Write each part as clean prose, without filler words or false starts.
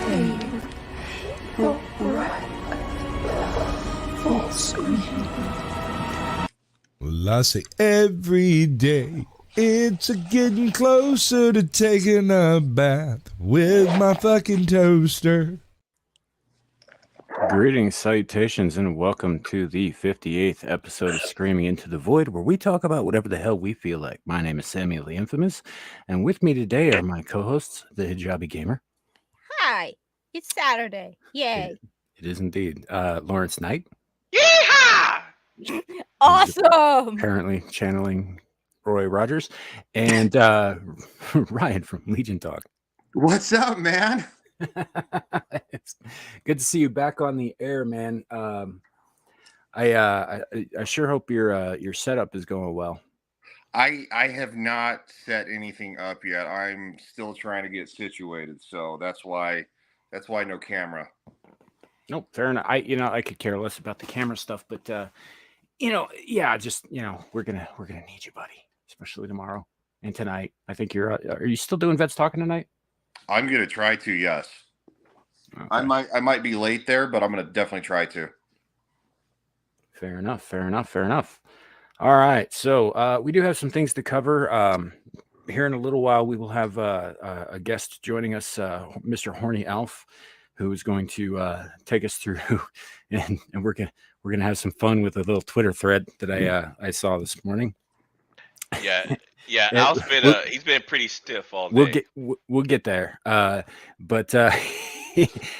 Well, I say every day it's a getting closer to taking a bath with my fucking toaster. Greetings, salutations, and welcome to the 58th episode of Screaming Into the Void, where we talk about whatever the hell we feel like. My name is Samuel the Infamous, and with me today are my co-hosts, the Hijabi Gamer. Hi, it's Saturday. Yay. It is indeed. Lawrence Knight. Yeehaw! Awesome. Apparently channeling Roy Rogers. And Ryan from Legion Talk. What's up, man? It's good to see you back on the air, man. I sure hope your setup is going well. I have not set anything up yet. I'm still trying to get situated, so that's why no camera. No, fair enough. I could care less about the camera stuff, but we're gonna need you, buddy, especially tomorrow and tonight. I think are you still doing Vets Talking tonight? I'm gonna try to, yes. Okay. I might be late there, but I'm gonna definitely try to. Fair enough. All right, so we do have some things to cover. Here in a little while, we will have a guest joining us, Mr. Horny Alf, who is going to take us through, and we're gonna have some fun with a little Twitter thread that I saw this morning. Yeah. Al's he's been pretty stiff all day. We'll get there. But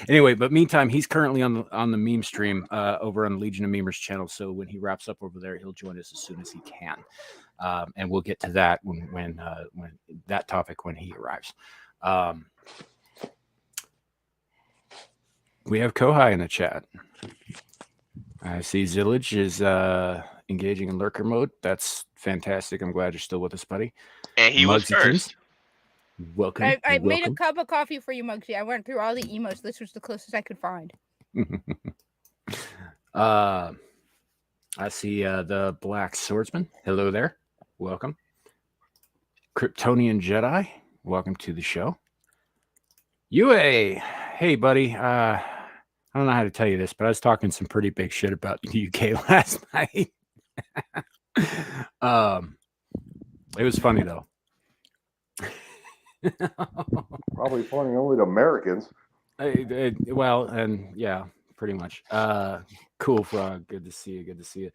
anyway, but meantime, he's currently on the meme stream over on the Legion of Memers channel. So when he wraps up over there, he'll join us as soon as he can, and we'll get to that when that topic when he arrives. We have Kohai in the chat. I see Zillage is engaging in lurker mode. That's fantastic. I'm glad you're still with us, buddy. And he was first. Welcome. I made a cup of coffee for you, Muggsy. I went through all the emotes. This was the closest I could find. I see the Black Swordsman. Hello there. Welcome. Kryptonian Jedi. Welcome to the show. UA. Hey, buddy. I don't know how to tell you this, but I was talking some pretty big shit about the UK last night. It was funny though. Probably funny only to Americans. Well, and yeah, pretty much. Cool Frog. Good to see you.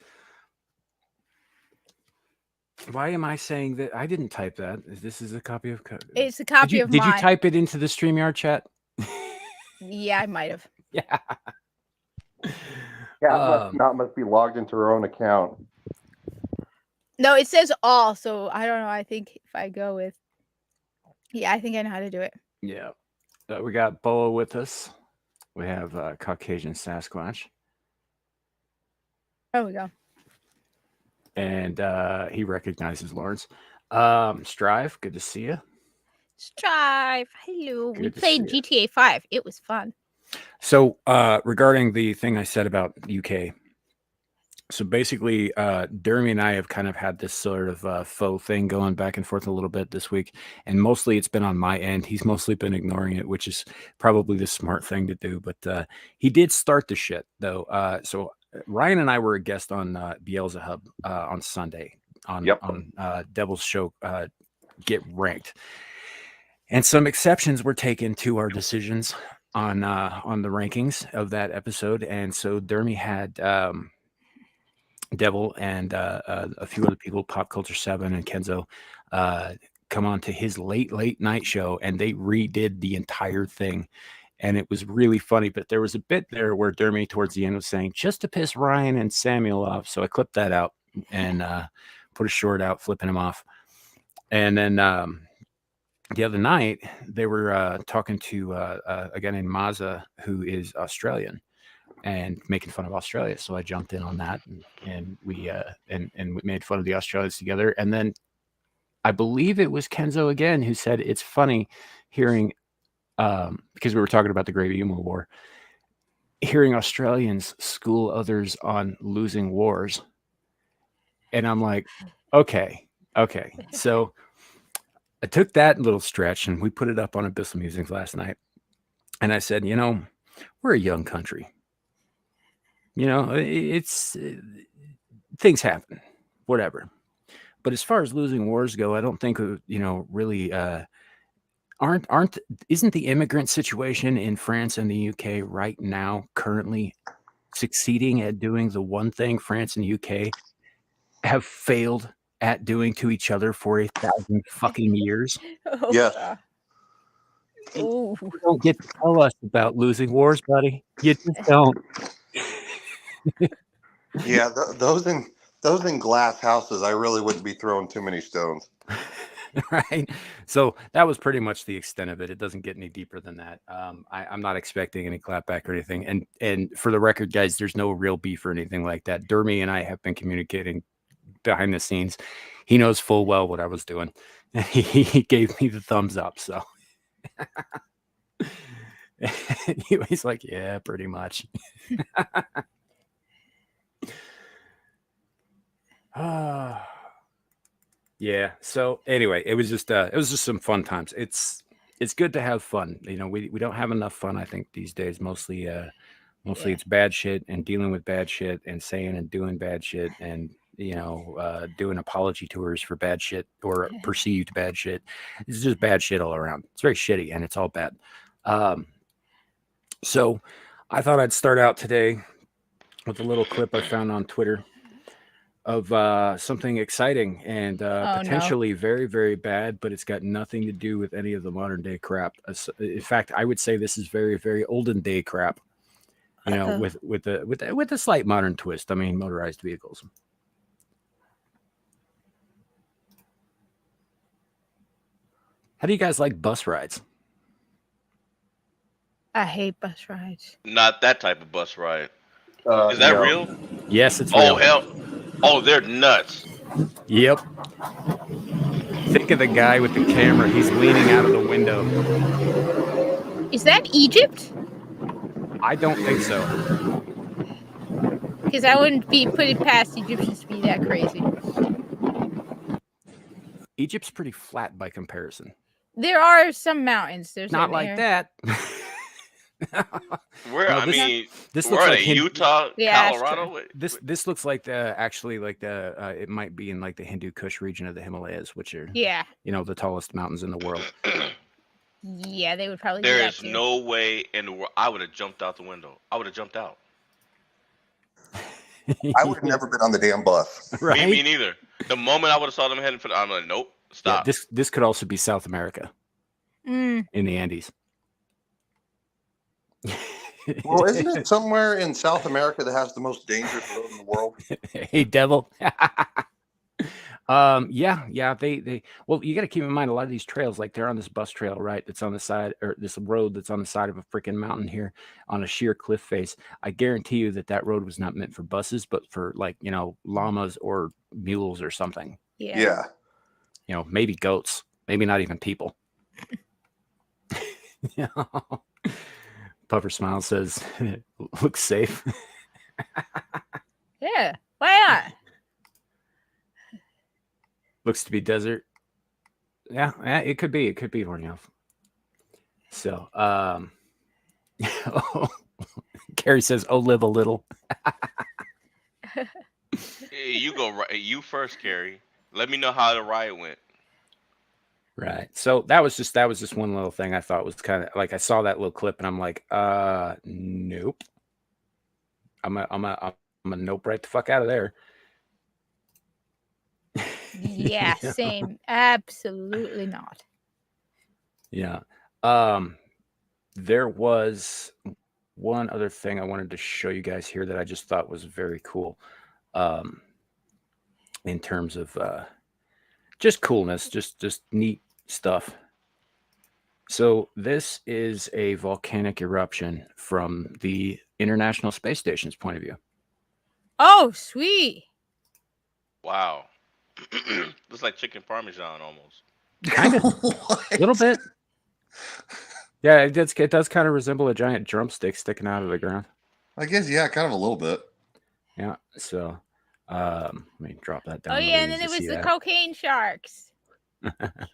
Why am I saying that? I didn't type that. This is a copy of. It's a copy of mine. Did you type it into the StreamYard chat? Yeah, I might have. Yeah. Must be logged into her own account. No, it says all, so I don't know. I think if I go with, I think I know how to do it. Yeah, we got Boa with us. We have Caucasian Sasquatch. There we go. And he recognizes Lawrence. Strive, good to see you. Strive, hello. We played GTA 5. It was fun. So regarding the thing I said about UK, so basically Dermy and I have kind of had this sort of faux thing going back and forth a little bit this week, and mostly it's been on my end. He's mostly been ignoring it, which is probably the smart thing to do, but he did start the shit though. So Ryan and I were a guest on Beelzebub on Sunday on Devil's Show Get Ranked. And some exceptions were taken to our decisions on the rankings of that episode, and so Dermy had Devil and a few other people, Pop Culture 7 and Kenzo, come on to his late night show, and they redid the entire thing, and it was really funny. But there was a bit there where Dermy towards the end was saying, just to piss Ryan and Samuel off, so I clipped that out and put a short out flipping him off. And then the other night, they were talking to a guy named Maza, who is Australian, and making fun of Australia. So I jumped in on that, and we made fun of the Australians together. And then I believe it was Kenzo again who said it's funny hearing, because we were talking about the Great Emu War, hearing Australians school others on losing wars. And I'm like, okay. So I took that little stretch and we put it up on Abyssal Musings last night. And I said, we're a young country. It's things happen, whatever. But as far as losing wars go, I don't think, really isn't the immigrant situation in France and the UK right now currently succeeding at doing the one thing France and UK have failed at doing to each other for 1,000 fucking years? Oh, Yes. God. Ooh. You don't get to tell us about losing wars, buddy. You just don't. Yeah, those in glass houses, I really wouldn't be throwing too many stones. Right. So that was pretty much the extent of it. It doesn't get any deeper than that. I'm not expecting any clapback or anything. And for the record, guys, there's no real beef or anything like that. Dermy and I have been communicating behind the scenes. He knows full well what I was doing. He gave me the thumbs up. So he's like, yeah, pretty much. Yeah. So anyway, it was just some fun times. It's good to have fun. We don't have enough fun, I think, these days. Mostly it's bad shit and dealing with bad shit and saying and doing bad shit and doing apology tours for bad shit or perceived bad shit. It's just bad shit all around. It's very shitty and it's all bad. So I thought I'd start out today with a little clip I found on Twitter of something exciting and potentially very, very bad, but it's got nothing to do with any of the modern day crap. In fact, I would say this is very, very olden day crap. With a slight modern twist. I mean, motorized vehicles. How do you guys like bus rides? I hate bus rides. Not that type of bus ride. Is that real? Yes, it's real. Oh, hell. Oh, they're nuts. Yep. Think of the guy with the camera. He's leaning out of the window. Is that Egypt? I don't think so. Because I wouldn't be putting past Egyptians to be that crazy. Egypt's pretty flat by comparison. There are some mountains. There's not like that. Where No, I mean, this where looks are like they? Utah, Yeah, Colorado. This looks like it might be in like the Hindu Kush region of the Himalayas, which are the tallest mountains in the world. Yeah, they would probably. There is no way in the world. I would have jumped out the window. I would have jumped out. I would have never been on the damn bus. Right? Me neither. The moment I would have saw them heading for I'm like, nope, stop. Yeah, this could also be South America in the Andes. Well, isn't it somewhere in South America that has the most dangerous road in the world? Hey, devil. Yeah. They well, you got to keep in mind a lot of these trails, like they're on this bus trail, right? That's on the side, or this road that's on the side of a freaking mountain here on a sheer cliff face. I guarantee you that road was not meant for buses, but for like, llamas or mules or something. Yeah. Maybe goats, maybe not even people. Puffer Smile says, looks safe. Yeah, why not? Looks to be desert. Yeah, it could be. It could be Horny Elf. So, Carrie says, "Oh, live a little." Hey, you go right. You first, Carrie. Let me know how the ride went. Right. So that was just one little thing I thought was kind of like, I saw that little clip and I'm like, nope. I'm a nope right the fuck out of there. Yeah, same. Absolutely not. Yeah. There was one other thing I wanted to show you guys here that I just thought was very cool. In terms of just coolness, just neat stuff. So this is a volcanic eruption from the International Space Station's point of view. Oh, sweet. Wow. Looks like chicken parmesan almost. Kind of. A little bit. Yeah, it does kind of resemble a giant drumstick sticking out of the ground. I guess, yeah, kind of a little bit. Yeah, so let me drop that down. Oh, yeah, and then it was the cocaine sharks.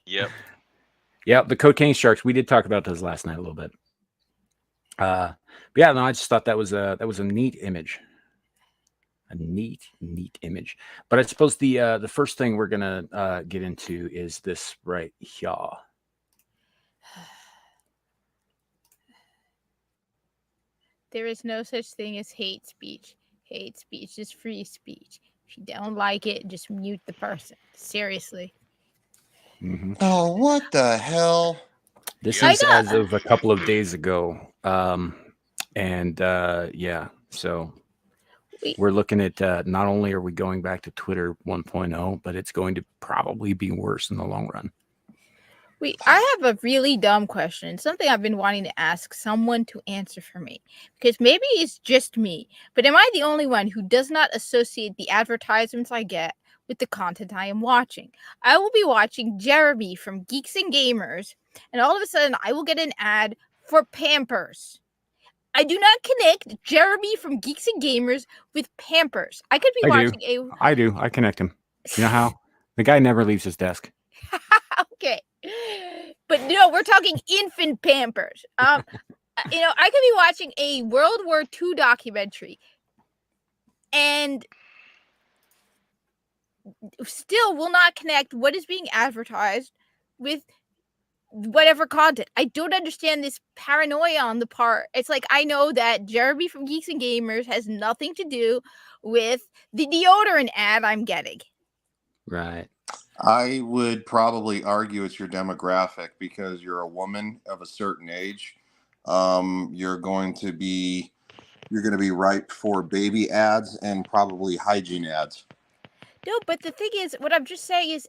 Yep. Yeah, the cocaine sharks. We did talk about those last night a little bit. But yeah, no, I just thought that was a neat image. A neat image. But I suppose the first thing we're gonna get into is this right here. There is no such thing as hate speech. Hate speech is free speech. If you don't like it, just mute the person. Seriously. Mm-hmm. Oh, what the hell? This I is got- as of a couple of days ago. Yeah, so we're looking at not only are we going back to Twitter 1.0, but it's going to probably be worse in the long run. I have a really dumb question. Something I've been wanting to ask someone to answer for me. Because maybe it's just me, but am I the only one who does not associate the advertisements I get with the content I am watching? I will be watching Jeremy from Geeks and Gamers, and all of a sudden I will get an ad for Pampers. I do not connect Jeremy from Geeks and Gamers with Pampers. I could be watching I do. I connect him. You know how? The guy never leaves his desk. Okay. But no, we're talking infant Pampers. I could be watching a World War II documentary and still will not connect what is being advertised with whatever content. I don't understand this paranoia on the part. It's like, I know that Jeremy from Geeks and Gamers has nothing to do with the deodorant ad I'm getting. Right. I would probably argue it's your demographic because you're a woman of a certain age. You're going to be ripe for baby ads and probably hygiene ads. No, but the thing is, what I'm just saying is,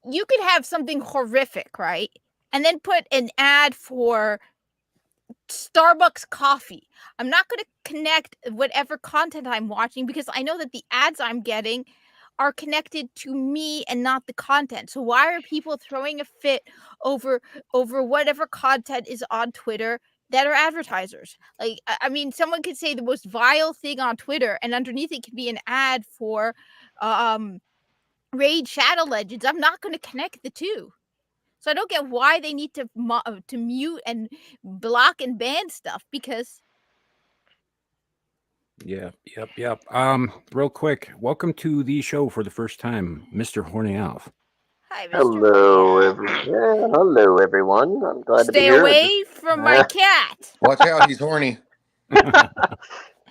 you could have something horrific, right? And then put an ad for Starbucks coffee. I'm not going to connect whatever content I'm watching because I know that the ads I'm getting are connected to me and not the content. So why are people throwing a fit over whatever content is on Twitter that are advertisers? Like, I mean, someone could say the most vile thing on Twitter, and underneath it could be an ad for Raid Shadow Legends. I'm not going to connect the two. So I don't get why they need to mute and block and ban stuff because. Yeah. Yep. Real quick, welcome to the show for the first time, Mr. Horny Alf. Hi, Mr. Hello, everyone. I'm glad to be Stay here. away from my cat. Watch out, he's horny. No,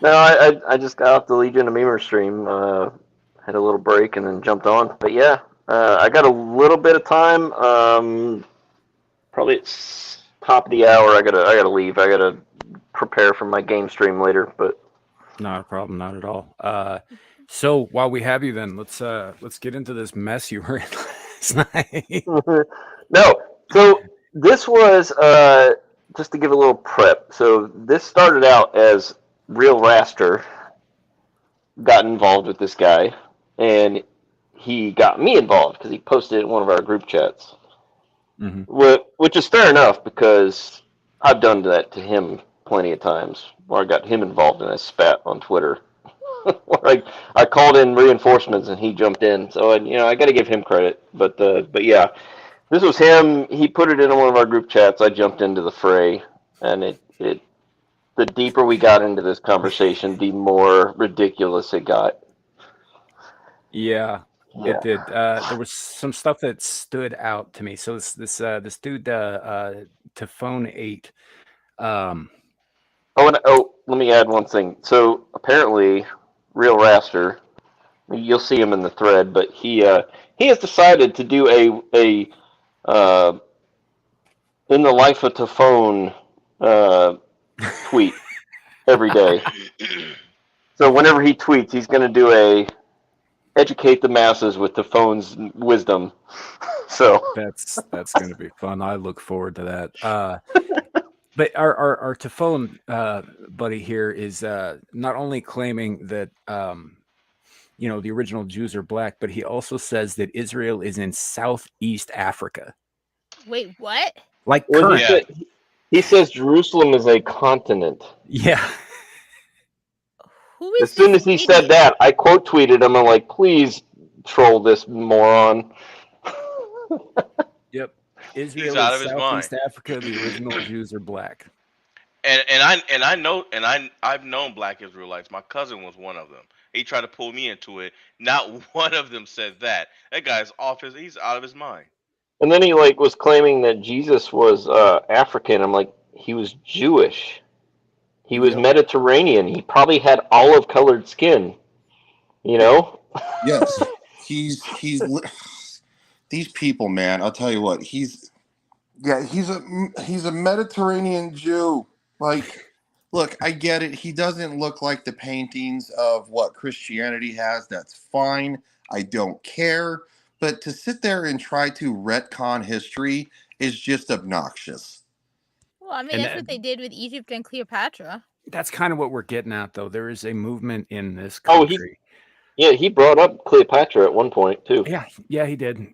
I just got off the Legion of Memer stream. Had a little break and then jumped on. But yeah, I got a little bit of time. Probably it's top of the hour. I gotta leave. I gotta prepare for my game stream later. But Not a problem, not at all. So while we have you, then let's get into this mess you were in last night. No, so this was just to give a little prep. So this started out as Real Raster got involved with this guy, and he got me involved because he posted it in one of our group chats, which is fair enough because I've done that to him plenty of times where I got him involved and I spat on Twitter. I called in reinforcements and he jumped in, so I got to give him credit. But yeah, this was him. He put it in one of our group chats. I jumped into the fray, and the deeper we got into this conversation, the more ridiculous it got. Yeah, it did. There was some stuff that stood out to me. So this dude, Tafone 8. Let me add one thing. So apparently, Real Raster, you'll see him in the thread, but he has decided to do a in the life of Tafone tweet every day. So whenever he tweets, he's going to do a educate the masses with Tafone's wisdom. So that's going to be fun. I look forward to that. But our Tafone buddy here is not only claiming that the original Jews are black, but he also says that Israel is in Southeast Africa. Wait, what? Like he says Jerusalem is a continent. Yeah. Who is as soon as he said that, I quote tweeted him. I'm like, please troll this moron. Yep. Israel out is of his mind. Southeast Africa. The original Jews are black. I've known black Israelites. My cousin was one of them. He tried to pull me into it. Not one of them said that. That guy's he's out of his mind. And then he was claiming that Jesus was African. I'm like, he was Jewish. He was Mediterranean. He probably had olive-colored skin. Yes, he's these people, man. I'll tell you what. He's a Mediterranean Jew. Like, look, I get it. He doesn't look like the paintings of what Christianity has. That's fine. I don't care. But to sit there and try to retcon history is just obnoxious. Well, I mean, that's what they did with Egypt and Cleopatra. That's kind of what we're getting at, though. There is a movement in this country. He brought up Cleopatra at one point, too. Yeah, he did.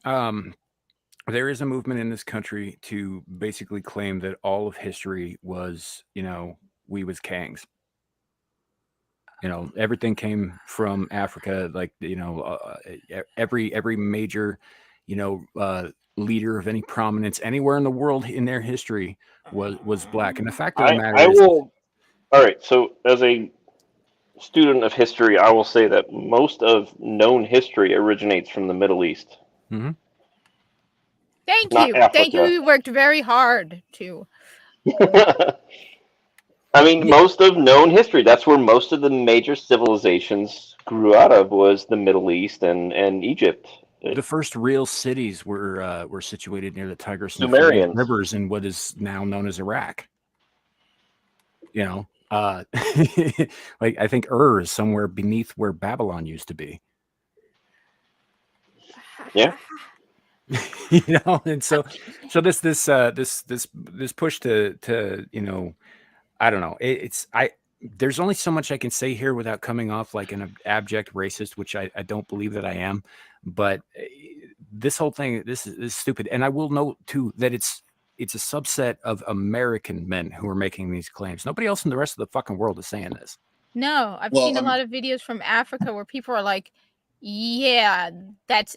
There is a movement in this country to basically claim that all of history was, we was kings. Everything came from Africa. Like, every major, leader of any prominence anywhere in the world in their history was black. And the fact of the matter is, all right. So as a student of history, I will say that most of known history originates from the Middle East. Mm-hmm. Thank you. Thank you. We worked very hard to. I mean, most of known history, that's where most of the major civilizations grew out of, was the Middle East and Egypt. The first real cities were situated near the Tigris and Sumerians. rivers in what is now known as Iraq. Like, I think Ur is somewhere beneath where Babylon used to be. Yeah. And so this push to I don't know. There's only so much I can say here without coming off like an abject racist, which I don't believe that I am. But this whole thing, this is stupid. And I will note too that it's a subset of American men who are making these claims. Nobody else in the rest of the fucking world is saying this. No, I've seen a lot of videos from Africa where people are like, yeah, that's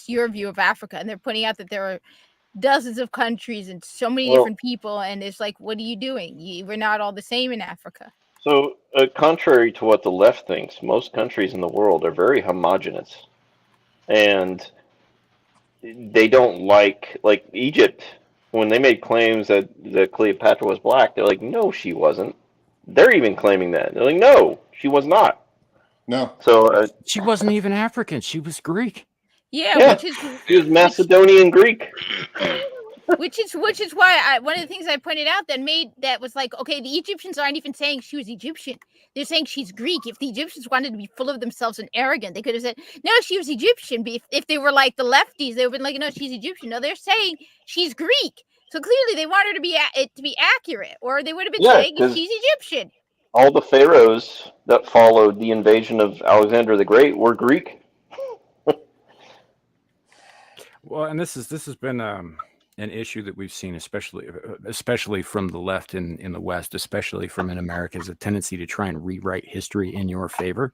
your view of Africa. And they're pointing out that there are dozens of countries and so many different people. And it's like, what are you doing? We're not all the same in Africa. So contrary to what the left thinks, most countries in the world are very homogenous. And they don't like Egypt, when they made claims that Cleopatra was black, they're like, no, she wasn't. They're even claiming that. They're like, no, she was not. No. So she wasn't even African. She was Greek. Yeah. She was Macedonian Greek. Which is why one of the things I pointed out that was like, okay, the Egyptians aren't even saying she was Egyptian. They're saying she's Greek. If the Egyptians wanted to be full of themselves and arrogant, they could have said, no, she was Egyptian. But if they were like the lefties, they would have been like, no, she's Egyptian. No, they're saying she's Greek. So clearly they want her to be accurate, or they would have been saying she's Egyptian. All the pharaohs that followed the invasion of Alexander the Great were Greek. Well, and this has been an issue that we've seen, especially from the left in the West, especially from in America, is a tendency to try and rewrite history in your favor.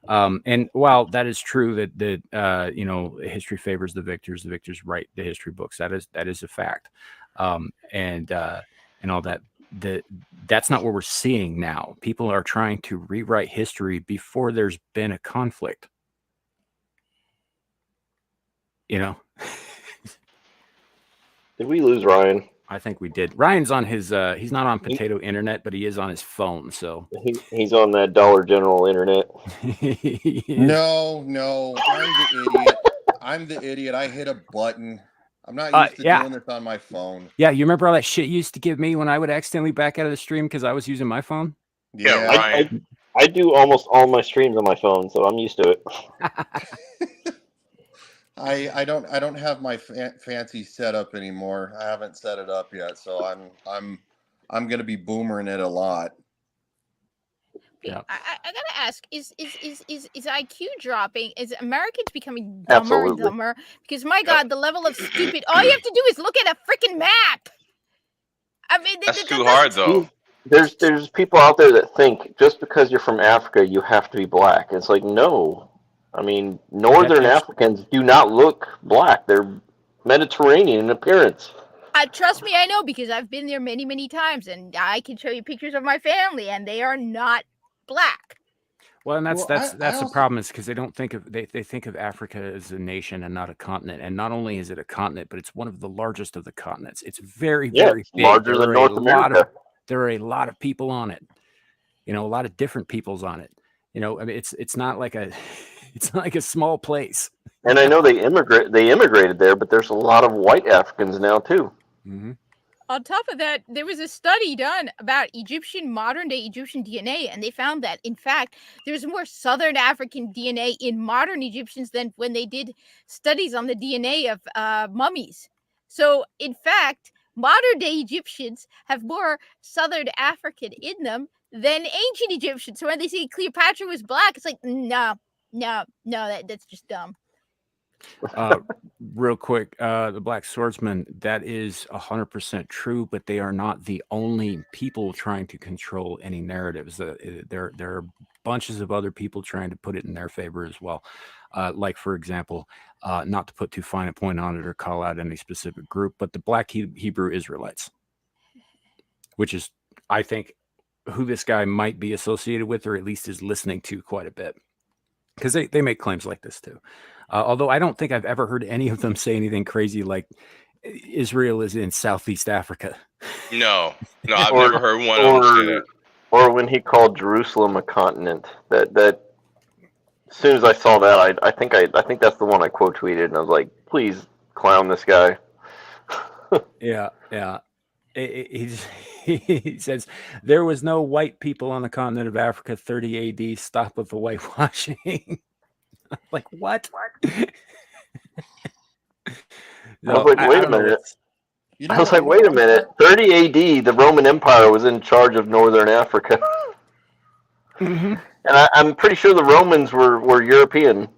And while that is true that history favors the victors write the history books. That is a fact. And all that. That's not what we're seeing now. People are trying to rewrite history before there's been a conflict. Did we lose Ryan? I think we did. Ryan's on his he's not on potato internet, but he is on his phone, so he's on that Dollar General internet. No, I'm the idiot. I hit a button. I'm not used to doing this on my phone. Yeah, you remember all that shit you used to give me when I would accidentally back out of the stream because I was using my phone? Yeah, Ryan. I do almost all my streams on my phone, so I'm used to it. I don't have my fancy setup anymore. I haven't set it up yet, so I'm gonna be boomering it a lot. Yeah. I gotta ask: Is IQ dropping? Is Americans becoming dumber and dumber? Because my God, the level of stupid. All you have to do is look at a freaking map. I mean, that's too hard, though. There's people out there that think just because you're from Africa, you have to be black. It's like, no. I mean, Northern Africans do not look black. They're Mediterranean in appearance. Trust me, I know, because I've been there many, many times, and I can show you pictures of my family, and they are not black. Well, and Well, that's I the also problem is because they don't think of they think of Africa as a nation and not a continent. And not only is it a continent, but it's one of the largest of the continents. It's very, Yeah, very it's big. larger than North America. There are a lot of people on it. You know, a lot of different peoples on it. You know, I mean, it's not like a it's not like a small place. And I know they immigrated there, but there's a lot of white Africans now too. Mm-hmm. On top of that, there was a study done about modern day Egyptian DNA, and they found that, in fact, there's more Southern African DNA in modern Egyptians than when they did studies on the DNA of mummies. So, in fact, modern day Egyptians have more Southern African in them than ancient Egyptians. So when they say Cleopatra was black, it's like, no, that's just dumb. Real quick, the Black Swordsman, that is 100% true, but they are not the only people trying to control any narratives. There are bunches of other people trying to put it in their favor as well. Like, for example, not to put too fine a point on it or call out any specific group, but the Black Hebrew Israelites, which is, I think, who this guy might be associated with, or at least is listening to quite a bit, because they make claims like this too. Although I don't think I've ever heard any of them say anything crazy like Israel is in Southeast Africa. No, I've never heard one of them say that. Or when he called Jerusalem a continent. That as soon as I saw that, I think that's the one I quote tweeted, and I was like, please clown this guy. Yeah. He says there was no white people on the continent of Africa 30 AD. Stop with the whitewashing. Like, what? I was like, wait a minute. You I was like, wait a minute. 30 AD, the Roman Empire was in charge of northern Africa. Mm-hmm. And I'm pretty sure the Romans were European.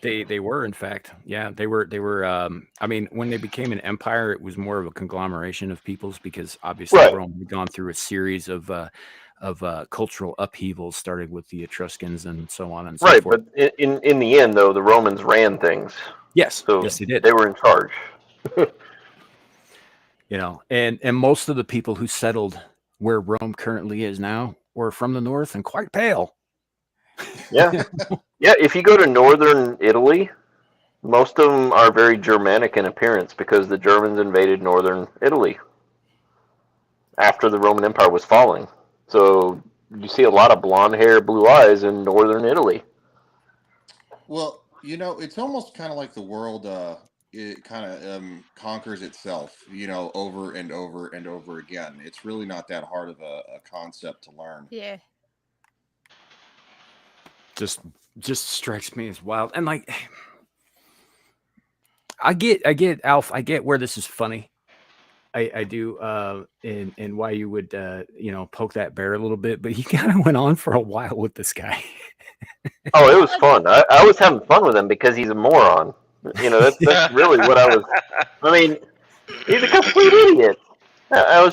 They were, in fact. Yeah, they were. I mean, when they became an empire, it was more of a conglomeration of peoples, because obviously Right. Rome had gone through a series of cultural upheavals, starting with the Etruscans and so on and so Right, forth. but in the end, though, the Romans ran things. Yes, So yes, they did. They were in charge. You know, and most of the people who settled where Rome currently is now were from the north and quite pale. Yeah. Yeah, if you go to northern Italy, most of them are very Germanic in appearance because the Germans invaded northern Italy after the Roman Empire was falling. So you see a lot of blonde hair, blue eyes in northern Italy. Well, it's almost kind of like the world. It kind of conquers itself, over and over and over again. It's really not that hard of a concept to learn. Yeah. Just strikes me as wild. And like, I get Alf, I get where this is funny. I do, and why you would poke that bear a little bit, but he kind of went on for a while with this guy. Oh, it was fun. I was having fun with him because he's a moron. That's really what I was. I mean, he's a complete idiot. I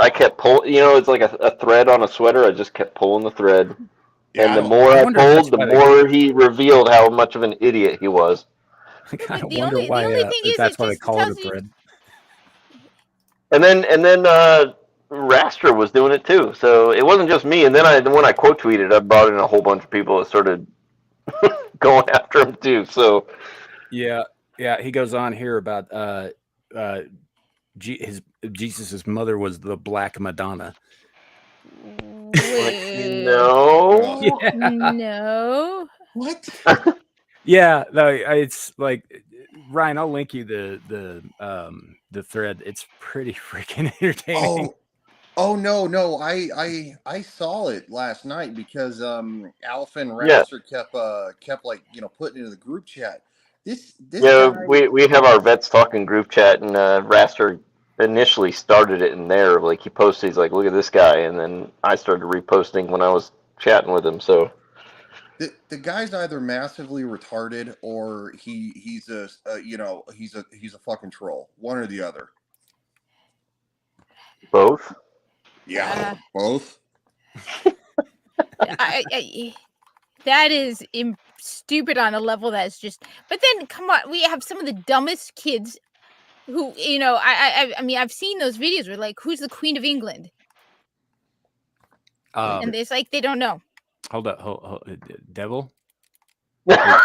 kept pulling. It's like a thread on a sweater. I just kept pulling the thread. Yeah, And the more I pulled, the more he revealed how much of an idiot he was. I kind of The wonder only why thing is that's it why they just call it a tells you- thread. And then Raster was doing it too. So it wasn't just me. And then when I quote tweeted, I brought in a whole bunch of people that started going after him too. So Yeah, he goes on here about Jesus's mother was the Black Madonna. Wait. no. Yeah. No. What? Yeah, no, it's like, Ryan, I'll link you the thread. It's pretty freaking entertaining. Oh no! I saw it last night because Alpha and Raster kept like putting it in the group chat. This Yeah, guy, we have our Vets Talking group chat, and Raster initially started it in there. Like he posted, he's like, "Look at this guy," and then I started reposting when I was chatting with him. So the guy's either massively retarded or he's a fucking troll. One or the other. both. Yeah, both. That is stupid on a level that's just. But then, come on, we have some of the dumbest kids who, I mean, I've seen those videos where like, who's the Queen of England? And it's like they don't know. Hold up, Devil. Are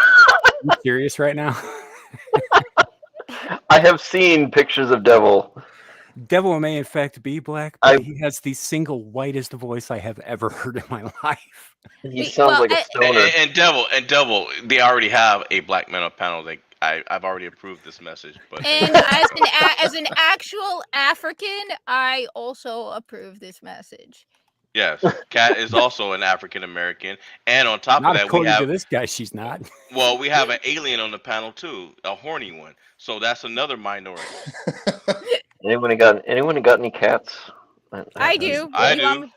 you serious right now? I have seen pictures of Devil. Devil may in fact be black, but he has the single whitest voice I have ever heard in my life. He sounds like a stoner. And Devil, they already have a black men on panel. I've already approved this message. But And as an actual African, I also approve this message. yes, Kat is also an African American, and on top Not of that, we according have to this guy, she's not. well, we have an alien on the panel too, a horny one. So that's another minority. Anyone got any cats? I do. I You do. want me-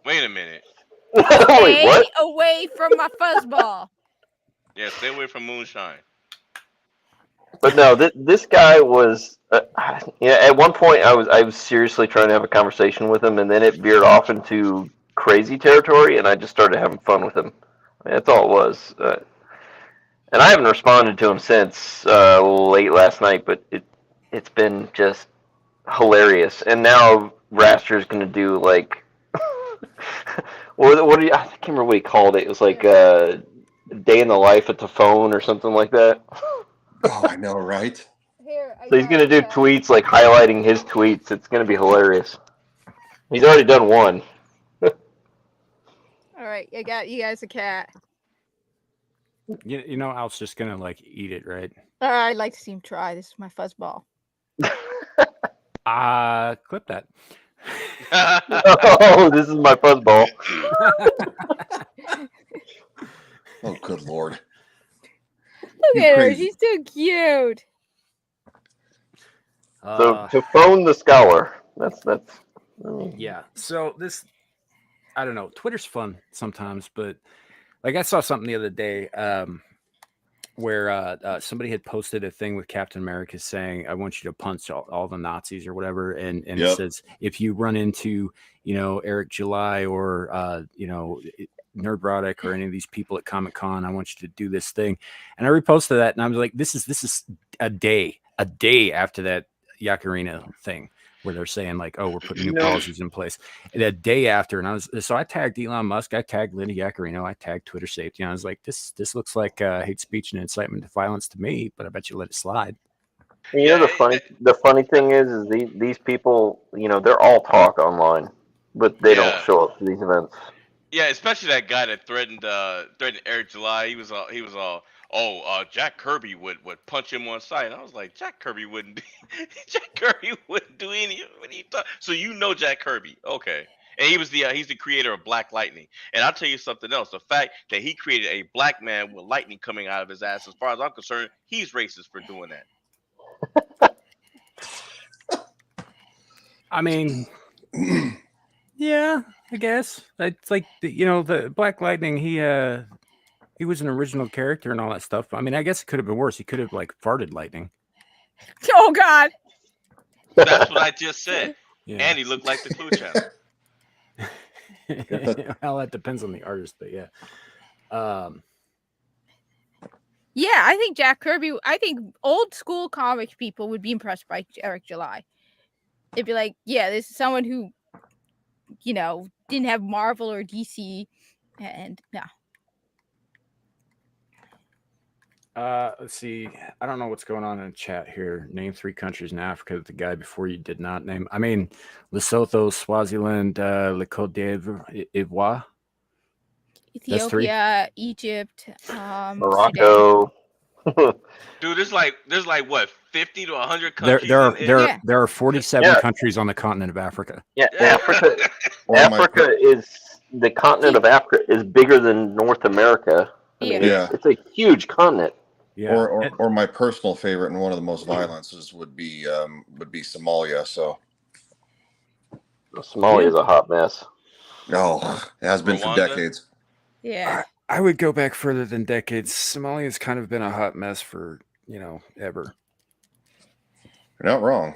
Wait a minute. Wait, Stay what? away from my fuzzball. Yeah, stay away from moonshine. But no, this guy was. At one point, I was seriously trying to have a conversation with him, and then it veered off into crazy territory, and I just started having fun with him. I mean, that's all it was. And I haven't responded to him since late last night, but it's been just hilarious. And now Raster's going to do like, what do you? I can't remember what he called it. It was like day in the life at the phone or something like that. Oh, I know, right? So he's going to do tweets like highlighting his tweets. It's going to be hilarious. He's already done one. All right, I got you guys a cat. You know, Al's just gonna like eat it, right? I'd like to see him try. This is my fuzzball. Clip that. Oh, this is my fuzzball. Oh, good Lord. Look You at her. crazy. She's so cute. So to phone the scholar. That's. Yeah. So this, I don't know. Twitter's fun sometimes, but like I saw something the other day where somebody had posted a thing with Captain America saying, "I want you to punch all the Nazis" or whatever, and Yep. it says if you run into Eric July or Nerdrotic or any of these people at Comic-Con, I want you to do this thing. And I reposted that, and I was like, this is a day after that Yakarina thing where they're saying like, oh, we're putting new policies in place. And a day after, and I tagged Elon Musk, I tagged Linda Yakarino, I tagged Twitter Safety, and I was like, this looks like hate speech and incitement to violence to me, but I bet you let it slide. The funny thing is these people, they're all talk online, but they don't show up to these events. Yeah, especially that guy that threatened Eric July. He was all, Jack Kirby would punch him on sight. And I was like, Jack Kirby wouldn't do any. What are you talking? So Jack Kirby, okay? And he's the creator of Black Lightning. And I'll tell you something else: the fact that he created a black man with lightning coming out of his ass, as far as I'm concerned, he's racist for doing that. I mean, yeah, I guess it's like the Black Lightning. He was an original character and all that stuff. I mean, I guess it could have been worse. He could have like farted lightning. Oh God! That's what I just said. Yeah. And he looked like the Clue Channel. Well, that depends on the artist, but yeah. Yeah, I think Jack Kirby. I think old school comic people would be impressed by Eric July. They'd be like, "Yeah, this is someone who, didn't have Marvel or DC, and no." Let's see. I don't know what's going on in the chat here. Name 3 countries in Africa that the guy before you did not name. I mean, Lesotho, Swaziland, Le Côte d'Ivoire. Ethiopia, Egypt, Morocco. Dude, there's like what, 50 to 100 countries. There are 47 countries on the continent of Africa. Yeah, Africa. Africa is the continent of Africa is bigger than North America. I mean, it's a huge continent. Yeah. Or my personal favorite and one of the most violences would be Somalia. So Somalia is a hot mess. Oh, it has been for decades. Yeah. I would go back further than decades. Somalia's kind of been a hot mess for, ever. You're not wrong.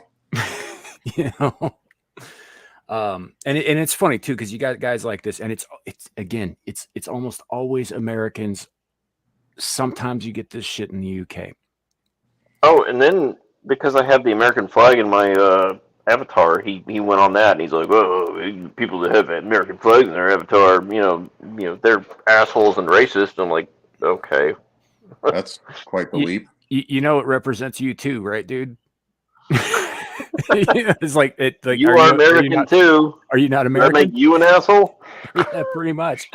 And it's funny too, because you got guys like this, and it's almost always Americans sometimes you get this shit in the UK. Oh, and then because I have the American flag in my avatar, he went on that and he's like, "Oh, people that have American flags in their avatar, they're assholes and racist." I'm like, okay. That's quite the leap. You know it represents you too, right, dude? It's like you are American too. Are you not American? Does that make you an asshole? Yeah, pretty much.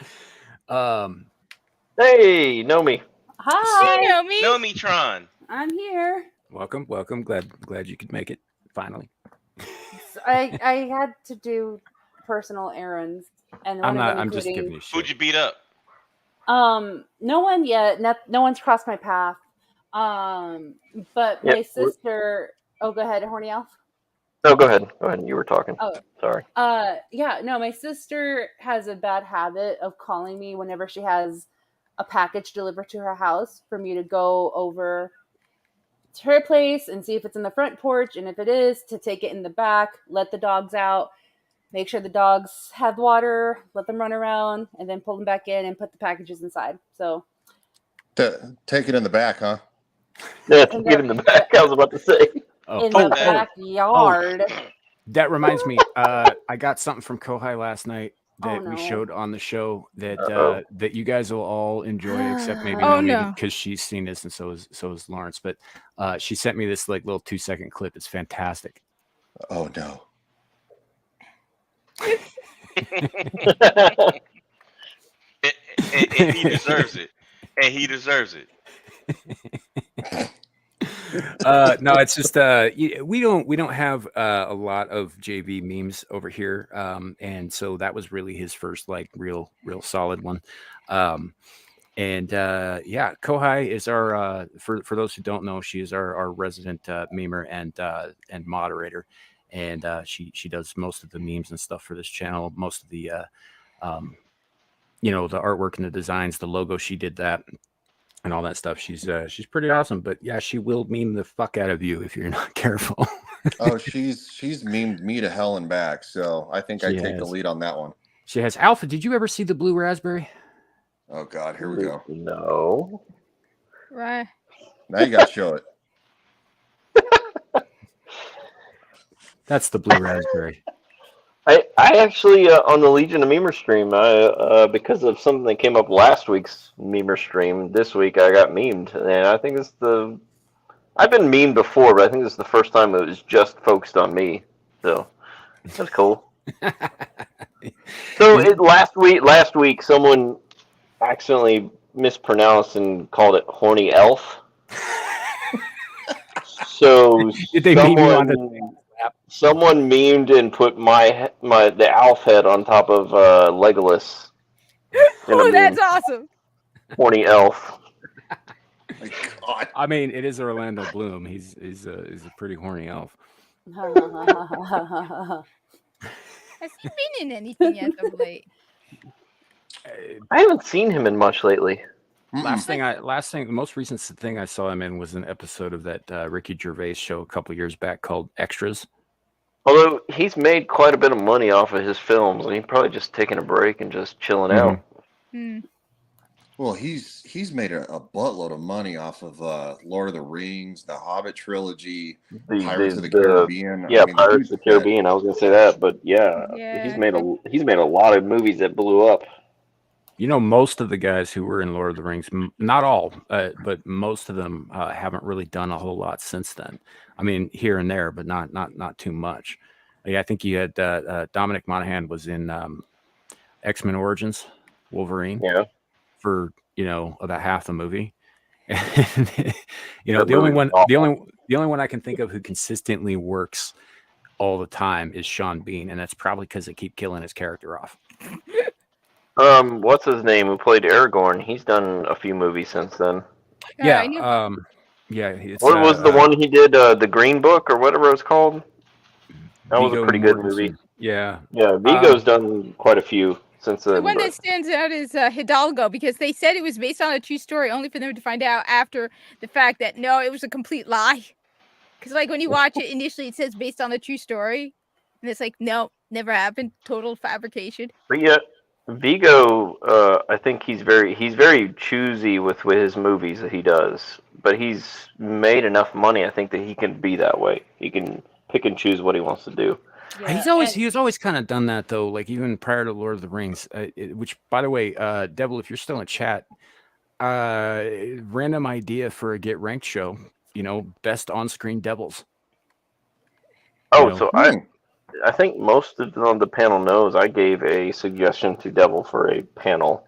Hey, Nomi. Hi. Hey, Nomi. Nomi Tron. I'm here. Welcome. Glad you could make it finally. I had to do personal errands, and I'm just giving you shit. Who'd you beat up? No one yet. No one's crossed my path. But my sister. Oh, go ahead, Horny Elf. No, go ahead. You were talking. Oh, sorry. No, my sister has a bad habit of calling me whenever she has a package delivered to her house for me to go over to her place and see if it's in the front porch, and if it is, to take it in the back, let the dogs out, make sure the dogs have water, let them run around, and then pull them back in and put the packages inside. So take it in the back, huh? Yeah, take it in the back. I was about to say. In the backyard. That reminds me. I got something from Koch last night that we showed on the show that that you guys will all enjoy, except maybe Nomi, because she's seen this, and so is Lawrence. But she sent me this like little 2-second clip. It's fantastic. Oh no. and he deserves it. And he deserves it. No, it's just we don't have a lot of JV memes over here, and so that was really his first like real solid one. Kohai is our for those who don't know, she is our resident memer and moderator, and she does most of the memes and stuff for this channel, most of the the artwork and the designs, the logo, she did that and all that stuff. She's pretty awesome, but yeah, she will meme the fuck out of you if you're not careful. Oh, she's memed me to hell and back, so I think I take the lead on that one. She has. Alpha, did you ever see the Blue Raspberry? Oh God, here we go. No. Right. Now you gotta show it. That's the Blue Raspberry. I actually on the Legion of Memer stream, because of something that came up last week's Memer stream, this week I got memed, and I think I've been memed before, but I think this is the first time it was just focused on me, so that's cool. So last week someone accidentally mispronounced and called it Horny Elf. So did they meme you on the someone memed and put the Alf head on top of Legolas. Oh, that's awesome. Horny Elf. My God. I mean, it is Orlando Bloom. He's a pretty horny elf. Has he been in anything as of late? I haven't seen him in much lately. The most recent thing I saw him in was an episode of that Ricky Gervais show a couple years back called Extras. Although he's made quite a bit of money off of his films, and he's probably just taking a break and just chilling out. Well, he's made a buttload of money off of Lord of the Rings, the Hobbit trilogy, Pirates of the Caribbean. Yeah, Pirates of the Caribbean. I was going to say that, but he's made a lot of movies that blew up. You know, most of the guys who were in Lord of the Rings, not all, but most of them haven't really done a whole lot since then. I mean, here and there, but not too much. Yeah, I think you had Dominic Monaghan was in X-Men Origins, Wolverine. Yeah. For about half the movie. The only one I can think of who consistently works all the time is Sean Bean, and that's probably because they keep killing his character off. What's his name? Who played Aragorn? He's done a few movies since then. Yeah. What was the one he did? The Green Book or whatever it was called. That was a pretty good movie. Yeah. Yeah, Vigo's done quite a few since then. The one that stands out is Hidalgo, because they said it was based on a true story, only for them to find out after the fact that no, it was a complete lie. Because like when you watch it initially, it says based on a true story, and it's like no, never happened, total fabrication. But yeah, Vigo, I think he's very choosy with his movies that he does, but he's made enough money. I think that he can be that way. He can pick and choose what he wants to do. He's always kind of done that though. Like even prior to Lord of the Rings, which by the way, Devil, if you're still in chat, random idea for a Get Ranked show. You know, best on-screen devils. Oh, know. so I think most of the panel knows I gave a suggestion to Devil for a panel,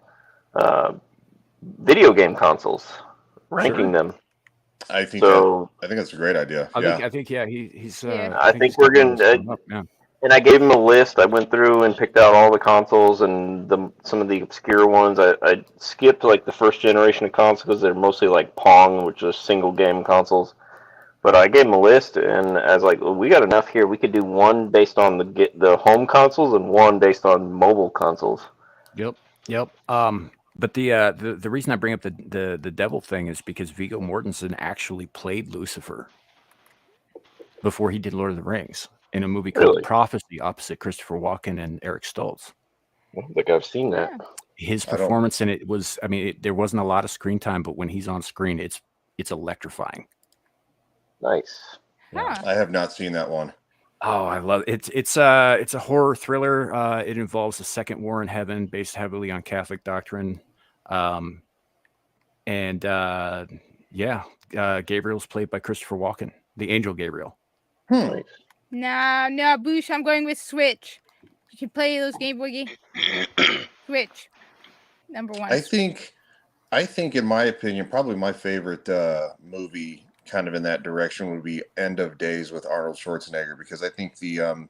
video game consoles, ranking them. I think So that's a great idea. I think he's. Yeah. I think we're gonna. And I gave him a list. I went through and picked out all the consoles and some of the obscure ones. I skipped like the first generation of consoles because they're mostly like Pong, which is single game consoles. But I gave him a list, and I was like, well, we got enough here. We could do one based on the home consoles and one based on mobile consoles. Yep. But the reason I bring up the devil thing is because Viggo Mortensen actually played Lucifer before he did Lord of the Rings in a movie called Prophecy opposite Christopher Walken and Eric Stoltz. I don't think I've seen that. His performance in it was, I mean, there wasn't a lot of screen time, but when he's on screen, it's electrifying. Nice. Huh. I have not seen that one. Oh, I love it. It's a horror thriller. It involves a second war in heaven based heavily on Catholic doctrine. Gabriel's played by Christopher Walken, the angel Gabriel. Nice. No, Boosh, I'm going with Switch. You can play those Game Boy games. Switch. Number one. I think in my opinion, probably my favorite movie kind of in that direction would be End of Days with Arnold Schwarzenegger, because I think the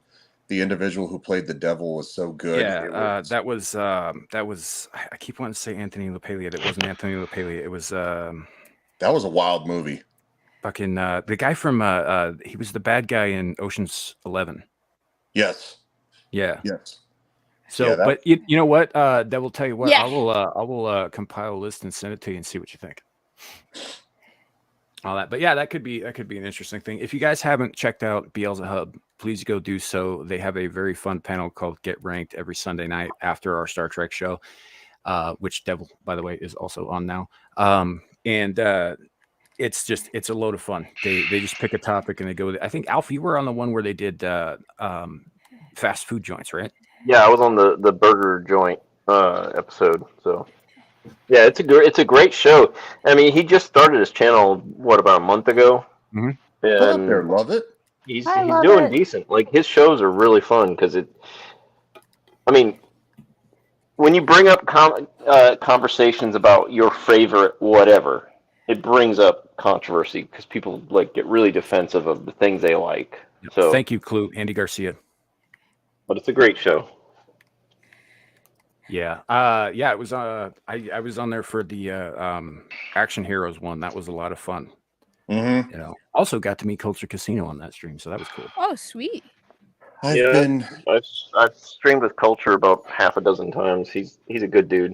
individual who played the devil was so good. Yeah, that was I keep wanting to say Anthony LaPaglia. That wasn't Anthony LaPaglia. It was that was a wild movie. Fucking the guy from he was the bad guy in Ocean's 11. Yes. Yeah. Yes. So, Yeah, but you know what? That will tell you what. Yeah. I will compile a list and send it to you and see what you think. All that, but yeah, that could be an interesting thing. If you guys haven't checked out Beelzebub, please go do so. They have a very fun panel called Get Ranked every Sunday night after our Star Trek show, which Devil, by the way, is also on now. It's a load of fun. They just pick a topic and they go. I think Alf, you were on the one where they did fast food joints, right? Yeah, I was on the burger joint episode. So yeah, it's a great show. I mean, he just started his channel about a month ago, Mm-hmm. Go up and there, love it. he's love doing it. decent. Like his shows are really fun because I mean, when you bring up conversations about your favorite whatever, it brings up controversy because people like get really defensive of the things they like. So Thank you, Clue, Andy Garcia. but it's a great show. Yeah. It was I was on there for the Action Heroes one. That was a lot of fun. Mm-hmm. You know. Also got to meet Culture Casino on that stream, so that was cool. Oh, sweet. I've streamed with Culture about half a dozen times. He's a good dude.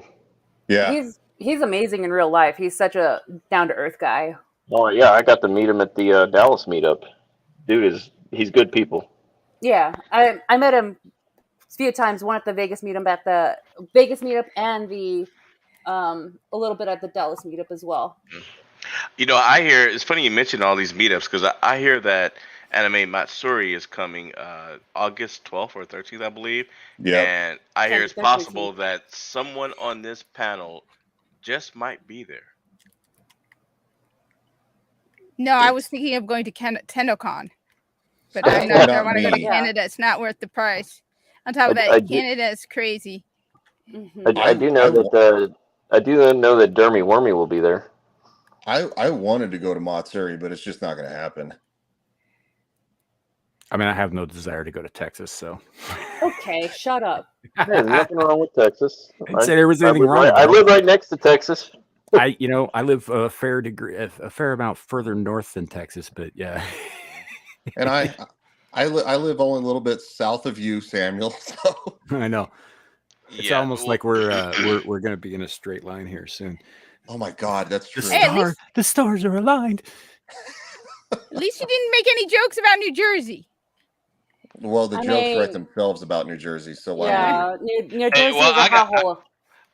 Yeah. He's amazing in real life. He's such a down to earth guy. Oh yeah, I got to meet him at the Dallas meetup. He's good people. Yeah, I met him a few times. One at the Vegas meetup, and the a little bit at the Dallas meetup as well. You know, I hear it's funny you mentioned all these meetups because I hear that Anime Matsuri is coming August 12th or 13th, I believe. Yeah. And I hear it's 13th. possible that someone on this panel just might be there. No, I was thinking of going to TennoCon, but I'm Not not sure I want to go to me. Canada. It's not worth the price. On top of I that, do- Canada is crazy. Mhm. I do know that Dermy Wormy will be there. I wanted to go to Matsuri, but it's just not going to happen. I mean, I have no desire to go to Texas, so Okay, shut up. Hey, there's nothing wrong with Texas. I didn't say there was anything live wrong. right- I live right next to Texas. I live a fair amount further north than Texas, but yeah. And I live only a little bit south of you, Samuel. So I know. It's Yeah, almost well- like we're going to be in a straight line here soon. oh my God, that's true. Hey, at least- The stars are aligned. At least you didn't make any jokes about New Jersey. Well, the I jokes write mean, themselves about New Jersey, so why would yeah, New Hey, Jersey well, is a hellhole.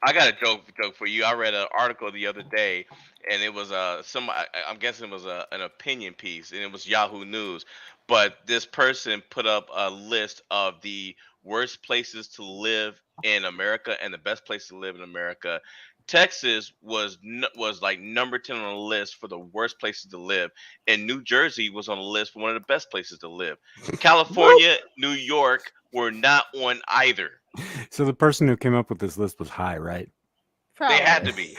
I got a joke for you. I read an article the other day, and it was I'm guessing it was an opinion piece, and it was Yahoo News. But this person put up a list of the worst places to live in America and the best place to live in America. Texas was like number 10 on the list for the worst places to live, and New Jersey was on the list for one of the best places to live. California, New York were not on either. So the person who came up with this list was high, right? They had to Probably. be.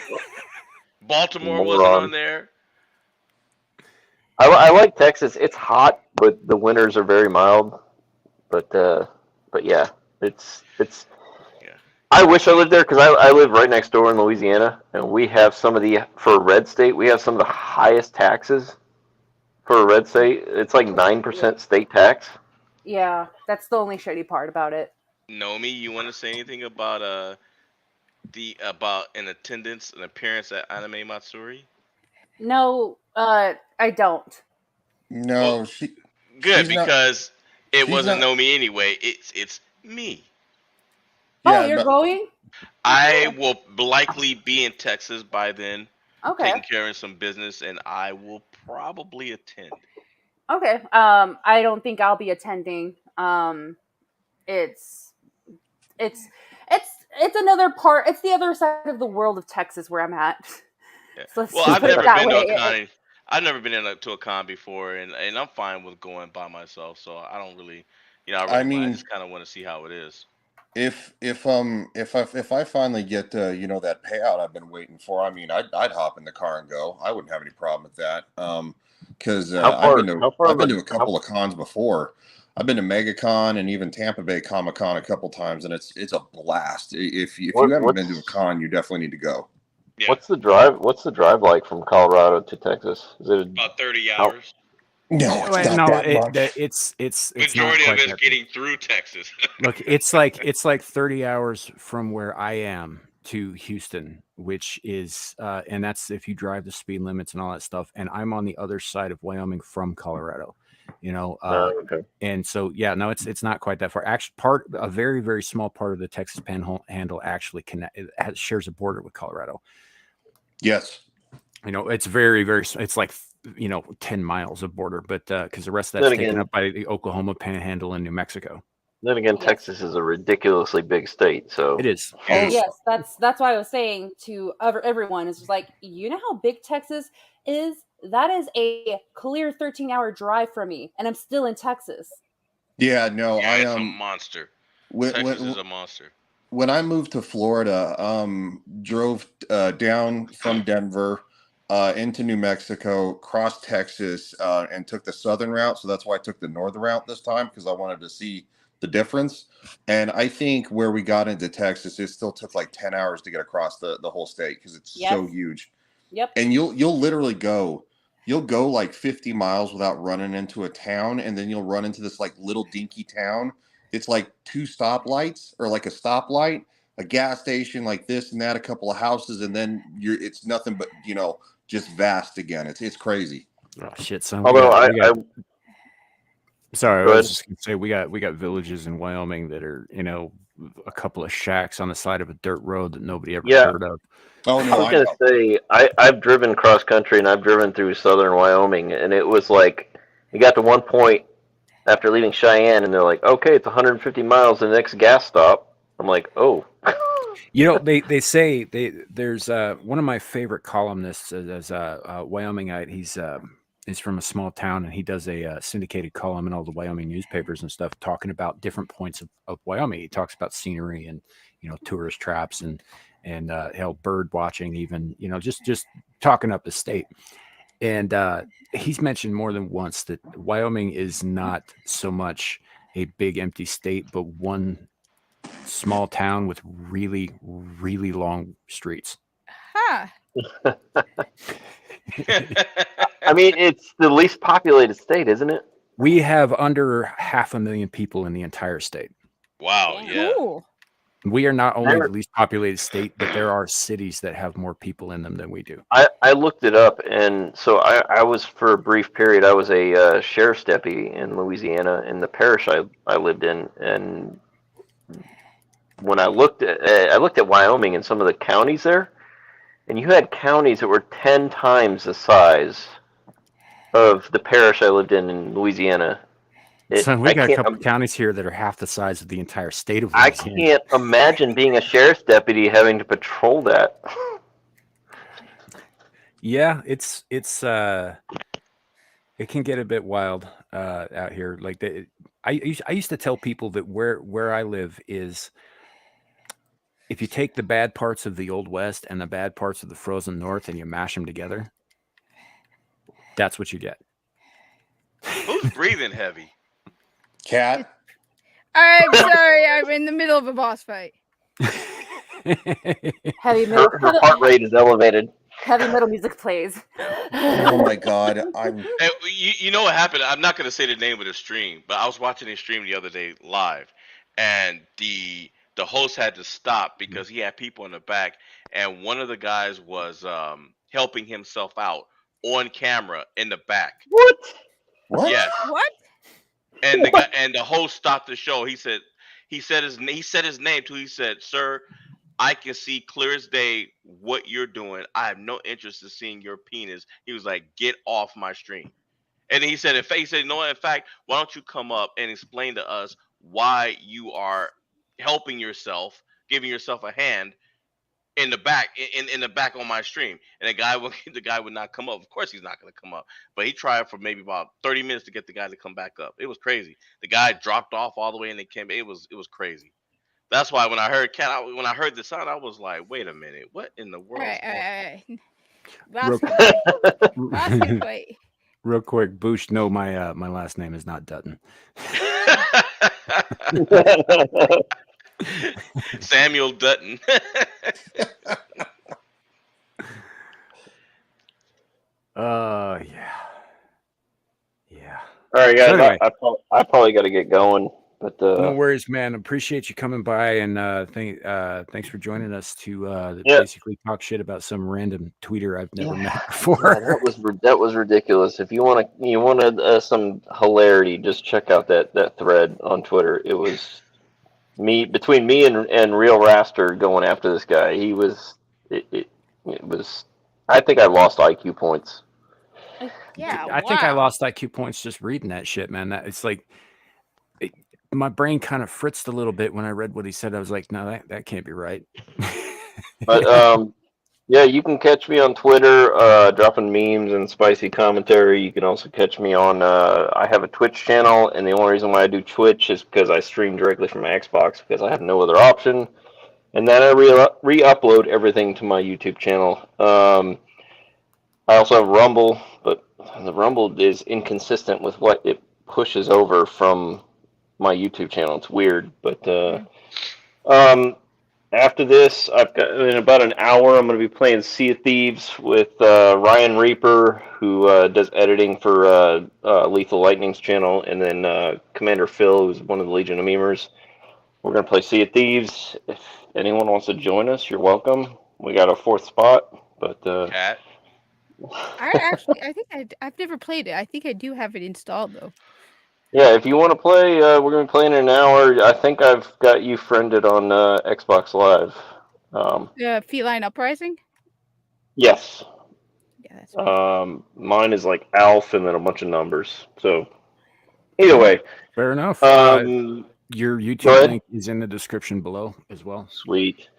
Baltimore wasn't Moron. on there. I like Texas. It's hot, but the winters are very mild. But yeah, it's. Yeah. I wish I lived there because I live right next door in Louisiana, and we have for a red state, we have some of the highest taxes for a red state. It's like 9% state tax. Yeah, that's the only shitty part about it. Nomi, you want to say anything about an attendance, an appearance at Anime Matsuri? No, I don't. No, Well, she good, she's not. because it She's wasn't not. Nomi anyway. It's me. Oh, Yeah, you're but going? I will likely be in Texas by then, Okay. taking care of some business, and I will probably attend. Okay. I don't think I'll be attending. It's it's it's another part. It's the other side of the world of Texas where I'm at. Yeah. So let's Well, just I've put it never that been to a way. con. I've never been to a con before, and I'm fine with going by myself. So I don't really, I I really mind. I mean, just kind of want to see how it is. if I finally get that payout I've been waiting for, I mean, I'd hop in the car and go. I wouldn't have any problem with that. Because How I've far? been to How far? I've been to a couple of cons before. I've been to MegaCon and even Tampa Bay Comic Con a couple times, and it's a blast. If you haven't been to a con, you definitely need to go. Yeah, What's the drive? What's the drive like from Colorado to Texas? Is it about 30 how- hours. No, it's Well, not no, that much. it's not Majority of quite it's that. getting through Texas. Look, it's like 30 hours from where I am to Houston, which is and that's if you drive the speed limits and all that stuff. And I'm on the other side of Wyoming from Colorado, okay. and so yeah, no, it's not quite that far. Actually, a very very small part of the Texas Panhandle actually shares a border with Colorado. Yes. It's very very. It's like 10 miles of border, but because the rest of that's Then taken again- up by the Oklahoma Panhandle and New Mexico. Then again, Yes. Texas is a ridiculously big state, so It is. Yeah. Yes, that's why I was saying to everyone is just like, you know how big Texas is? That is a clear 13-hour drive from me, and I'm still in Texas. Yeah. No. Yeah, I it's a monster. Texas is a monster. When I moved to Florida, drove down from Denver into New Mexico, crossed Texas, and took the southern route. So that's why I took the northern route this time, because I wanted to see the difference. And I think where we got into Texas, it still took like 10 hours to get across the whole state because it's so huge. Yep. And you'll literally go like 50 miles without running into a town, and then you'll run into this like little dinky town. It's like 2 stoplights, or like a stoplight, a gas station, like this and that, a couple of houses, and then it's nothing but just vast again. It's crazy. Oh shit! So although sorry, Go I was ahead. just gonna say we got villages in Wyoming that are a couple of shacks on the side of a dirt road that nobody ever Yeah. heard of. Oh I no, was I gonna know. say I've driven cross country and I've driven through southern Wyoming, and it was like you got to one point after leaving Cheyenne, and they're like, okay, it's 150 miles to the next gas stop. I'm like, oh. They say there's one of my favorite columnists as a Wyomingite. He's from a small town, and he does a syndicated column in all the Wyoming newspapers and stuff, talking about different points of Wyoming. He talks about scenery and tourist traps and hell, bird watching, even just talking up the state. And he's mentioned more than once that Wyoming is not so much a big empty state, but one small town with really, really long streets. Huh. I mean, it's the least populated state, isn't it? We have under 500,000 people in the entire state. Wow. Yeah. Cool. We are not only the least populated state, but there are cities that have more people in them than we do. I looked it up, and so I was, for a brief period, I was a sheriff's deputy in Louisiana in the parish I lived in, and when I looked at Wyoming and some of the counties there, and you had counties that were 10 times the size of the parish I lived in Louisiana. So we got a couple of counties here that are half the size of the entire state of Louisiana. I can't imagine being a sheriff's deputy having to patrol that. Yeah, it can get a bit wild out here. Like I used to tell people that where I live is, if you take the bad parts of the Old West and the bad parts of the frozen North and you mash them together, that's what you get. Who's breathing heavy? Cat. I'm sorry, I'm in the middle of a boss fight. Heavy metal. Her heart rate is elevated. Heavy metal music plays. Oh my God, I'm. And you know what happened? I'm not gonna say the name of the stream, but I was watching a stream the other day live, and the host had to stop because he had people in the back, and one of the guys was helping himself out on camera in the back. What? Yes. What? And the guy and the host stopped the show. He said his name too. He said, "Sir, I can see clear as day what you're doing. I have no interest in seeing your penis." He was like, "Get off my stream." And he said, "No, in fact, why don't you come up and explain to us why you are helping yourself, giving yourself a hand in the back, in the back on my stream." And the guy would not come up. Of course, he's not going to come up. But he tried for maybe about 30 minutes to get the guy to come back up. It was crazy. The guy dropped off all the way, and they came. It was crazy. That's why when I heard when I heard the sound, I was like, "Wait a minute, what in the world?" Real quick, Boosh, no, my last name is not Dutton. Samuel Dutton. Yeah. All right, guys. So anyway, I probably got to get going. But no worries, man. Appreciate you coming by, and thanks for joining us to basically talk shit about some random tweeter I've never met before. Yeah, that was ridiculous. If you wanted some hilarity, just check out that thread on Twitter. It was between me and Real Raster going after this guy. He was it was. I think I lost IQ points. Yeah, I think I lost IQ points just reading that shit, man. It's like. My brain kind of fritzed a little bit when I read what he said. I was like, no, that can't be right. But yeah, you can catch me on Twitter, dropping memes and spicy commentary. You can also catch me on. I have a Twitch channel, and the only reason why I do Twitch is because I stream directly from my Xbox because I have no other option. And then I re-upload everything to my YouTube channel. I also have Rumble, but the Rumble is inconsistent with what it pushes over from my YouTube channel. It's weird, but after this, I've got in about an hour. I'm going to be playing Sea of Thieves with Ryan Reaper, who does editing for Lethal Lightning's channel, and then Commander Phil, who's one of the Legion of Memers. We're going to play Sea of Thieves. If anyone wants to join us, you're welcome. We got a 4th spot, but Cat. I think I've never played it. I think I do have it installed though. Yeah, if you want to play, we're going to be playing in an hour. I think I've got you friended on Xbox Live. Feline Uprising? Yes. Yeah, that's right. Mine is like Alf and then a bunch of numbers. So, either way. Fair enough. Your YouTube link is in the description below as well. Sweet.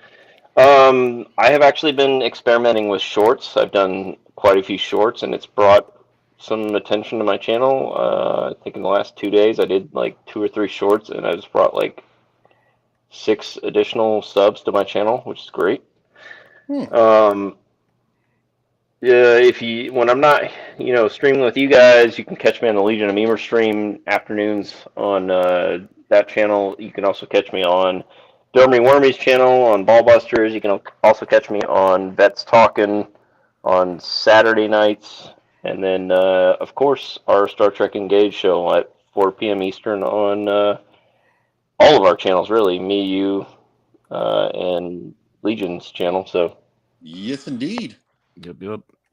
I have actually been experimenting with shorts. I've done quite a few shorts, and it's brought some attention to my channel. I think in the last 2 days I did like 2 or 3 shorts, and I just brought like 6 additional subs to my channel, which is great. Yeah, when I'm not, streaming with you guys, you can catch me on the Legion of Memer stream afternoons on that channel. You can also catch me on Dormy Wormy's channel on Ballbusters. You can also catch me on Vets Talkin' on Saturday nights. And then, of course, our Star Trek Engage show at 4 p.m. Eastern on all of our channels, really. Me, you, and Legion's channel. So Yes, indeed.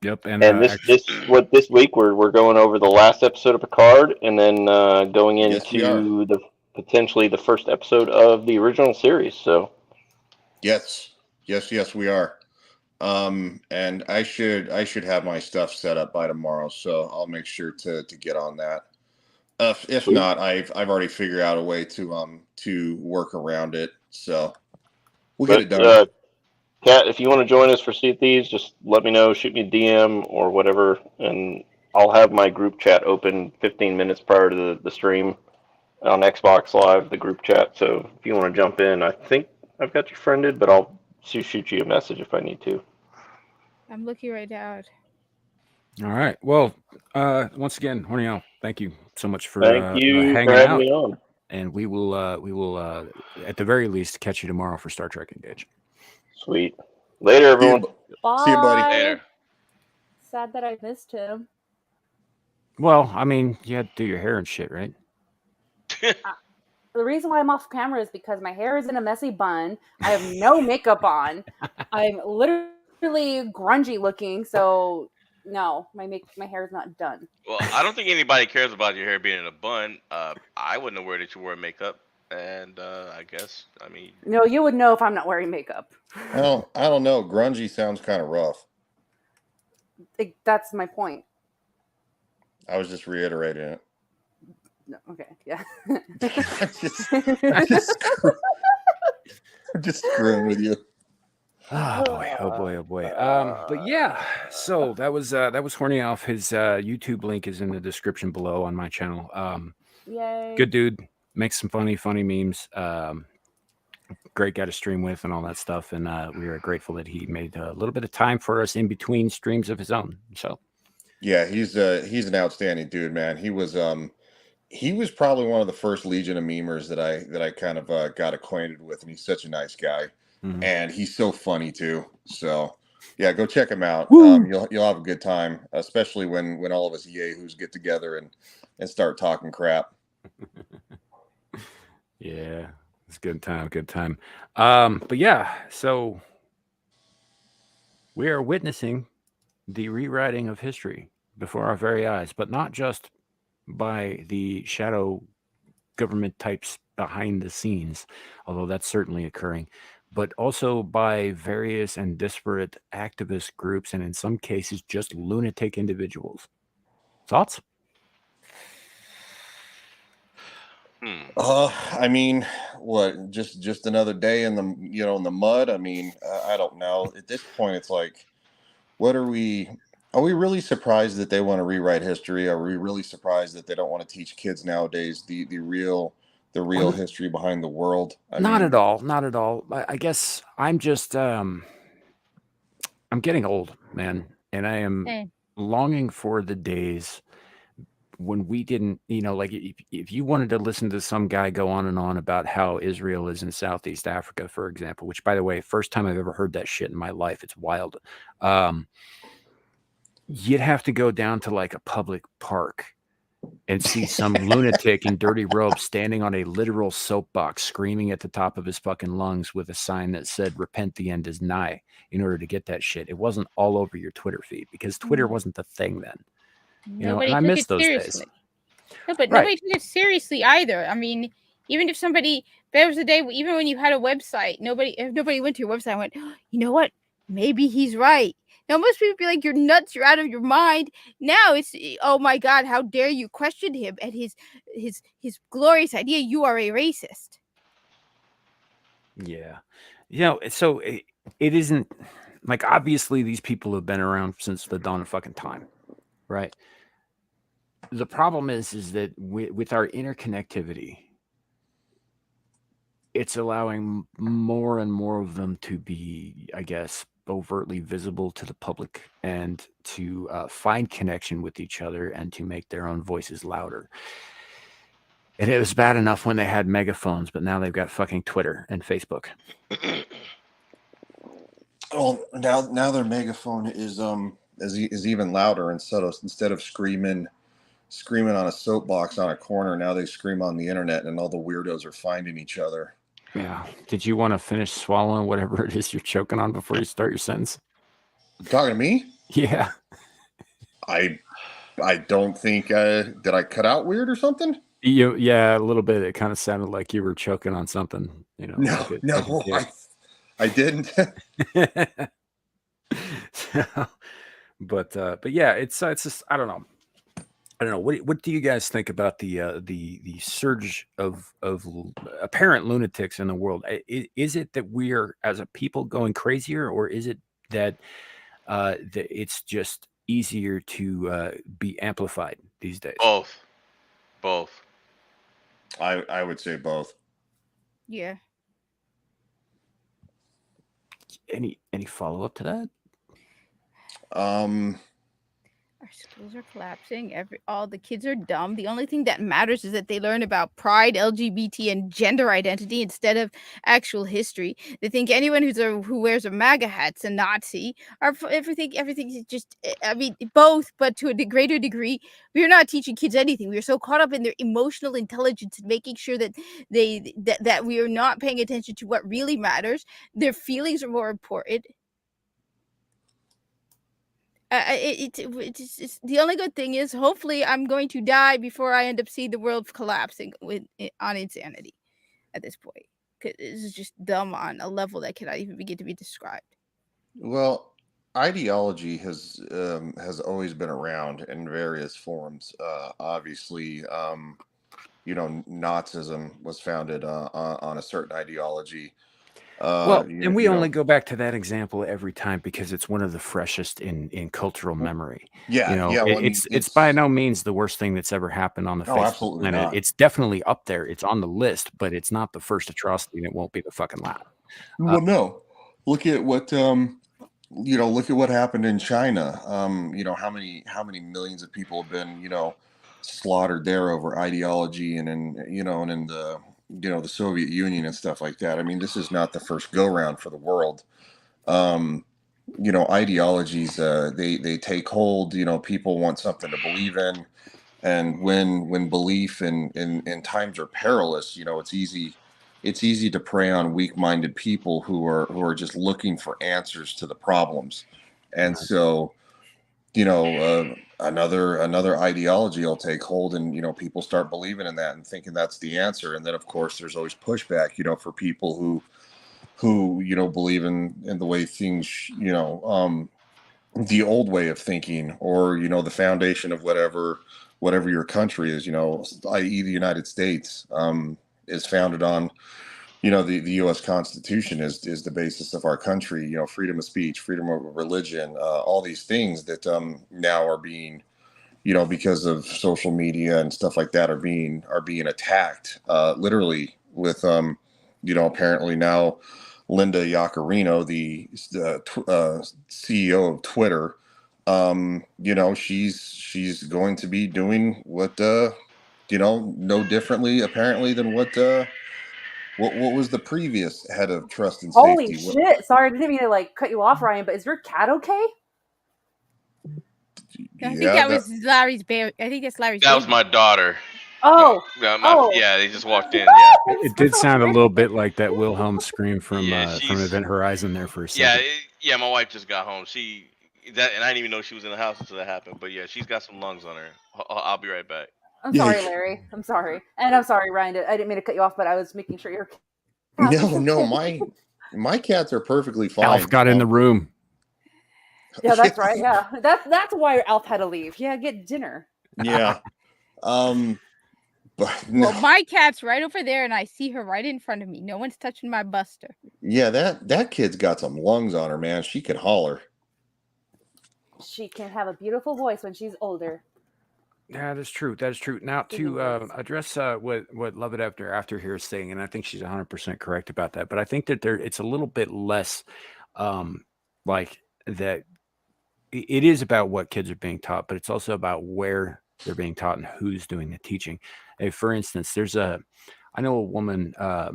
Yep. And and this week we're going over the last episode of Picard, and then going Yes, we are. into the potentially the first episode of the original series. So Yes, we are. And I should have my stuff set up by tomorrow, so I'll make sure to get on that. If Sweet. not, I've already figured out a way to work around it, so we'll get it done. Kat, if you want to join us for Sea of Thieves, just let me know. Shoot me a DM or whatever, and I'll have my group chat open 15 minutes prior to the stream on Xbox Live, the group chat. So if you want to jump in, I think I've got you friended, but I'll shoot you a message if I need to. I'm looking right now. All right. Well, once again, Horny Owl, thank you so much for Thank you hanging for having out. me on. And we will at the very least catch you tomorrow for Star Trek Engage. Sweet. Later, everyone. Bye. See you, buddy. Later. Sad that I missed him. Well, I mean, you had to do your hair and shit, right? The reason why I'm off camera is because my hair is in a messy bun. I have no makeup on. I'm literally grungy looking, so no, my hair is not done. Well, I don't think anybody cares about your hair being in a bun. I wouldn't know where that you wore makeup, and I guess No, you would know if I'm not wearing makeup. Well, I don't know. Grungy sounds kind of rough. That's my point. I was just reiterating it. No, okay, yeah. I'm just screwing with you. Oh boy. But yeah, so that was Horny Off. His YouTube link is in the description below on my channel. Yay. Good dude, makes some funny memes. Great guy to stream with and all that stuff. And we are grateful that he made a little bit of time for us in between streams of his own. So yeah, he's an outstanding dude, man. He was probably one of the first Legion of memers that I kind of got acquainted with, and he's such a nice guy. Mhm. And he's so funny too. So yeah, go check him out. You'll have a good time, especially when all of us yahoos get together and start talking crap. yeah, it's a good time. But yeah, so we are witnessing the rewriting of history before our very eyes, but not just by the shadow government types behind the scenes, although that's certainly occurring, but also by various and disparate activist groups, and in some cases, just lunatic individuals. Thoughts? I mean, what? Just another day in the in the mud. I mean, I don't know. At this point, it's like, what are we? Are we really surprised that they want to rewrite history? Are we really surprised that they don't want to teach kids nowadays the real history behind the world? Not at all. I guess I'm just I'm getting old, man, and I am longing for the days when we didn't, like if you wanted to listen to some guy go on and on about how Israel is in Southeast Africa, for example, which, by the way, first time I've ever heard that shit in my life. It's wild. You'd have to go down to like a public park and see some lunatic in dirty robes standing on a literal soapbox screaming at the top of his fucking lungs with a sign that said "Repent, the end is nigh," in order to get that shit. It wasn't all over your Twitter feed because Twitter wasn't the thing then. Nobody and I took miss it those seriously. days. No, but Right. nobody took it seriously either. I mean, even if there was a day, even when you had a website, if nobody went to your website and went, you know what? Maybe he's right. Now, most people would be like, you're nuts, you're out of your mind. Now it's, oh my God, how dare you question him and his glorious idea? You are a racist. Yeah. So it isn't like, obviously these people have been around since the dawn of fucking time, right? The problem is that with our interconnectivity, it's allowing more and more of them to be, I guess, overtly visible to the public and to find connection with each other and to make their own voices louder. And it was bad enough when they had megaphones, but now they've got fucking Twitter and Facebook. Well, now their megaphone is even louder. Instead of screaming on a soapbox on a corner, now they scream on the internet, and all the weirdos are finding each other. Yeah. Did you want to finish swallowing whatever it is you're choking on before you start your sentence? Talking to me? Yeah. I don't think did I cut out weird or something? Yeah, a little bit. It kind of sounded like you were choking on something, No, like a no, kid. I didn't. So, but yeah, it's just I don't know. What do you guys think about the surge of apparent lunatics in the world? Is it that we are as a people going crazier, or is it that that it's just easier to be amplified these days? Both. I would say both. Yeah. Any follow up to that? Our schools are collapsing. All the kids are dumb. The only thing that matters is that they learn about pride, LGBT, and gender identity instead of actual history. They think anyone who wears a MAGA hat's a Nazi. Everything is just. I mean, both, but to a greater degree, we're not teaching kids anything. We're so caught up in their emotional intelligence and making sure that that we are not paying attention to what really matters. Their feelings are more important. It's the only good thing is hopefully I'm going to die before I end up seeing the world collapsing on insanity at this point. 'Cause this is just dumb on a level that cannot even begin to be described. Well, ideology has always been around in various forms. Obviously, Nazism was founded on a certain ideology. Well, and we only go back to that example every time because it's one of the freshest in cultural memory. Yeah, It's by no means the worst thing that's ever happened on the face of the planet. Not. It's definitely up there. It's on the list, but it's not the first atrocity, and it won't be the fucking last. Well, no. Look at what look at what happened in China. How many millions of people have been slaughtered there over ideology, and in the Soviet Union and stuff like that. I mean, this is not the first go round for the world. Ideologies they take hold. People want something to believe in, and when belief in times are perilous, it's easy to prey on weak-minded people who are just looking for answers to the problems. And so another ideology will take hold, and people start believing in that and thinking that's the answer. And then of course there's always pushback for people who believe in the way things the old way of thinking, or the foundation of whatever your country is, i.e. the United States is founded on the U.S. Constitution is the basis of our country. Freedom of speech, freedom of religion, all these things that now are being, because of social media and stuff like that, are being attacked, literally with apparently now Linda Yaccarino, the CEO of Twitter, she's going to be doing what no differently apparently than what was the previous head of trust and Holy safety? shit! Sorry, I didn't mean to cut you off, Ryan. But is your cat okay? I think that was Larry's baby. I think that's Larry's. That was my daughter. Oh, yeah, they just walked in. Yeah, it did sound a little bit like that Wilhelm scream from Event Horizon there for a second. Yeah, my wife just got home. And I didn't even know she was in the house until that happened. But yeah, she's got some lungs on her. I'll be right back. I'm sorry, Larry. I'm sorry, and I'm sorry, Ryan. I didn't mean to cut you off, but I was making sure you're. No, my cats are perfully fine. Alf got in the room. Yeah, that's right. Yeah, that's why Alf had to leave. Yeah, get dinner. Yeah. But no. Well, my cat's right over there, and I see her right in front of me. No one's touching my Buster. Yeah, that kid's got some lungs on her, man. She could holler. She can have a beautiful voice when she's older. Yeah, that's true. That is true. Now, to address what Love It After here is saying, and I think she's 100% correct about that. But I think that it's a little bit less like that. It is about what kids are being taught, but it's also about where they're being taught and who's doing the teaching. For instance, I know a woman, a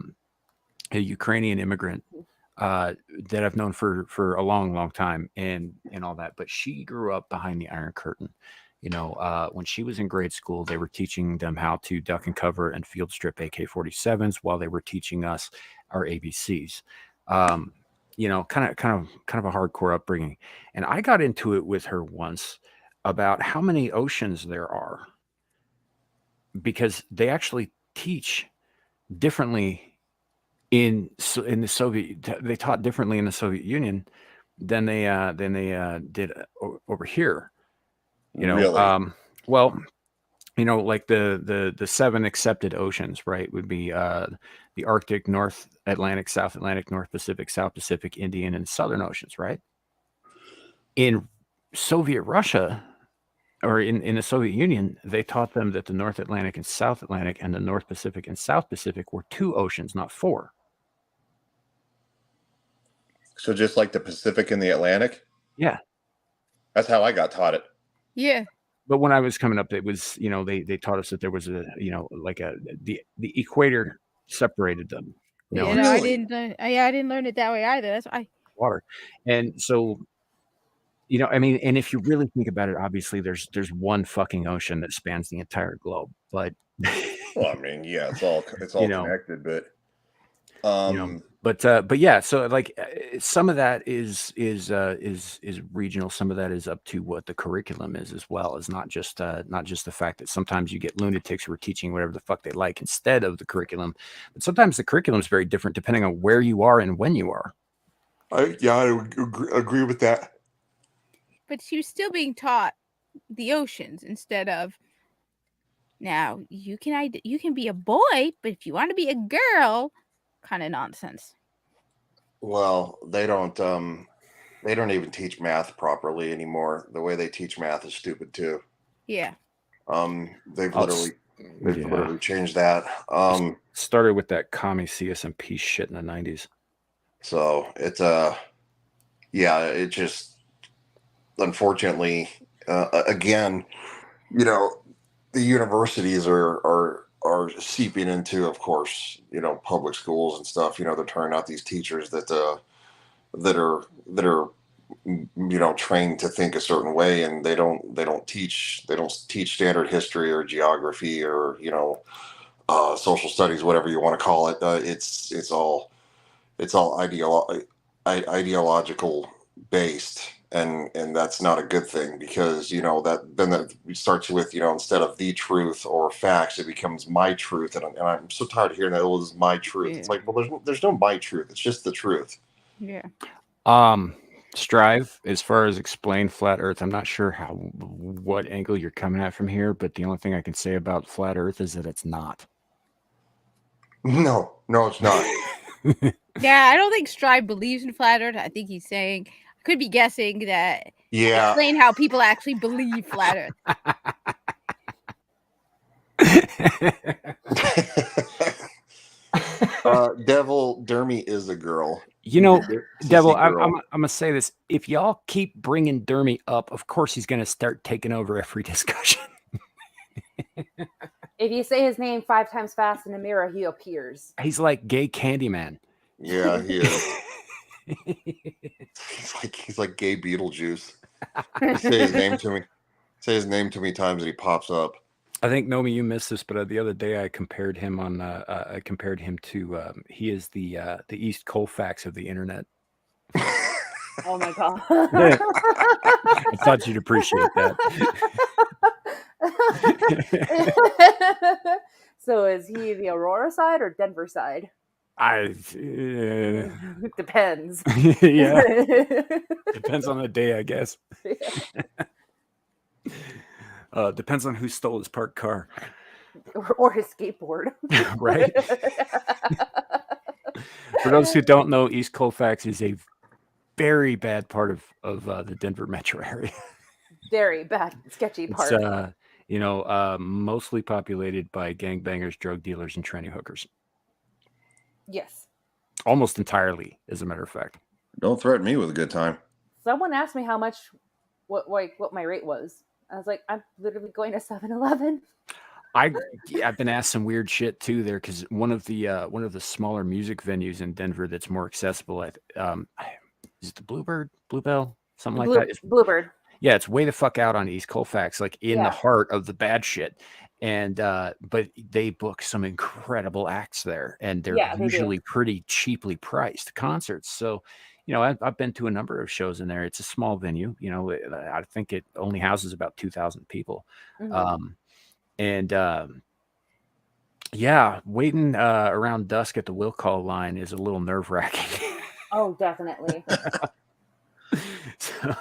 Ukrainian immigrant that I've known for a long, long time and all that, but she grew up behind the Iron Curtain. When she was in grade school, they were teaching them how to duck and cover and field strip AK-47s while they were teaching us our ABCs. Kind of a hardcore upbringing. And I got into it with her once about how many oceans there are, because they actually teach differently in the Soviet. They taught differently in the Soviet Union than they did over here. Really? Well, like the 7 accepted oceans, right, would be the Arctic, North Atlantic, South Atlantic, North Pacific, South Pacific, Indian, and Southern Oceans, right? In Soviet Russia, or in the Soviet Union, they taught them that the North Atlantic and South Atlantic and the North Pacific and South Pacific were 2 oceans, not 4. So just like the Pacific and the Atlantic? Yeah. That's how I got taught it. Yeah. But when I was coming up, it was, they taught us that there was the equator separated them. I Really? didn't learn it that way either. That's why. Water. And so, and if you really think about it, obviously there's one fucking ocean that spans the entire globe. But Well, I mean, yeah, it's all connected, but but yeah, so like some of that is regional. Some of that is up to what the curriculum is as well. Is not just the fact that sometimes you get lunatics who are teaching whatever the fuck they like instead of the curriculum, but sometimes the curriculum is very different depending on where you are and when you are. I agree with that. But she was still being taught the oceans instead of. Now you can be a boy, but if you want to be a girl, kind of nonsense. Well, they don't even teach math properly anymore. The way they teach math is stupid too. Yeah. They've literally changed that. Started with that commie CSMP shit in the 90s. So it's it just unfortunately again, the universities are seeping into, of course, public schools and stuff. They're turning out these teachers that are trained to think a certain way, and they don't teach standard history or geography or social studies, whatever you want to call it. It's all ideological based. And that's not a good thing, because that starts with instead of the truth or facts, it becomes my truth, and I'm so tired of hearing that. It was my truth. Yeah. It's like, well, there's no my truth. It's just the truth. Yeah. Strive, as far as explain flat Earth, I'm not sure what angle you're coming at from here, but the only thing I can say about flat Earth is that it's not. No, it's not. Yeah, I don't think Strive believes in flat Earth. I think he's saying. Could be guessing that. Yeah. Explain how people actually believe flat Earth. Devil Dermy is a girl. Devil, I'm gonna say this. If y'all keep bringing Dermy up, of course he's gonna start taking over every discussion. If you say his name 5 times fast in a mirror, he appears. He's like gay Candyman. Yeah, he is. He's like gay Beetlejuice. Say his name to me times and he pops up. I think Nomi, you missed this, but the other day I compared him to he is the East Colfax of the internet. Oh my god! I thought you'd appreciate that. So is he the Aurora side or Denver side? It depends. Yeah, depends on the day, I guess. Yeah. Depends on who stole his parked car or his skateboard. Right. For those who don't know, East Colfax is a very bad part of the Denver metro area. Very bad, sketchy part. It's mostly populated by gangbangers, drug dealers, and tranny hookers. Yes. Almost entirely, as a matter of fact. Don't threaten me with a good time. Someone asked me what my rate was. I was like, I'm literally going to 7-Eleven. I've been asked some weird shit too there, because one of the smaller music venues in Denver that's more accessible is it the Bluebell, something like that? Bluebird. Yeah, it's way the fuck out on East Colfax, like in the Yeah. heart of the bad shit. And but they book some incredible acts there, and they're Yeah, they do. usually pretty cheaply priced concerts. So, you know, I've been to a number of shows in there. It's a small venue. You know, I think it only houses about 2,000 people. Mhm. And yeah, waiting around dusk at the will call line is a little nerve wracking. Oh, definitely. So,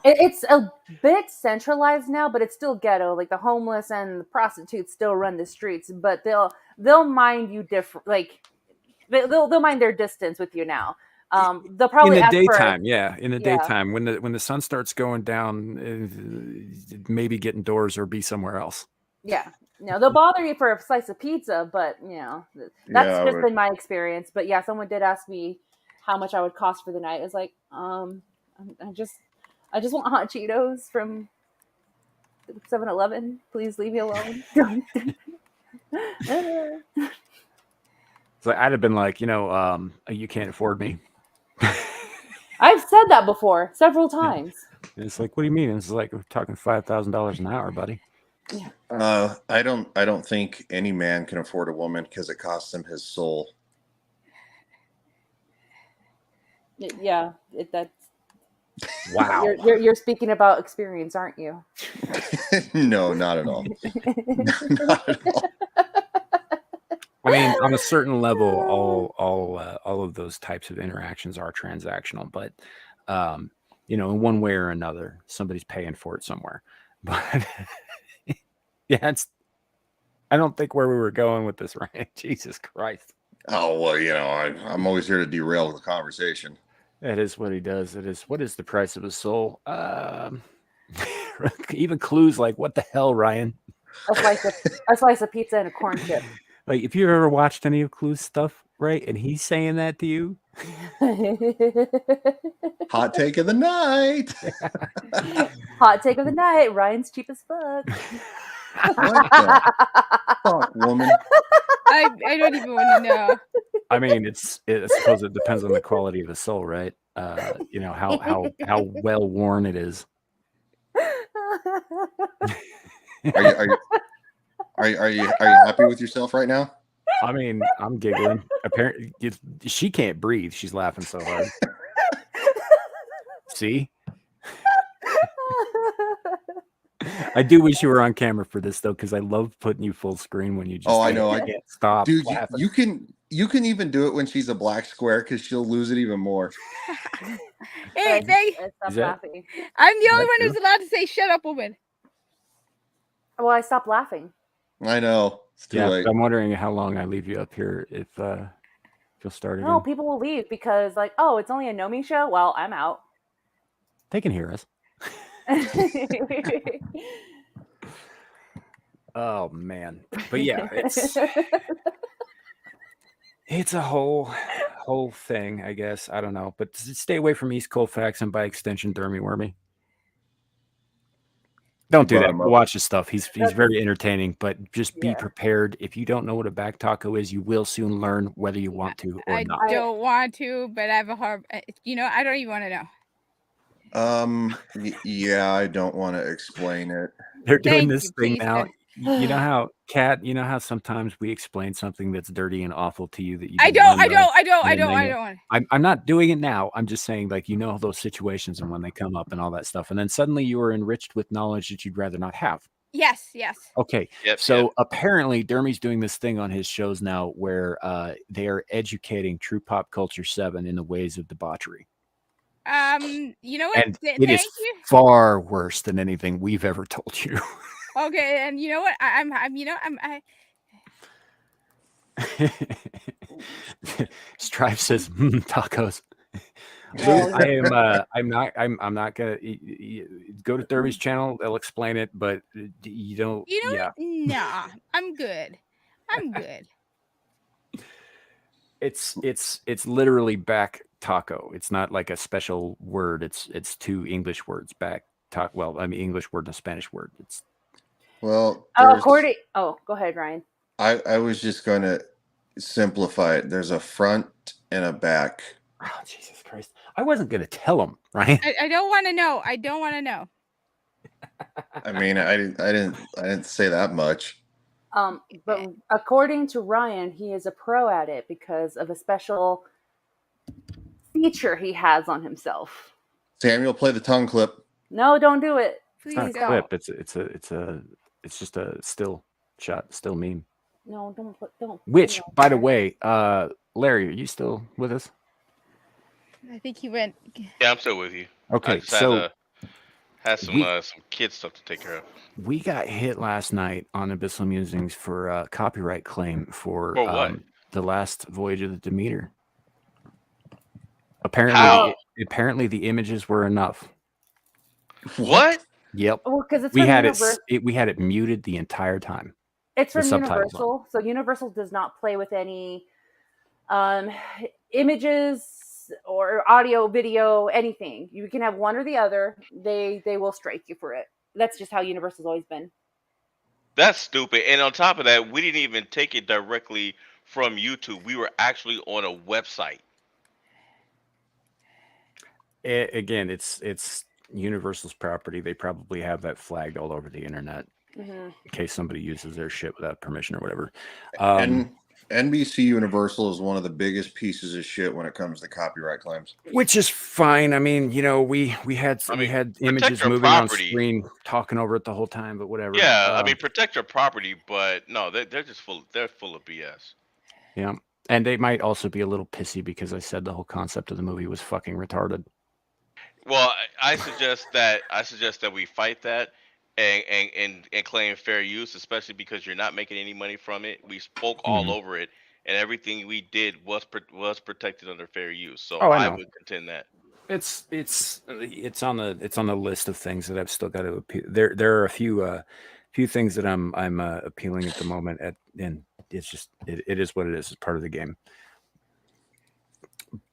It's a bit centralized now, but it's still ghetto. Like the homeless and the prostitutes still run the streets, but they'll mind you different. Like they'll mind their distance with you now. They'll in probably the ask for daytime, yeah, in the yeah. daytime when the sun starts going down, maybe get indoors or be somewhere else. Yeah. No, they'll bother you for a slice of pizza, but you know, that's Yeah, just but- been my experience. But yeah, someone did ask me how much I would cost for the night. It's like, I just want hot Cheetos from 7-Eleven. Please leave me alone. So I'd have been like, you know, you can't afford me. I've said that before several times. And it's like, what do you mean? It's like we're talking $5,000 an hour, buddy. I don't think any man can afford a woman because it costs him his soul. Yeah, that's Wow. you're speaking about experience, aren't you? No, not at all. Not at all. I mean, on a certain level, all of those types of interactions are transactional, but you know, in one way or another, somebody's paying for it somewhere. But yeah, I don't think where we were going with this, right? Jesus Christ. Oh, well, you know, I'm always here to derail the conversation. That is what he does. It is. What is the price of a soul? Even clues like, what the hell, Ryan? A slice of pizza and a corn chip. Like, if you've ever watched any of Clue's stuff, right, and he's saying that to you, Hot take of the night. Hot take of the night. Ryan's cheap as fuck. What the fuck, woman? I don't even want to know. I mean, I suppose it depends on the quality of the soul, right? You know how well worn it is. Are you happy with yourself right now? I mean, I'm giggling. Apparently, she can't breathe. She's laughing so hard. See, I do wish you were on camera for this though, because I love putting you full screen when you just. Oh, I know. I can't stop. Dude, laughing. you can even do it when she's a black square because she'll lose it even more. Hey, Stop laughing. I'm the only that one true? who's allowed to say "shut up, woman." Well, I stopped laughing. I know. It's too late. I'm wondering how long I leave you up here if you'll start again. No, people will leave because, like, oh, it's only a Nomi show. Well, I'm out. They can hear us. Oh man, but yeah, it's a whole thing, I guess. I don't know, but stay away from East Colfax and by extension, Dermy Wormy. Don't do brought that. him up. Watch his stuff. He's very entertaining, but just be Yeah. prepared. If you don't know what a back taco is, you will soon learn whether you want to or I not. don't want to, but I have a hard. You know, I don't even want to know. Yeah, I don't want to explain it. They're doing Thank this you, thing please, now. Ken. You know how, Kat, you know how sometimes we explain something that's dirty and awful to you that you I didn't don't wanna know, want. to. I'm not doing it now. I'm just saying, like, you know, those situations and when they come up and all that stuff. And then suddenly you are enriched with knowledge that you'd rather not have. Yes. Okay. Yep. So apparently Dermy's doing this thing on his shows now where they are educating True Pop Culture 7 in the ways of debauchery. You know what? And Thank it is you. far worse than anything we've ever told you. Okay, and you know what? I'm Strive says tacos. Well, I'm not gonna go to Derby's channel. They'll explain it, but you don't. You know yeah, what? Nah, I'm good. it's literally back taco. It's not like a special word. It's two English words back. Well, I mean English word and a Spanish word. It's Well, go ahead, Ryan. I was just going to simplify it. There's a front and a back. oh Jesus Christ! I wasn't gonna tell him, Ryan. I don't want to know. I mean, I didn't say that much. But according to Ryan, he is a pro at it because of a special feature he has on himself. Samuel, play the tongue clip. No, don't do it. It's not a Please don't. clip. It's just a still shot, still meme. No, don't. Which, no, by the sorry. way, Larry, are you still with us? I think he went. Yeah, I'm still with you. I Okay, just so had some we- some kid stuff to take care of. we got hit last night on Abyssal Musings for a copyright claim for For what? the last voyage of the Demeter. Apparently, How? apparently the images were enough. What? Yep, Well, because it's we from had Universal. we had it muted the entire time. It's the from subtitles Universal, so Universal does not play with any images or audio, video, anything. You can have one or the other. They will strike you for it. That's just how Universal's always been. That's stupid. And on top of that, we didn't even take it directly from YouTube. We were actually on a website. Again, it's Universal's property. They probably have that flagged all over the internet in case somebody uses their shit without permission or whatever. And NBC Universal is one of the biggest pieces of shit when it comes to copyright claims. Which is fine. I mean, we had images our moving on property. screen, talking over it the whole time, but whatever. Yeah, I mean, protect your property, but no, they're just full. They're full of BS. Yeah, and they might also be a little pissy because I said the whole concept of the movie was fucking retarded. Well, I suggest that we fight that and claim fair use, especially because you're not making any money from it. We spoke all over it, and everything we did was protected under fair use. So I would contend that. It's on the list of things that I've still got to appeal. There are a few things that I'm appealing at the moment and it's just it is what it is. It's part of the game.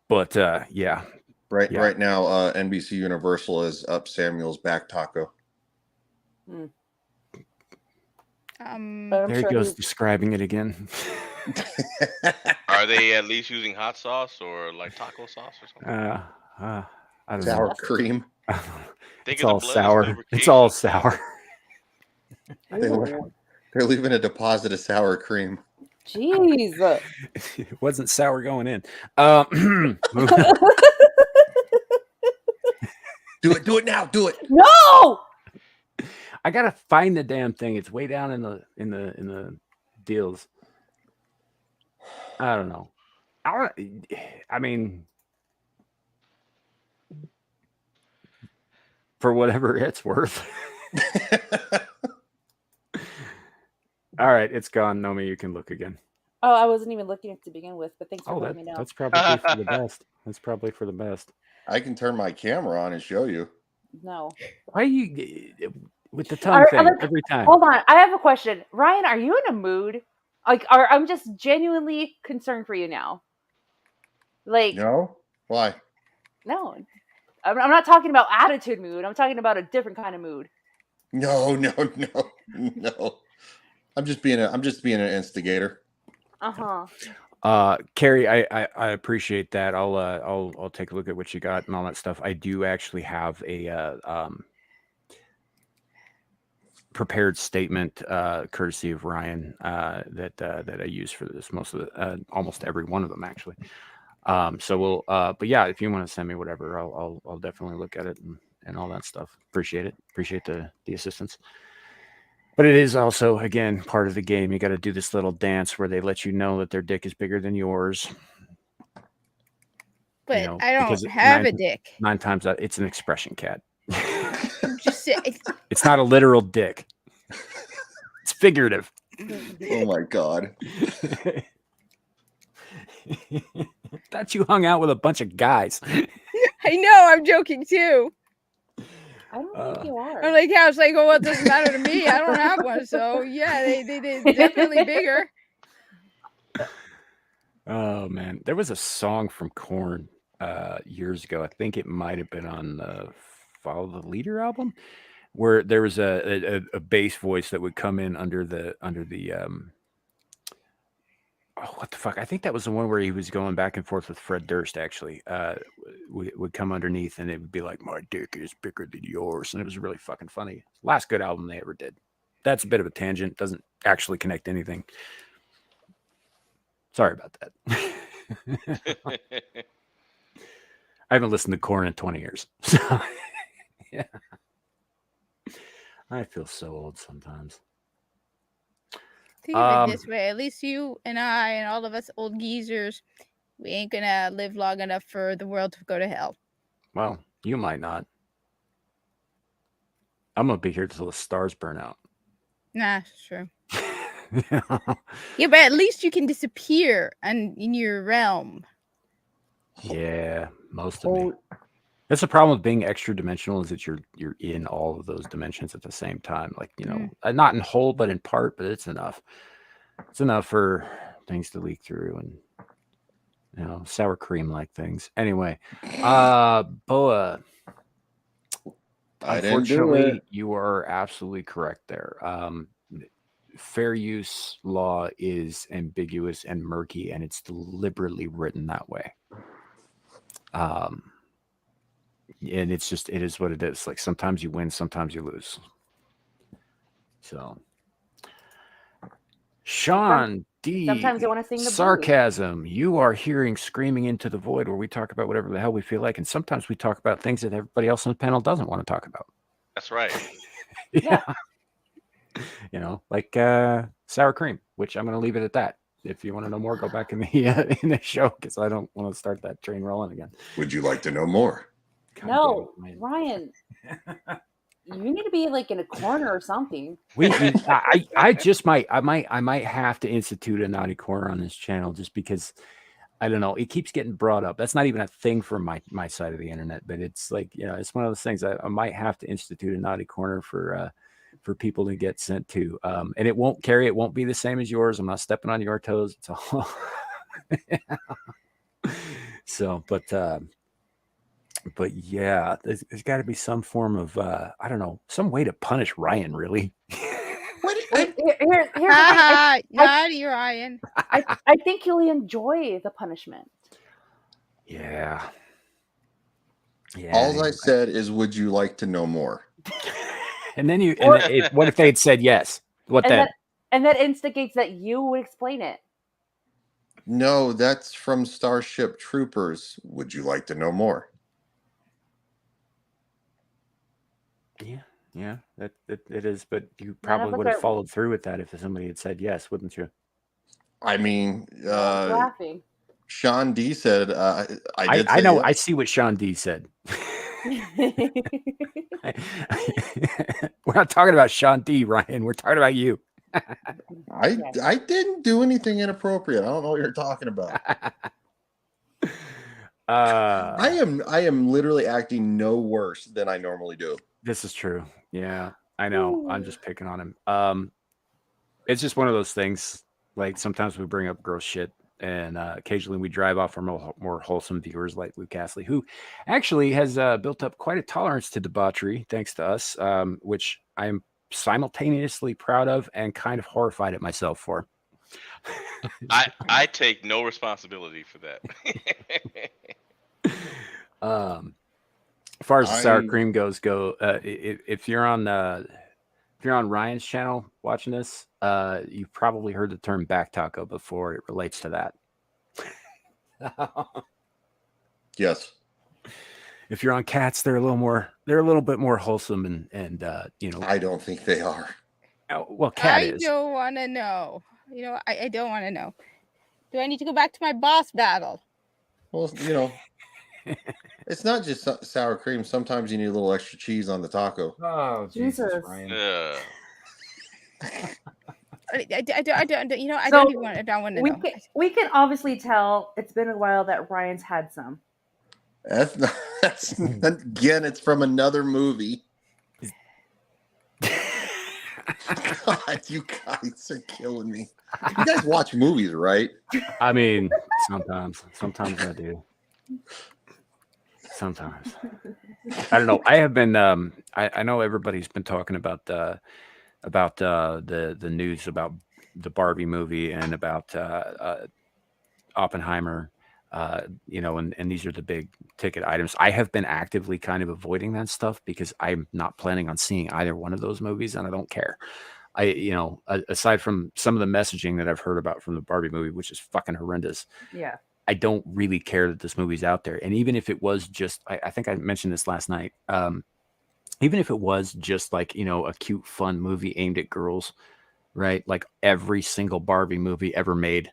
But yeah. Right now, NBC Universal is up Samuel's back taco. There he goes describing it again. Are they at least using hot sauce or like taco sauce or something? I don't Sour know. cream. It's all sour. It's all sour. They're leaving a deposit of sour cream. Jeez. It wasn't sour going in. Do it now. Do it. No. I gotta find the damn thing. It's way down in the deals. I don't know. I mean, for whatever it's worth. All right, it's gone. Nomi, you can look again. Oh, I wasn't even looking to begin with, but thanks for letting me know. That's probably for the best. That's probably for the best. I can turn my camera on and show you. No. Why you with the tongue thing every time? Hold on, I have a question. Ryan, are you in a mood? Like, I'm just genuinely concerned for you now. Like, No? Why? no, I'm not talking about attitude mood. I'm talking about a different kind of mood. No. I'm just being an instigator. Carrie, I appreciate that. I'll take a look at what you got and all that stuff. I do actually have a prepared statement, courtesy of Ryan, that I use for this. Almost every one of them actually. So we'll, but yeah, if you want to send me whatever, I'll definitely look at it and all that stuff. Appreciate it. Appreciate the assistance. But it is also, again, part of the game. You got to do this little dance where they let you know that their dick is bigger than yours. But I don't have a dick. 9 times out, it's an expression, cat. Just it's not a literal dick. It's figurative. Oh my god. Thought you hung out with a bunch of guys. I know, I'm joking too. I don't think you are. I'm like, yeah, it's like, well, it doesn't matter to me. I don't have one. So yeah, they definitely bigger. Oh man, there was a song from Korn years ago. I think it might have been on the Follow the Leader album, where there was a bass voice that would come in under the oh, what the fuck? I think that was the one where he was going back and forth with Fred Durst. Actually, would come underneath, and it would be like, "My dick is bigger than yours," and it was really fucking funny. Last good album they ever did. That's a bit of a tangent. Doesn't actually connect anything. Sorry about that. I haven't listened to Korn in 20 years. So, yeah. I feel so old sometimes. Think of it this way. At least you and I and all of us old geezers, we ain't gonna live long enough for the world to go to hell. Well, you might not. I'm going to be here till the stars burn out. Nah, it's true. Yeah, but at least you can disappear in your realm. Yeah, most of me. That's the problem with being extra dimensional, is that you're in all of those dimensions at the same time. Like, not in whole, but in part, but it's enough. It's enough for things to leak through and, sour cream like things. Anyway, Boa. Unfortunately, you are absolutely correct there. Fair use law is ambiguous and murky, and it's deliberately written that way. And it is what it is. Like, sometimes you win, sometimes you lose. So, Sean D. Sometimes I want to sing the sarcasm. You are hearing Screaming into the Void, where we talk about whatever the hell we feel like, and sometimes we talk about things that everybody else on the panel doesn't want to talk about. That's right. Yeah. Like sour cream, which I'm going to leave it at that. If you want to know more, go back in the show, because I don't want to start that train rolling again. Would you like to know more? God No, damn it, Ryan. You need to be like in a corner or something. I might have to institute a naughty corner on this channel, just because I don't know. It keeps getting brought up. That's not even a thing for my side of the internet, but it's like, it's one of those things. I might have to institute a naughty corner for people to get sent to. And it won't be the same as yours. I'm not stepping on your toes. It's all so, but yeah, there's got to be some form of I don't know, some way to punish Ryan, really. Here's the thing. Naughty Ryan. I think he'll enjoy the punishment. Yeah. All I said is, would you like to know more? And then what if they had said yes? What then? And that instigates that you would explain it. No, that's from Starship Troopers. Would you like to know more? Yeah, that it is. But you probably would have followed through with that if somebody had said yes, wouldn't you? I mean, laughing. Sean D said, I know. Yes. I see what Sean D said. We're not talking about Sean D, Ryan. We're talking about you. I didn't do anything inappropriate. I don't know what you're talking about. I am literally acting no worse than I normally do. This is true. Yeah, I know. I'm just picking on him. It's just one of those things. Like, sometimes we bring up gross shit, and occasionally we drive off our more wholesome viewers, like Luke Astley, who actually has built up quite a tolerance to debauchery thanks to us, which I am simultaneously proud of and kind of horrified at myself for. I take no responsibility for that. As far as the sour cream goes, if you're on Ryan's channel watching this, you've probably heard the term back taco before. It relates to that. Yes. If you're on Cats, they're a little bit more wholesome and I don't think they are. Well, Cat is. I don't want to know. I don't want to know. Do I need to go back to my boss battle? Well, it's not just sour cream. Sometimes you need a little extra cheese on the taco. Oh, Jesus, Ryan. I don't even want to know. We can obviously tell it's been a while that Ryan's had some. That's again, it's from another movie. God, you guys are killing me. You guys watch movies, right? I mean, sometimes I do. Sometimes. I don't know. I have been. I know everybody's been talking about the news about the Barbie movie and about Oppenheimer. And these are the big ticket items. I have been actively kind of avoiding that stuff because I'm not planning on seeing either one of those movies, and I don't care. Aside from some of the messaging that I've heard about from the Barbie movie, which is fucking horrendous. Yeah. I don't really care that this movie's out there. And even if it was just, I think I mentioned this last night, even if it was just like, a cute, fun movie aimed at girls, right? Like every single Barbie movie ever made,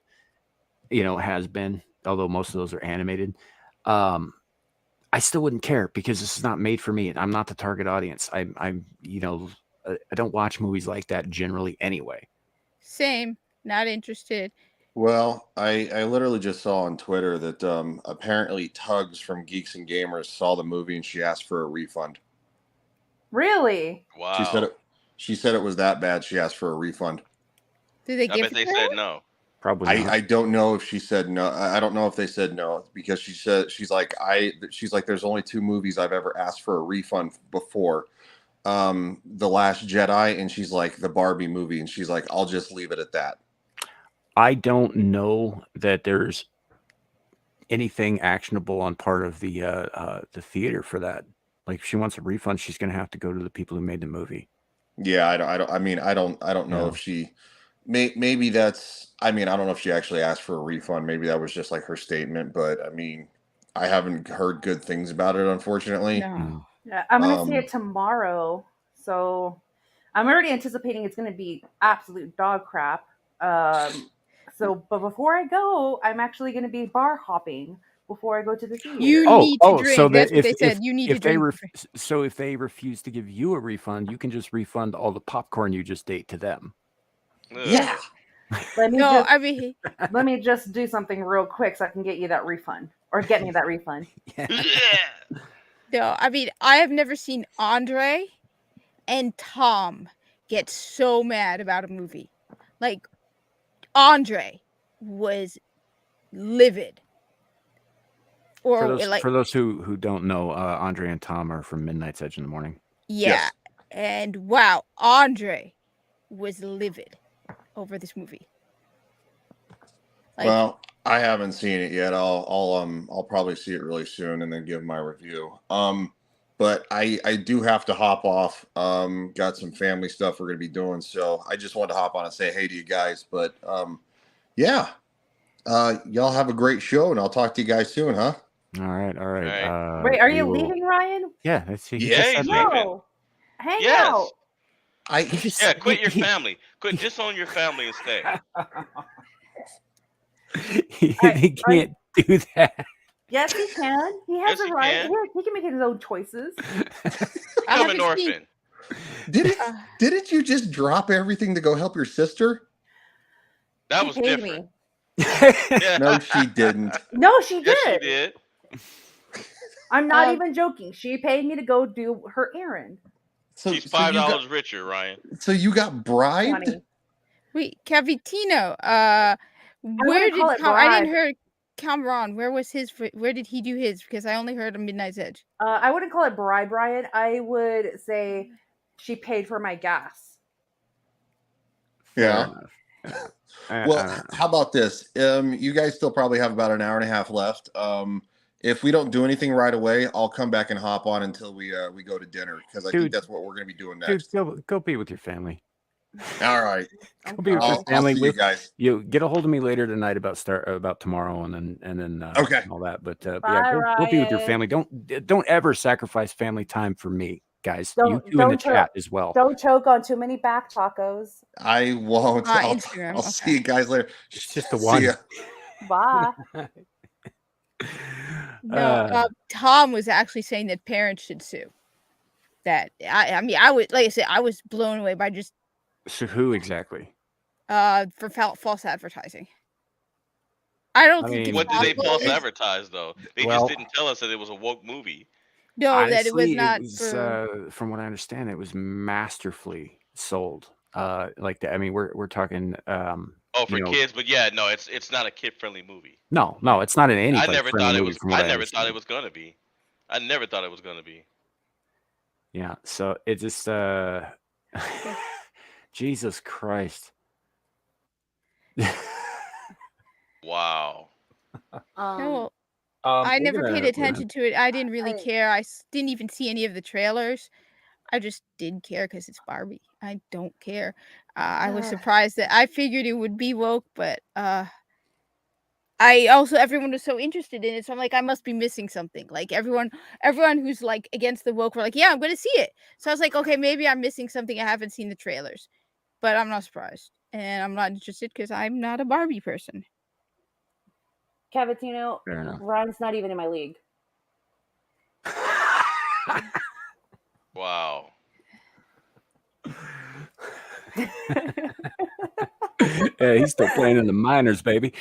has been, although most of those are animated. I still wouldn't care because this is not made for me. I'm not the target audience. I don't watch movies like that generally anyway. Same. Not interested. Well, I literally just saw on Twitter that apparently Tugs from Geeks and Gamers saw the movie and she asked for a refund. Really? Wow. She said it was that bad. She asked for a refund. Did they I give bet it they to her? said no. Probably not. I don't know if she said no. I don't know if they said no because she's like there's only 2 movies I've ever asked for a refund before. The Last Jedi, and she's like the Barbie movie, and she's like, I'll just leave it at that. I don't know that there's anything actionable on part of the theater for that. Like, if she wants a refund, she's going to have to go to the people who made the movie. Yeah, I don't know if she maybe that's. I mean, I don't know if she actually asked for a refund. Maybe that was just like her statement. But I mean, I haven't heard good things about it, unfortunately. No. Yeah, I'm gonna see it tomorrow, so I'm already anticipating it's gonna be absolute dog crap. But before I go, I'm actually gonna be bar hopping before I go to the theater. You need to drink. So That's that what they said. You need to drink. So if they refuse to give you a refund, you can just refund all the popcorn you just ate to them. Yeah. Let me mean, just do something real quick so I can get you that refund, or get me that refund. no, I mean, I have never seen Andre and Tom get so mad about a movie. Like, Andre was livid. Or for those who don't know, Andre and Tom are from Midnight's Edge in the Morning. Yeah. Yes. And wow, Andre was livid over this movie. Like, Well, I haven't seen it yet. I'll probably see it really soon and then give my review. But I do have to hop off. Got some family stuff we're gonna be doing, so I just wanted to hop on and say hey to you guys. But yeah, y'all have a great show, and I'll talk to you guys soon, huh? All right. Wait, are you leaving, Ryan? Yeah, he's leaving. No, hang out. Quit your family. Quit. Disown your family and stay. He can't do that. Yes, he can. He has Yes, a right. can. He can make his own choices. I'm an orphan. Didn't you just drop everything to go help your sister? That She was paid different. me. Yeah. No, she didn't. No, she did. Yes, she did. I'm not even joking. She paid me to go do her errand. She's $5 richer, Ryan. So you got bribed? 20. wait, Cavitino, where did I didn't hear Cameron. Where did he do his? Because I only heard a Midnight's Edge. I wouldn't call it bribe, Ryan. I would say she paid for my gas. Yeah. Well, how about this? You guys still probably have about an hour and a half left. If we don't do anything right away, I'll come back and hop on until we go to dinner, because I think that's what we're going to be doing next. Dude, go be with your family. All right. Go be with your family. I'll see you guys. You get a hold of me later tonight about tomorrow and then okay, and all that. But Bye, go be with your family. Don't ever sacrifice family time for me, guys. You two in the chat as well. Don't choke on too many back tacos. I won't. I'll see you guys later. It's just the one. Bye. No, Tom was actually saying that parents should sue. That I mean, I would, like I said, I was blown away by just. So who exactly? For false advertising. I don't think. What did they false advertise though? They just didn't tell us that it was a woke movie. No, honestly, that it was not. From what I understand, it was masterfully sold. Like that. I mean, we're talking. For kids, but yeah, no, it's not a kid-friendly movie. No, it's not an any. I never thought it was. I never thought it was gonna be. I never thought it was gonna be. Yeah, so it just Jesus Christ. Wow. No, I we're never paid gonna- attention to it. I didn't really I- care. Didn't even see any of the trailers. I just didn't care because it's Barbie. I don't care. I was surprised that I figured it would be woke, but I also everyone was so interested in it, so I'm like, I must be missing something. Like everyone who's like against the woke were like, yeah, I'm gonna see it. So I was like, okay, maybe I'm missing something. I haven't seen the trailers, but I'm not surprised, and I'm not interested because I'm not a Barbie person. Cavatino, Fair enough. Ryan's not even in my league. Wow. Yeah, he's still playing in the minors, baby.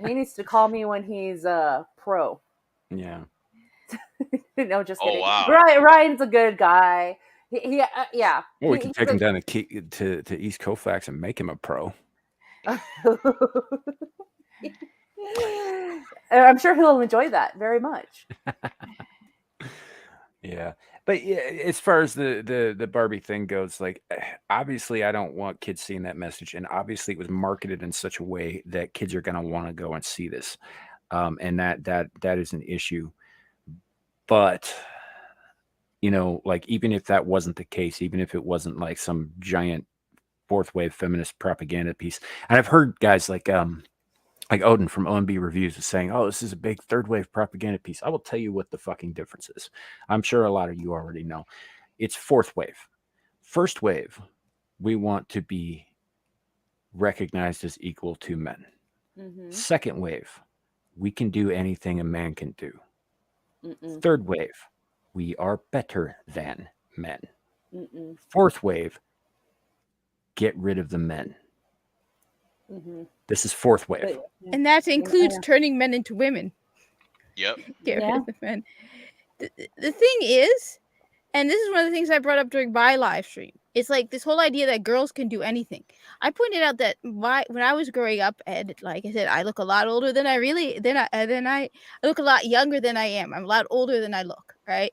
He needs to call me when he's pro. Yeah. No, just Oh, kidding. wow. Ryan's a good guy. Yeah. Well, we He- can he's take him a- down to East Colfax and make him a pro. I'm sure he'll enjoy that very much. Yeah, but yeah, as far as the Barbie thing goes, like obviously I don't want kids seeing that message, and obviously it was marketed in such a way that kids are going to want to go and see this, and that is an issue. But you know, like even if that wasn't the case, even if it wasn't like some giant fourth wave feminist propaganda piece, and I've heard guys like Odin from OMB Reviews is saying, oh, this is a big third wave propaganda piece. I will tell you what the fucking difference is. I'm sure a lot of you already know. It's fourth wave. First wave, we want to be recognized as equal to men. Mm-hmm. Second wave, we can do anything a man can do. Mm-mm. Third wave, we are better than men. Mm-mm. Fourth wave, get rid of the men. Mm-hmm. This is fourth wave. But, And that includes Yeah. turning men into women. Yep. Get rid Yeah. of the men. The thing is, and this is one of the things I brought up during my live stream. It's like this whole idea that girls can do anything. I pointed out that when I was growing up, and like I said, I look a lot older than I look a lot younger than I am. I'm a lot older than I look, right?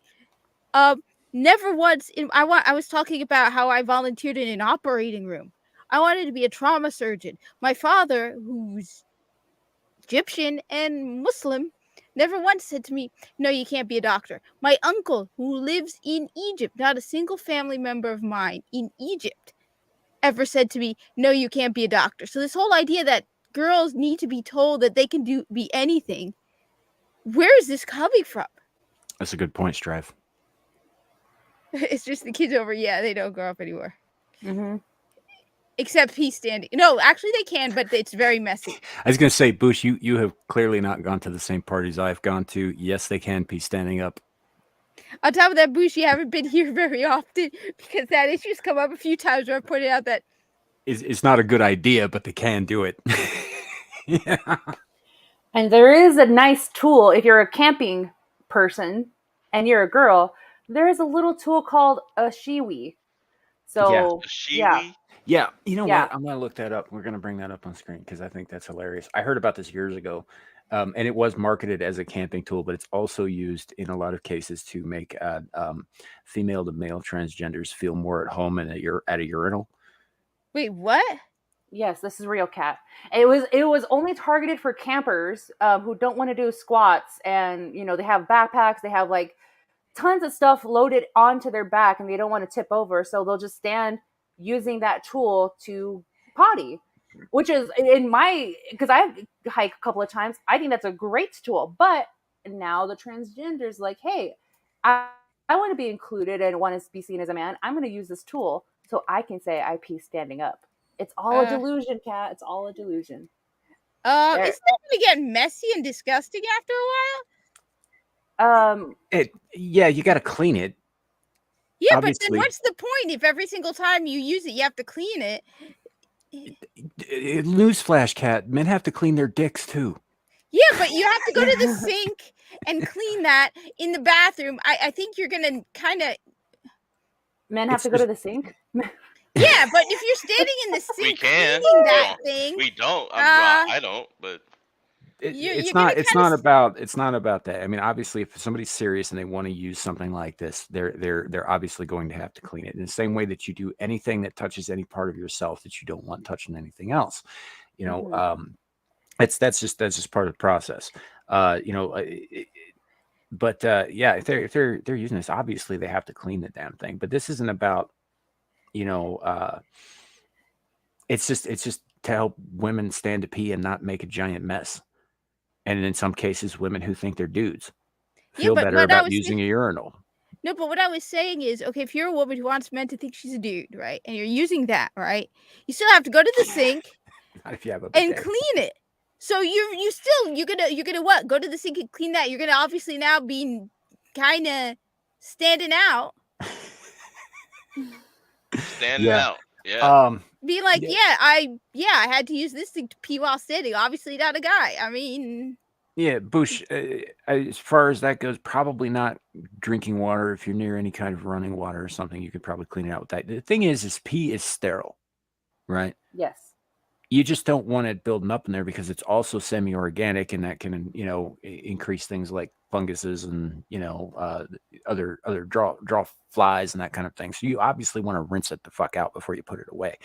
Never once I was talking about how I volunteered in an operating room. I wanted to be a trauma surgeon. My father, who's Egyptian and Muslim, never once said to me, no, you can't be a doctor. My uncle, who lives in Egypt, not a single family member of mine in Egypt, ever said to me, no, you can't be a doctor. So this whole idea that girls need to be told that they can be anything, where is this coming from? That's a good point, Strive. It's just the kids over, yeah, they don't grow up anymore. Mm-hmm. Except peace standing. No, actually they can, but it's very messy. I was going to say, Bush, you have clearly not gone to the same parties I've gone to. Yes, they can be standing up. On top of that, Bush, you haven't been here very often because that issue's come up a few times where I pointed out that It's not a good idea, but they can do it. Yeah. And there is a nice tool if you're a camping person and you're a girl. There is a little tool called a shiwi. So Shiwi. Yeah, you know Yeah. what? I'm going to look that up. We're going to bring that up on screen because I think that's hilarious. I heard about this years ago, and it was marketed as a camping tool, but it's also used in a lot of cases to make female to male transgenders feel more at home and at a urinal. wait, what? yes, this is real, cat. It was only targeted for campers who don't want to do squats, and they have backpacks, they have like tons of stuff loaded onto their back, and they don't want to tip over, so they'll just stand using that tool to potty, which is because I hike a couple of times. I think that's a great tool, but now the transgenders like, hey, I want to be included and want to be seen as a man. I'm going to use this tool so I can say I pee standing up. It's all a delusion, cat. It's all a delusion. It's not going to get messy and disgusting after a while? Yeah, you got to clean it. Yeah, Obviously. but then what's the point if every single time you use it, you have to clean it? Newsflash, cat. Men have to clean their dicks too. Yeah, but you have to go to the sink and clean that in the bathroom. I think you're going to kind of... Men have to go to the sink? Yeah, but if you're standing in the We sink can. cleaning that thing... We don't. I don't, but... It's not about that. I mean, obviously, if somebody's serious and they want to use something like this, they're obviously going to have to clean it in the same way that you do anything that touches any part of yourself that you don't want touching anything else. You know, Mhm. that's just part of the process. You know, but yeah, if they're using this, obviously they have to clean the damn thing. But this isn't about, you know, it's just to help women stand to pee and not make a giant mess. And in some cases, women who think they're dudes Yeah, feel but better what I about was using a urinal. no, but what I was saying is, okay, if you're a woman who wants men to think she's a dude, right, and you're using that, right, you still have to go to the sink Not if you have a and bidet. clean it. So you're gonna what? Go to the sink and clean that. You're gonna obviously now be kind of standing out. Standing Yeah. out. Yeah. Be like, Yeah. I had to use this thing to pee while standing. Obviously not a guy. I mean, Yeah, Bush, as far as that goes, probably not drinking water. If you're near any kind of running water or something, you could probably clean it out with that. The thing is pee is sterile, right? Yes. You just don't want it building up in there because it's also semi-organic, and that can, you know, increase things like funguses and, you know, other draw flies and that kind of thing. So you obviously want to rinse it the fuck out before you put it away.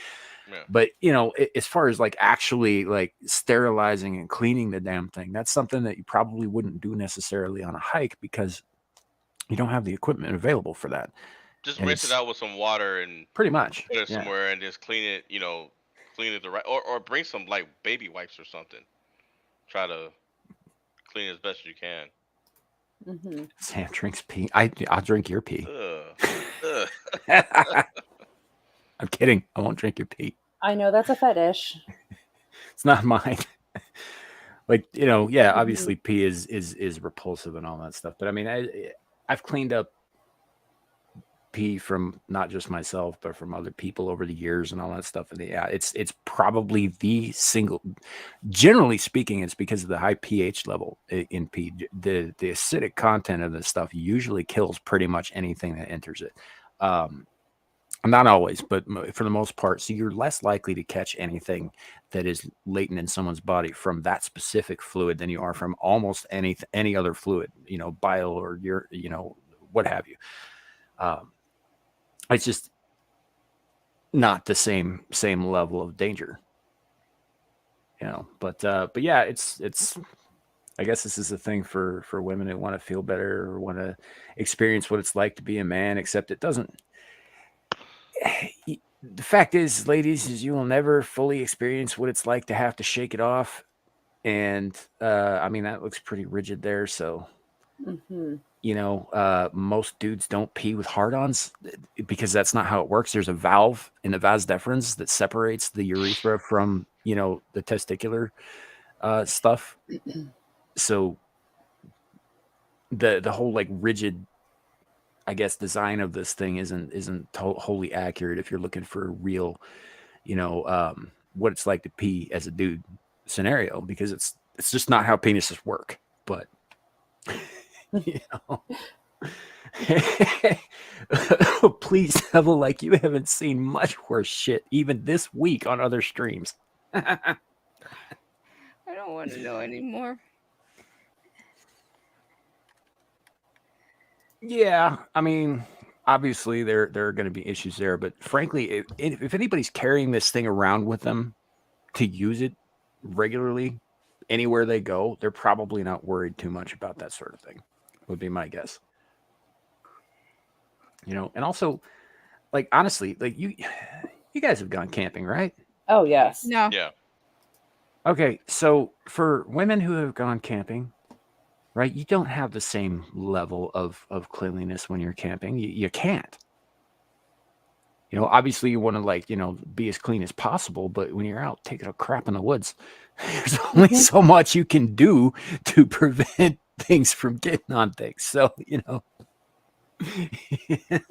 Yeah. But, you know, as far as like actually like sterilizing and cleaning the damn thing, that's something that you probably wouldn't do necessarily on a hike because you don't have the equipment available for that. Just And rinse it it's out with some water and pretty much, put it yeah. somewhere and just clean it. You know, clean it the right, or bring some like baby wipes or something. Try to clean as best you can. Hmm. Sam drinks pee. I'll drink your pee. Ugh. I'm kidding. I won't drink your pee. I know that's a fetish. It's not mine. Like, you know, yeah, Mhm. obviously pee is repulsive and all that stuff. But I mean, I've cleaned up pee from not just myself, but from other people over the years and all that stuff. And yeah, it's probably the single. Generally speaking, it's because of the high pH level in pee. The acidic content of this stuff usually kills pretty much anything that enters it. Not always, but for the most part. So you're less likely to catch anything that is latent in someone's body from that specific fluid than you are from almost any other fluid, you know, bile or your, you know, what have you. It's just not the same level of danger, you know. But yeah, it's. I guess this is a thing for women who want to feel better or want to experience what it's like to be a man. Except it doesn't. The fact is, ladies, is you will never fully experience what it's like to have to shake it off. And I mean, that looks pretty rigid there. So, Hmm. you know, most dudes don't pee with hard-ons because that's not how it works. There's a valve in the vas deferens that separates the urethra from, you know, the testicular stuff. So the whole like rigid, I guess, design of this thing isn't wholly accurate if you're looking for a real, you know, what it's like to pee as a dude scenario, because it's just not how penises work. But you know, please, Neville, like you haven't seen much worse shit even this week on other streams. I don't want to know anymore. Yeah, I mean, obviously there are going to be issues there, but frankly, if anybody's carrying this thing around with them to use it regularly anywhere they go, they're probably not worried too much about that sort of thing, would be my guess. You know, and also, like, honestly, like you guys have gone camping, right? Oh yes. No. Yeah. Okay, so for women who have gone camping, right, you don't have the same level of cleanliness when you're camping. You can't. You know, obviously you want to, like, you know, be as clean as possible, but when you're out taking a crap in the woods, there's only so much you can do to prevent things from getting on things. So, you know.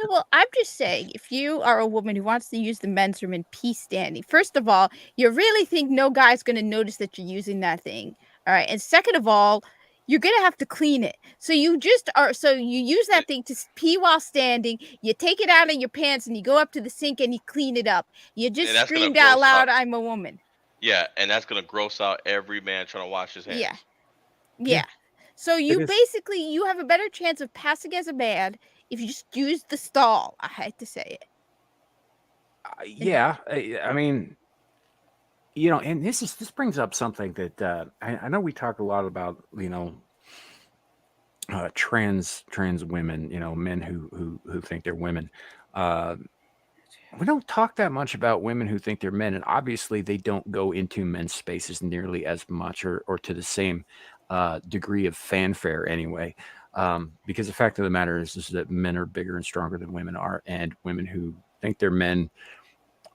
Well, I'm just saying, if you are a woman who wants to use the men's room in pee standing, first of all, you really think no guy's going to notice that you're using that thing. All right. And second of all, you're going to have to clean it. So you use that thing to pee while standing. You take it out of your pants and you go up to the sink and you clean it up. You just And that's gonna screamed out gross loud, out. I'm a woman. Yeah, and that's gonna gross out every man trying to wash his hands. Yeah. Yeah. So It you is. basically, you have a better chance of passing as a man if you just use the stall. I hate to say it. Yeah, I mean, you know, and this brings up something that I know we talk a lot about, you know, trans women, you know, men who think they're women. Uh, we don't talk that much about women who think they're men, and obviously they don't go into men's spaces nearly as much or to the same degree of fanfare anyway. Because the fact of the matter is that men are bigger and stronger than women are, and women who think they're men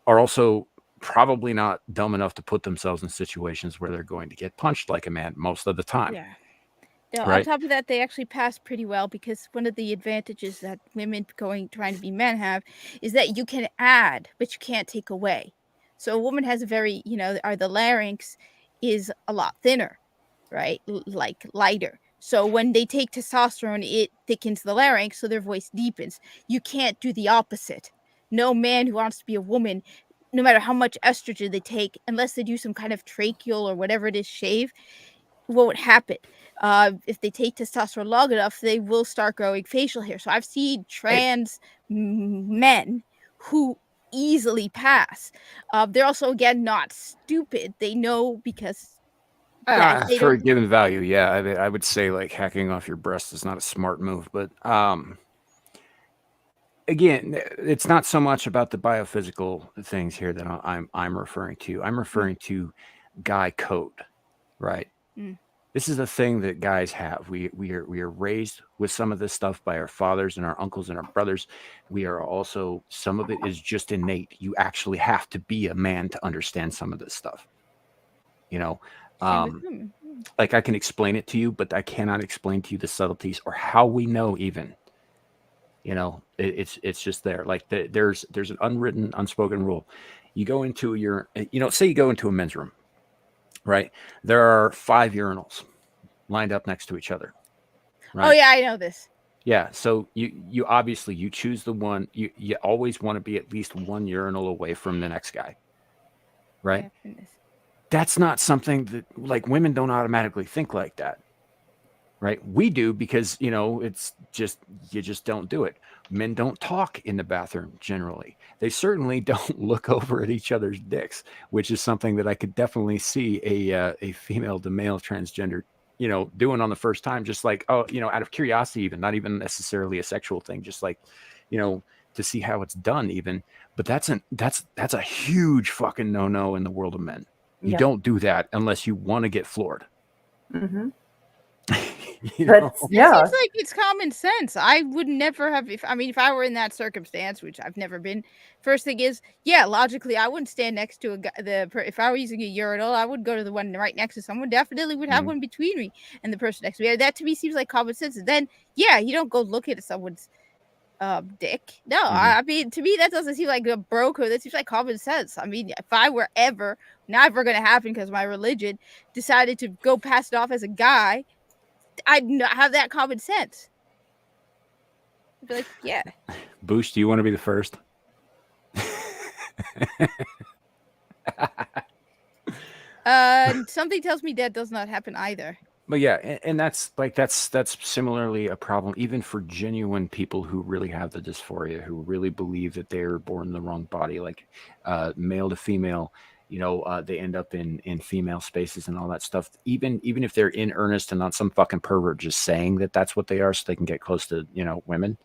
are also probably not dumb enough to put themselves in situations where they're going to get punched like a man most of the time. Yeah. No, on Right? top of that, they actually pass pretty well because one of the advantages that women trying to be men have is that you can add, but you can't take away. So a woman has a very, the larynx is a lot thinner, right? Like lighter. So when they take testosterone, it thickens the larynx, so their voice deepens. You can't do the opposite. No man who wants to be a woman, no matter how much estrogen they take, unless they do some kind of tracheal or whatever it is, shave, won't happen. If they take testosterone long enough, they will start growing facial hair. So I've seen trans men who easily pass. They're also, again, not stupid. They know because they For a don't. given value, yeah, I would say like hacking off your breast is not a smart move, but again, it's not so much about the biophysical things here that I'm referring to. I'm referring to guy code, right? Mm. This is a thing that guys have. We are raised with some of this stuff by our fathers and our uncles and our brothers. We are also, some of it is just innate. You actually have to be a man to understand some of this stuff. You know, Same with women. like I can explain it to you, but I cannot explain to you the subtleties or how we know even. You know, it's just there. Like there's an unwritten, unspoken rule. You go into say you go into a men's room, right? There are 5 urinals lined up next to each other. Right? Oh yeah, I know this. Yeah. So you obviously you choose the one you always want to be at least one urinal away from the next guy. Right? Yeah, that's not something that, like, women don't automatically think like that. Right? We do because, it's just, you just don't do it. Men don't talk in the bathroom generally. They certainly don't look over at each other's dicks, which is something that I could definitely see a female to male transgender, doing on the first time, just like, out of curiosity, even not even necessarily a sexual thing, just like, to see how it's done even. But that's a huge fucking no-no in the world of men. You don't do that unless you want to get floored. Mm-hmm. It seems like it's common sense. I would never have, if I were in that circumstance, which I've never been. First thing is, logically, I wouldn't stand next to if I were using a urinal, I would go to the one right next to someone. Definitely would have one between me and the person next to me. That to me seems like common sense. And then, you don't go look at someone's dick. No, I mean, to me, that doesn't seem like a bro code. That seems like common sense. I mean, if I were never going to happen because my religion decided to go pass it off as a guy, I'd not have that common sense. I'd be like, yeah. Boosh, do you want to be the first? Something tells me that does not happen either. But yeah, and that's similarly a problem even for genuine people who really have the dysphoria, who really believe that they're born in the wrong body, like male to female. They end up in female spaces and all that stuff. Even if they're in earnest and not some fucking pervert just saying that that's what they are so they can get close to, women,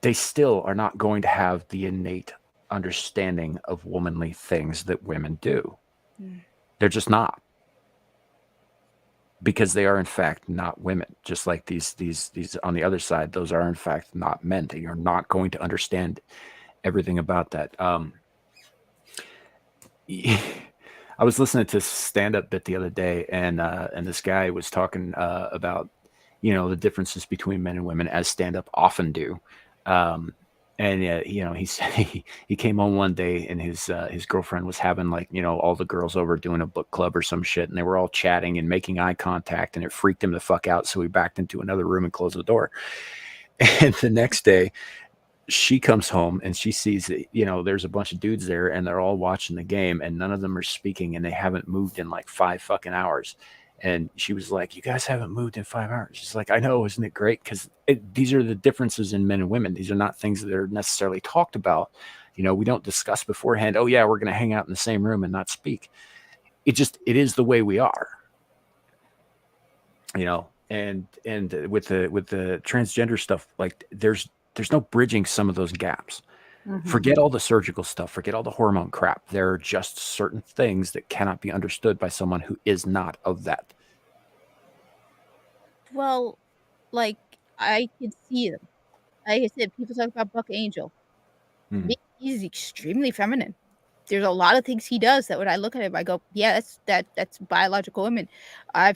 they still are not going to have the innate understanding of womanly things that women do. They're just not. Because they are in fact not women. Just like these on the other side, those are in fact not men. They are not going to understand everything about that. I was listening to stand-up bit the other day, and this guy was talking about the differences between men and women, as stand-up often do. He said he came on one day and his girlfriend was having all the girls over doing a book club or some shit, and they were all chatting and making eye contact, and it freaked him the fuck out. So he backed into another room and closed the door. And the next day, she comes home and she sees that, there's a bunch of dudes there and they're all watching the game and none of them are speaking and they haven't moved in like 5 fucking hours. And she was like, "You guys haven't moved in 5 hours." She's like, "I know, isn't it great?" Because these are the differences in men and women. These are not things that are necessarily talked about, We don't discuss beforehand, oh yeah, we're going to hang out in the same room and not speak. It is the way we are. And with the transgender stuff, like there's no bridging some of those gaps. Forget all the surgical stuff, forget all the hormone crap. There are just certain things that cannot be understood by someone who is not of that. Well, like I could see them. Like I said, people talk about Buck Angel. He's extremely feminine. There's a lot of things he does that when I look at him, I go, yeah, that's biological women. I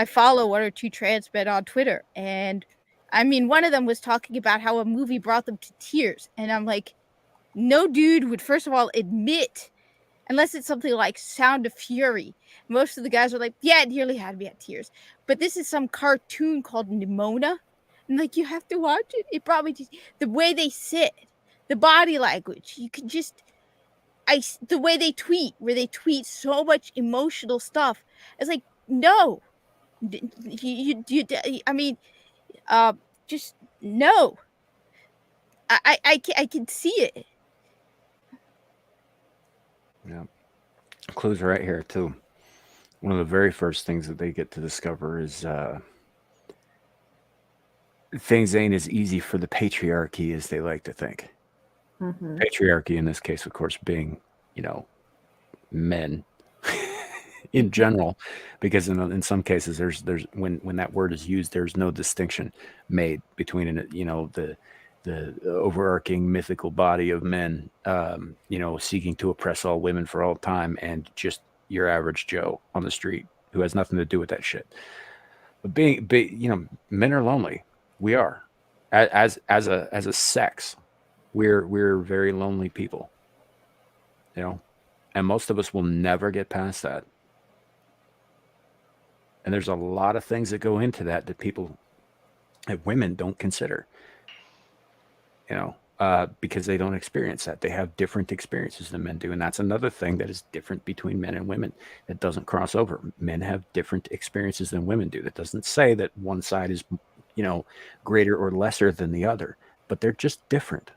follow one or two trans men on Twitter, and I mean, one of them was talking about how a movie brought them to tears, and I'm like, no dude would first of all admit, unless it's something like Sound of Fury. Most of the guys are like, yeah, it nearly had me at tears. But this is some cartoon called Nimona, and like, you have to watch it. It probably just the way they sit, the body language, you can just. The way they tweet, where they tweet so much emotional stuff, it's like, no, I mean, just no. I can see it. Yeah, clues are right here too. One of the very first things that they get to discover is things ain't as easy for the patriarchy as they like to think. Patriarchy in this case, of course, being, men in general, because in some cases there's when that word is used, there's no distinction made between the overarching mythical body of men, seeking to oppress all women for all time, and just your average Joe on the street who has nothing to do with that shit. But men are lonely. We are, as a sex. We're very lonely people, and most of us will never get past that. And there's a lot of things that go into that women don't consider, because they don't experience that. They have different experiences than men do. And that's another thing that is different between men and women that doesn't cross over. Men have different experiences than women do. That doesn't say that one side is, greater or lesser than the other, but they're just different.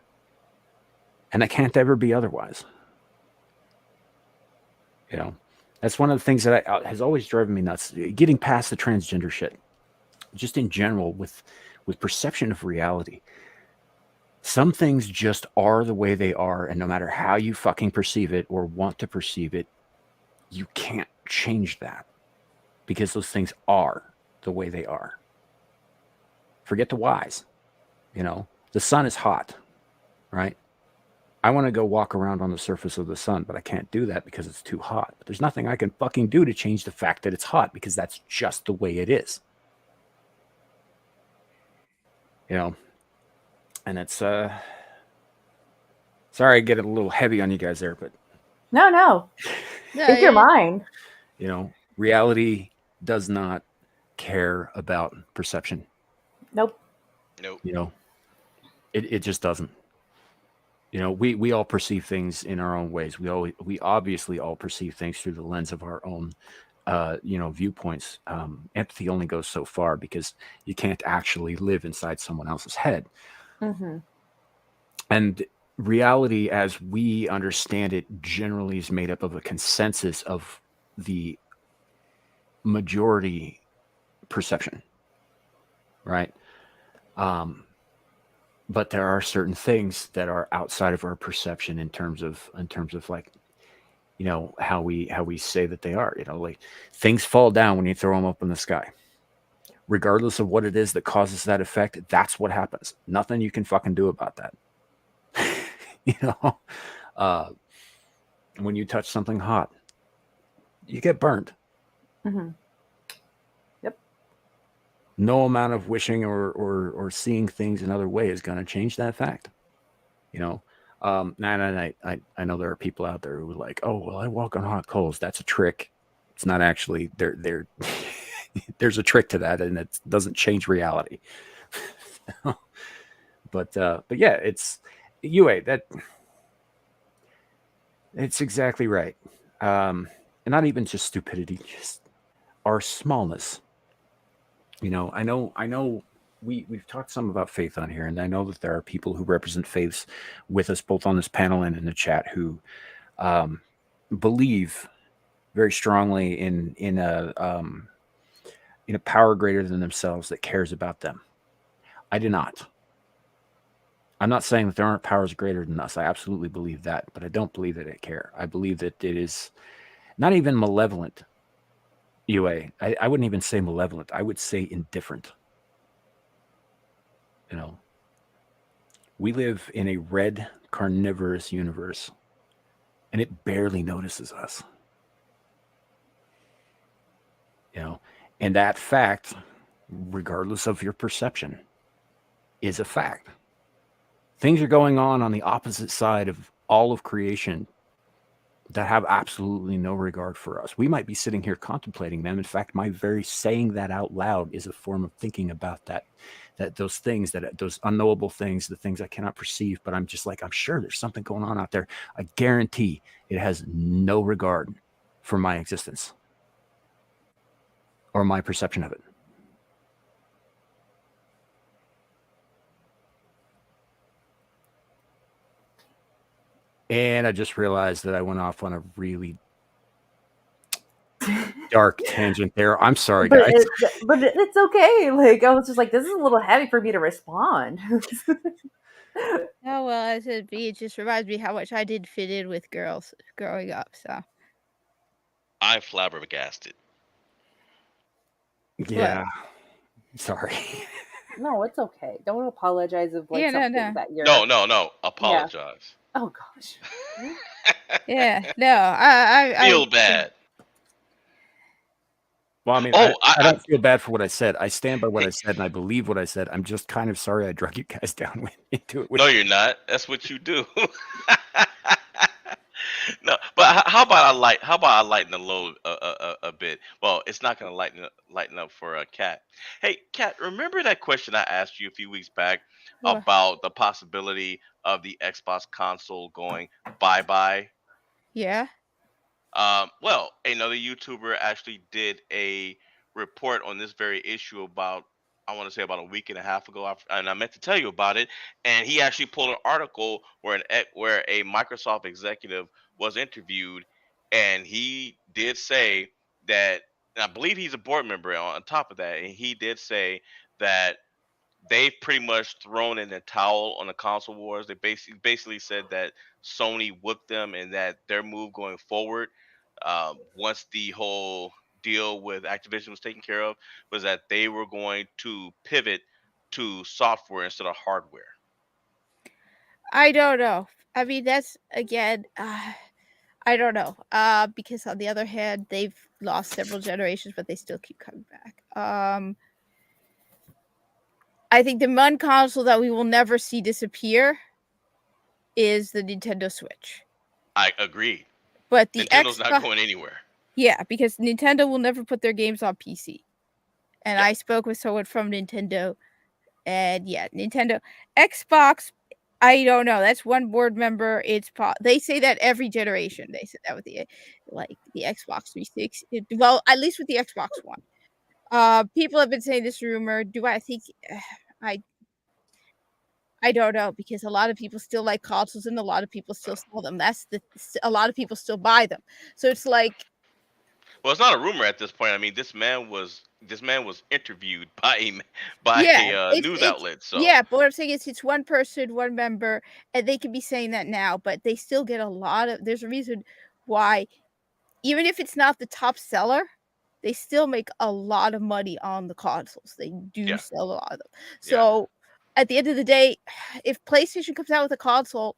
And it can't ever be otherwise. That's one of the things that has always driven me nuts. Getting past the transgender shit, just in general, with perception of reality. Some things just are the way they are, and no matter how you fucking perceive it or want to perceive it, you can't change that, because those things are the way they are. Forget the whys. The sun is hot, right? I want to go walk around on the surface of the sun, but I can't do that because it's too hot. But there's nothing I can fucking do to change the fact that it's hot, because that's just the way it is. And it's sorry I get a little heavy on you guys there, but no. Take your mind. Reality does not care about perception. Nope. It just doesn't. We all perceive things in our own ways. We obviously all perceive things through the lens of our own, viewpoints. Empathy only goes so far, because you can't actually live inside someone else's head. And reality, as we understand it, generally is made up of a consensus of the majority perception, right? But there are certain things that are outside of our perception in terms of like, how we say that they are. Like, things fall down when you throw them up in the sky. Regardless of what it is that causes that effect, that's what happens. Nothing you can fucking do about that. When you touch something hot, you get burned. Yep. No amount of wishing or seeing things another way is going to change that fact. And I know there are people out there who are like, oh, well, I walk on hot coals. That's a trick. It's not actually. There's a trick to that, and it doesn't change reality. But yeah, it's it's exactly right. And not even just stupidity, just our smallness. I know we've talked some about faith on here, and I know that there are people who represent faiths with us both on this panel and in the chat who believe very strongly in a power greater than themselves that cares about them. I do not. I'm not saying that there aren't powers greater than us. I absolutely believe that, but I don't believe that it care. I believe that it is not even malevolent. UA. I wouldn't even say malevolent. I would say indifferent. You know, we live in a red carnivorous universe, and it barely notices us. You know, and that fact, regardless of your perception, is a fact. Things are going on the opposite side of all of creation that have absolutely no regard for us. We might be sitting here contemplating them. In fact, my very saying that out loud is a form of thinking about those things, those unknowable things, the things I cannot perceive, but I'm just like, I'm sure there's something going on out there. I guarantee it has no regard for my existence or my perception of it. And I just realized that I went off on a really dark tangent there. I'm sorry, guys. But it's okay. Like, I was just like, this is a little heavy for me to respond. Oh, well, as it be, it just reminds me how much I did fit in with girls growing up, so. I'm flabbergasted. Yeah. Sorry. No, it's okay. Don't apologize of like Yeah, something no. that you're. No. Apologize. Oh gosh. Yeah, no, I Feel bad. Well, I mean, I don't feel bad for what I said. I stand by what I said, and I believe what I said. I'm just kind of sorry I drug you guys down into it. No, you're not. That's what you do. No, but how about I lighten the load a bit? Well, it's not going to lighten up for a Cat. Hey, Cat, remember that question I asked you a few weeks back What? about the possibility of the Xbox console going bye-bye? Yeah. Well, another YouTuber actually did a report on this very issue about, I want to say about a week and a half ago, and I meant to tell you about it. And he actually pulled an article where a Microsoft executive was interviewed, and he did say that, and I believe he's a board member on top of that, and he did say that they've pretty much thrown in the towel on the console wars. They basically said that Sony whooped them, and that their move going forward, once the whole deal with Activision was taken care of, was that they were going to pivot to software instead of hardware. I don't know. I mean, that's again, I don't know. Because on the other hand, they've lost several generations, but they still keep coming back. I think the one console that we will never see disappear is the Nintendo Switch. I agree. But the Nintendo's not going anywhere. Yeah, because Nintendo will never put their games on PC. And I spoke with someone from Nintendo, and yeah, Nintendo. Xbox, I don't know. That's one board member. They say that every generation. They said that with the Xbox 360. Well, at least with the Xbox One. People have been saying this rumor. Do I think? I don't know, because a lot of people still like consoles and a lot of people still sell them. A lot of people still buy them. So it's like, well, it's not a rumor at this point. I mean, this man was interviewed by a news outlet. So yeah, but what I'm saying is, it's one person, one member, and they can be saying that now, but they still get a lot of. There's a reason why, even if it's not the top seller, they still make a lot of money on the consoles. They do sell a lot of them. So at the end of the day, if PlayStation comes out with a console,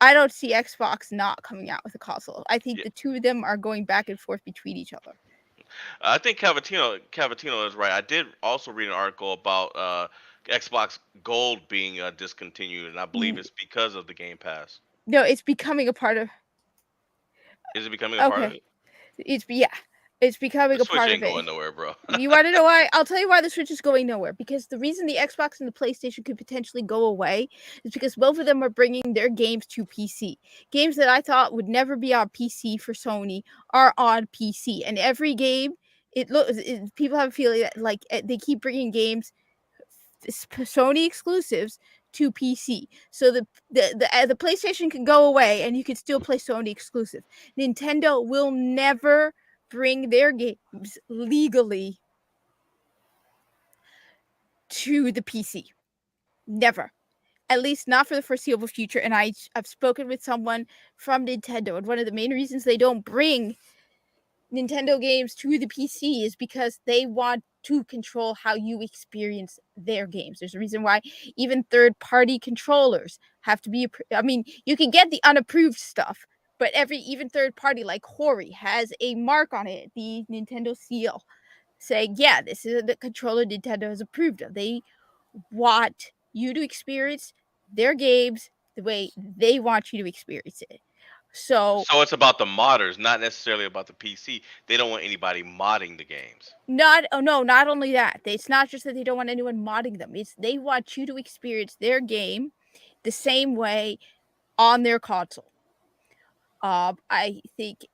I don't see Xbox not coming out with a console. I think the two of them are going back and forth between each other. I think Cavatino is right. I did also read an article about Xbox Gold being discontinued, and I believe it's because of the Game Pass. No, it's becoming a part of. Is it becoming a part of it? It's becoming the a part of it. Switch ain't going nowhere, bro. You want to know why? I'll tell you why the Switch is going nowhere. Because the reason the Xbox and the PlayStation could potentially go away is because both of them are bringing their games to PC. Games that I thought would never be on PC for Sony are on PC. And every game, people have a feeling that they keep bringing games Sony exclusives to PC. So the PlayStation can go away and you can still play Sony exclusive. Nintendo will never bring their games legally to the PC. Never. At least not for the foreseeable future. And I've spoken with someone from Nintendo, and one of the main reasons they don't bring Nintendo games to the PC is because they want to control how you experience their games. There's a reason why even third-party controllers have to be. I mean, you can get the unapproved stuff, but even third party like Hori has a mark on it, the Nintendo seal, saying, yeah, this is the controller Nintendo has approved of. They want you to experience their games the way they want you to experience it. So it's about the modders, not necessarily about the PC. They don't want anybody modding the games. not only that. It's not just that they don't want anyone modding them. It's they want you to experience their game the same way on their console. I think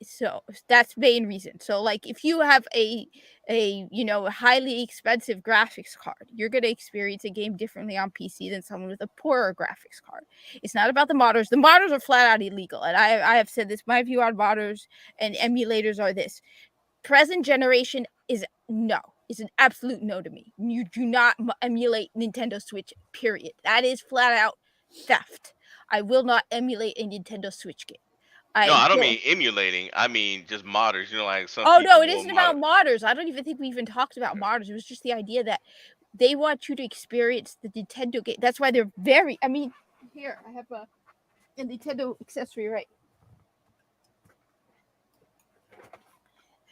so. That's main reason. So like if you have a highly expensive graphics card, you're going to experience a game differently on PC than someone with a poorer graphics card. It's not about the modders. The modders are flat out illegal, and I have said this. My view on modders and emulators are this: present generation is an absolute no to me. You do not emulate Nintendo Switch, period. That is flat out theft. I will not emulate a Nintendo Switch game. No, I don't mean emulating. I mean just modders. You know, like some. Oh no, it people isn't will about mod- modders. I don't even think we even talked about modders. It was just the idea that they want you to experience the Nintendo game. That's why they're very. I mean, here I have a Nintendo accessory, right?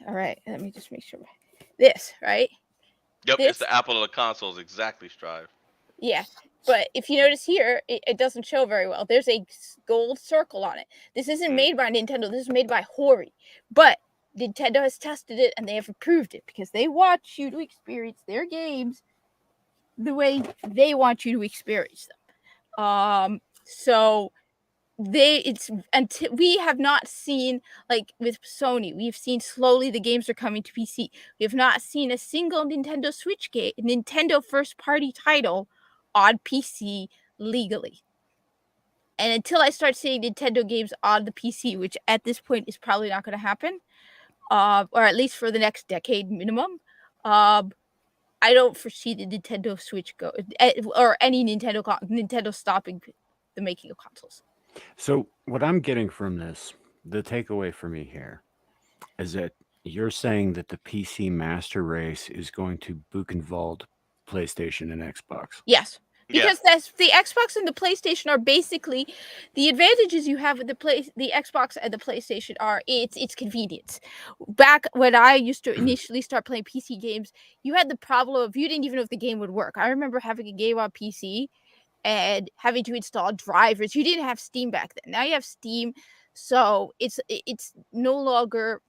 All right, let me just make sure. This, right? Yep, This- it's the Apple of the consoles. Exactly, Strive. Yeah, but if you notice here, it doesn't show very well. There's a gold circle on it. This isn't made by Nintendo. This is made by Hori. But Nintendo has tested it and they have approved it because they want you to experience their games the way they want you to experience them. So we have not seen, like with Sony, we've seen slowly the games are coming to PC. We have not seen a single Nintendo Switch game, Nintendo first party title on PC legally. And until I start seeing Nintendo games on the PC, which at this point is probably not going to happen, or at least for the next decade minimum, I don't foresee the Nintendo Switch or any Nintendo stopping the making of consoles. So what I'm getting from this, the takeaway for me here, is that you're saying that the PC master race is going to Buchenwald PlayStation and Xbox. Yes. Because that's the Xbox and the PlayStation are basically the advantages you have with the Xbox and the PlayStation are it's convenience. Back when I used to initially start playing PC games, you had the problem of you didn't even know if the game would work. I remember having a game on PC and having to install drivers. You didn't have Steam back then. Now you have Steam, so it's no longer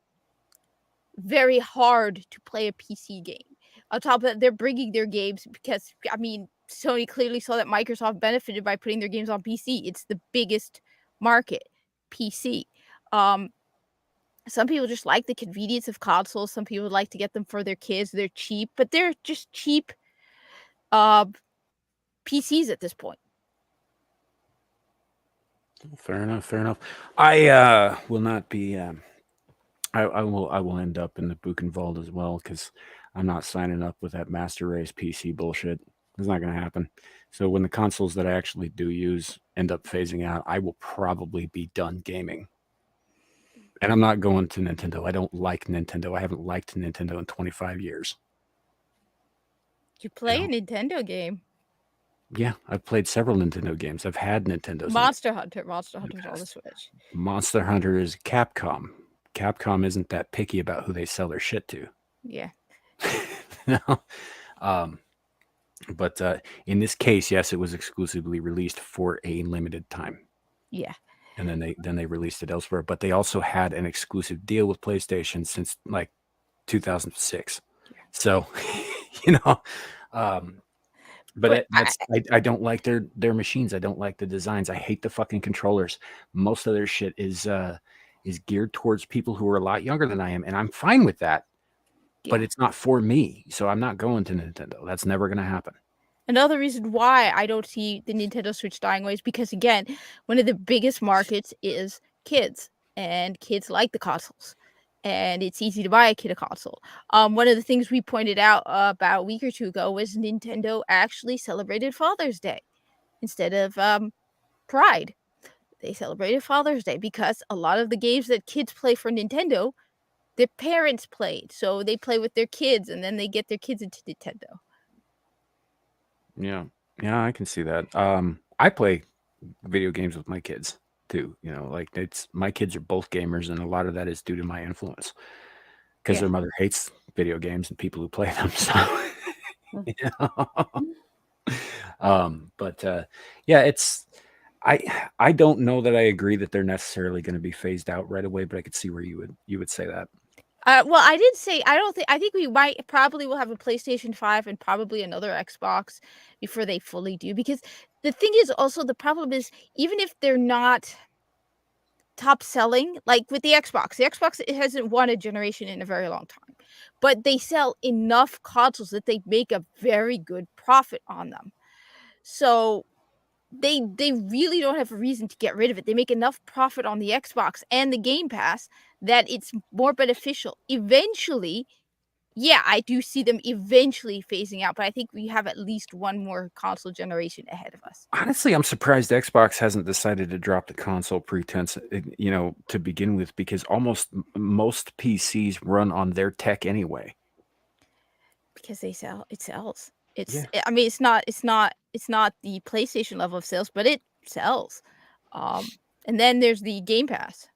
very hard to play a PC game. On top of that, they're bringing their games because, I mean, Sony clearly saw that Microsoft benefited by putting their games on PC. It's the biggest market, PC. Some people just like the convenience of consoles. Some people like to get them for their kids. They're cheap, but they're just cheap PCs at this point. Fair enough. I will not be. I will end up in the Buchenwald as well because I'm not signing up with that master race PC bullshit. It's not going to happen. So when the consoles that I actually do use end up phasing out, I will probably be done gaming. And I'm not going to Nintendo. I don't like Nintendo. I haven't liked Nintendo in 25 years. You play a Nintendo game. Yeah, I've played several Nintendo games. I've had Nintendo's. Monster Hunter's on the Switch. Monster Hunter is Capcom. Capcom isn't that picky about who they sell their shit to. Yeah. No. But in this case, yes, it was exclusively released for a limited time. Yeah. And then they released it elsewhere. But they also had an exclusive deal with PlayStation since like 2006. Yeah. So, but I don't like their machines. I don't like the designs. I hate the fucking controllers. Most of their shit is geared towards people who are a lot younger than I am, and I'm fine with that. Yeah. But it's not for me, so I'm not going to Nintendo. That's never going to happen. Another reason why I don't see the Nintendo Switch dying away is because, again, one of the biggest markets is kids, and kids like the consoles, and it's easy to buy a kid a console. One of the things we pointed out about a week or two ago was Nintendo actually celebrated Father's Day instead of Pride. They celebrated Father's Day because a lot of the games that kids play for Nintendo, their parents played. So they play with their kids, and then they get their kids into Nintendo. Yeah. Yeah, I can see that. I play video games with my kids too. You know, like my kids are both gamers, and a lot of that is due to my influence because Yeah. their mother hates video games and people who play them. So, you know. Yeah, I don't know that I agree that they're necessarily going to be phased out right away, but I could see where you would say that. Well, I did say I think we probably will have a PlayStation 5 and probably another Xbox before they fully do, because the thing is also, the problem is, even if they're not top selling, like with the Xbox, it hasn't won a generation in a very long time, but they sell enough consoles that they make a very good profit on them. So they really don't have a reason to get rid of it. They make enough profit on the Xbox and the Game Pass that it's more beneficial. Eventually, yeah, I do see them eventually phasing out, but I think we have at least one more console generation ahead of us. Honestly, I'm surprised Xbox hasn't decided to drop the console pretense, you know, to begin with, because most PCs run on their tech anyway. Because it sells. Yeah. I mean, it's not the PlayStation level of sales, but it sells. And then there's the Game Pass.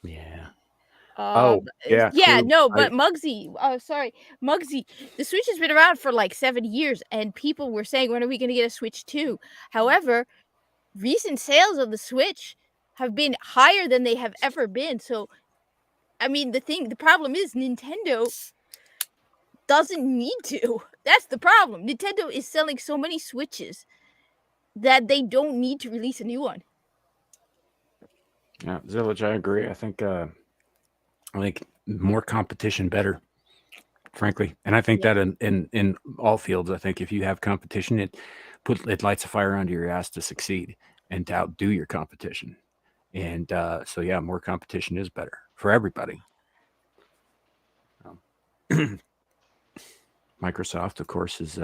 Yeah. Yeah. Yeah, True. no, but Muggsy, the Switch has been around for like 7 years, and people were saying, when are we going to get a Switch 2? However, recent sales of the Switch have been higher than they have ever been. So, I mean, the problem is Nintendo doesn't need to. That's the problem. Nintendo is selling so many Switches that they don't need to release a new one. Yeah, Zillage, I agree. I think more competition better, frankly. And I think that in all fields, I think if you have competition, it lights a fire under your ass to succeed and to outdo your competition. And so yeah, more competition is better for everybody. Microsoft, of course, is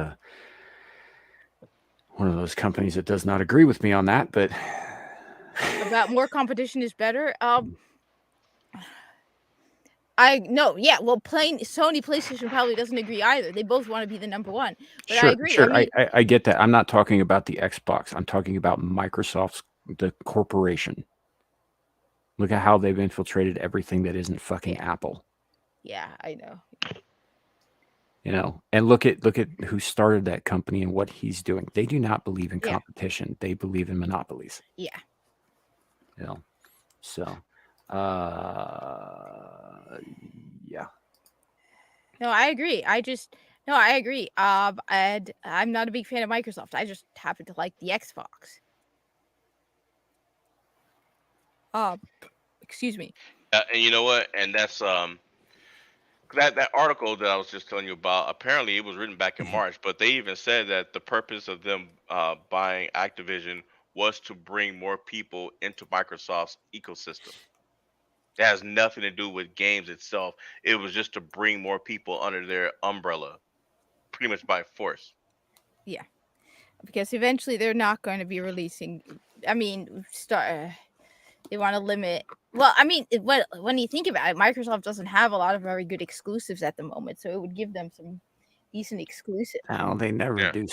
one of those companies that does not agree with me on that, but about more competition is better. Well, Sony PlayStation probably doesn't agree either. They both want to be the number one. But sure, I agree. Sure, I mean, I get that. I'm not talking about the Xbox. I'm talking about Microsoft's, the corporation. Look at how they've infiltrated everything that isn't fucking Apple. Yeah, I know. You know, and look at who started that company and what he's doing. They do not believe in competition. They believe in monopolies. Yeah. You know, so yeah. No, I agree. I agree. And I'm not a big fan of Microsoft. I just happen to like the Xbox. Excuse me. And you know what? And that's that article that I was just telling you about. Apparently, it was written back in March, but they even said that the purpose of them buying Activision was to bring more people into Microsoft's ecosystem. It has nothing to do with games itself. It was just to bring more people under their umbrella, pretty much by force. Yeah, because eventually they're not going to be releasing. I mean, they want to limit. Well, I mean, when you think about it, Microsoft doesn't have a lot of very good exclusives at the moment, so it would give them some decent exclusives. No, they never do,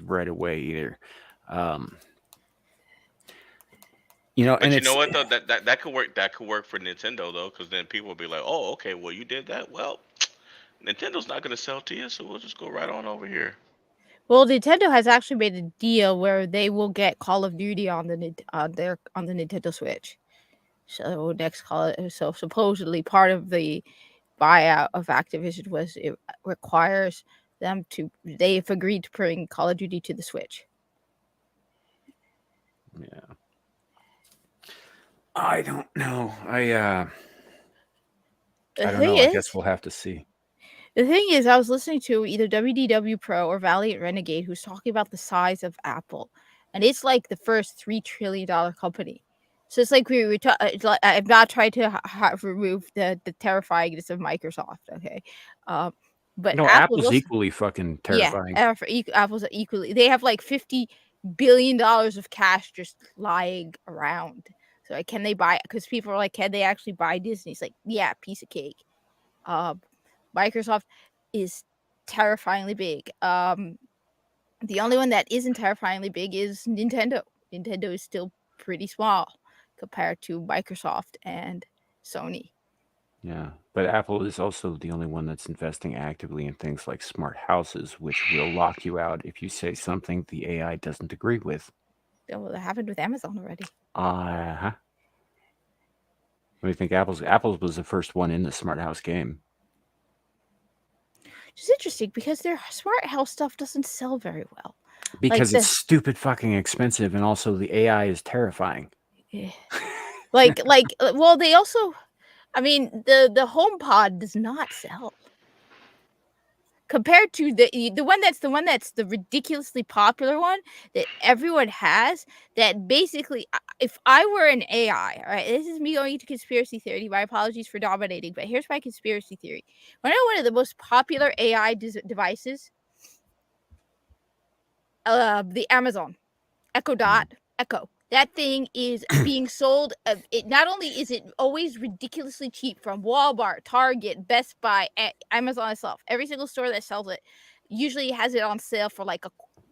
right away either. You know, but and you know what though, that could work. That could work for Nintendo though, because then people will be like, "Oh, okay, well you did that. Well, Nintendo's not going to sell to you, so we'll just go right on over here." Well, Nintendo has actually made a deal where they will get Call of Duty on the Nintendo Switch. So so supposedly part of the buyout of Activision was it requires them to. They've agreed to bring Call of Duty to the Switch. Yeah. I don't know. I don't know. I guess we'll have to see. The thing is, I was listening to either WDW Pro or Valiant Renegade, who's talking about the size of Apple, and it's like the first $3 trillion company. So it's like we were. I'm not trying to remove the terrifyingness of Microsoft, okay? But No, Apple's Apple's equally fucking terrifying. Yeah, Apple's equally. They have like $50 billion of cash just lying around. So like, can they buy? Because people are like, can they actually buy Disney? It's like, yeah, piece of cake. Microsoft is terrifyingly big. The only one that isn't terrifyingly big is Nintendo. Nintendo is still pretty small compared to Microsoft and Sony. Yeah, but Apple is also the only one that's investing actively in things like smart houses, which will lock you out if you say something the AI doesn't agree with. Oh, that happened with Amazon already. What do you think? Apple's was the first one in the smart house game. It's interesting because their smart house stuff doesn't sell very well. Because it's stupid fucking expensive, and also the AI is terrifying. Well, they also, I mean, the HomePod does not sell compared to the one that's the ridiculously popular one that everyone has. That basically, if I were an AI, all right, this is me going into conspiracy theory. My apologies for dominating, but here's my conspiracy theory. When I know one of the most popular AI devices, the Amazon Echo Dot Echo. That thing is being sold. It not only is it always ridiculously cheap from Walmart, Target, Best Buy, Amazon itself. Every single store that sells it usually has it on sale for like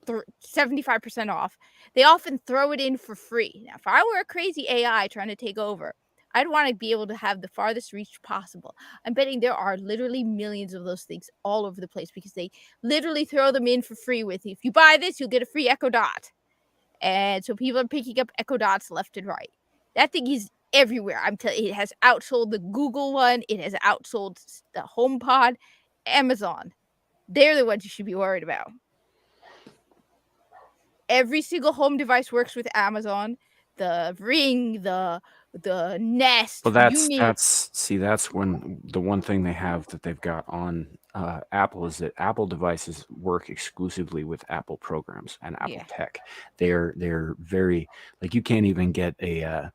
75% off. They often throw it in for free. Now, if I were a crazy AI trying to take over, I'd want to be able to have the farthest reach possible. I'm betting there are literally millions of those things all over the place because they literally throw them in for free with you. If you buy this, you'll get a free Echo Dot. And so people are picking up Echo Dots left and right. That thing is everywhere. I'm telling you, it has outsold the Google one. It has outsold the HomePod. Amazon. They're the ones you should be worried about. Every single home device works with Amazon. The Ring, the Nest. Well, that's when the one thing they have that they've got on Apple is that Apple devices work exclusively with Apple programs and Apple tech. They're very, like, you can't even get a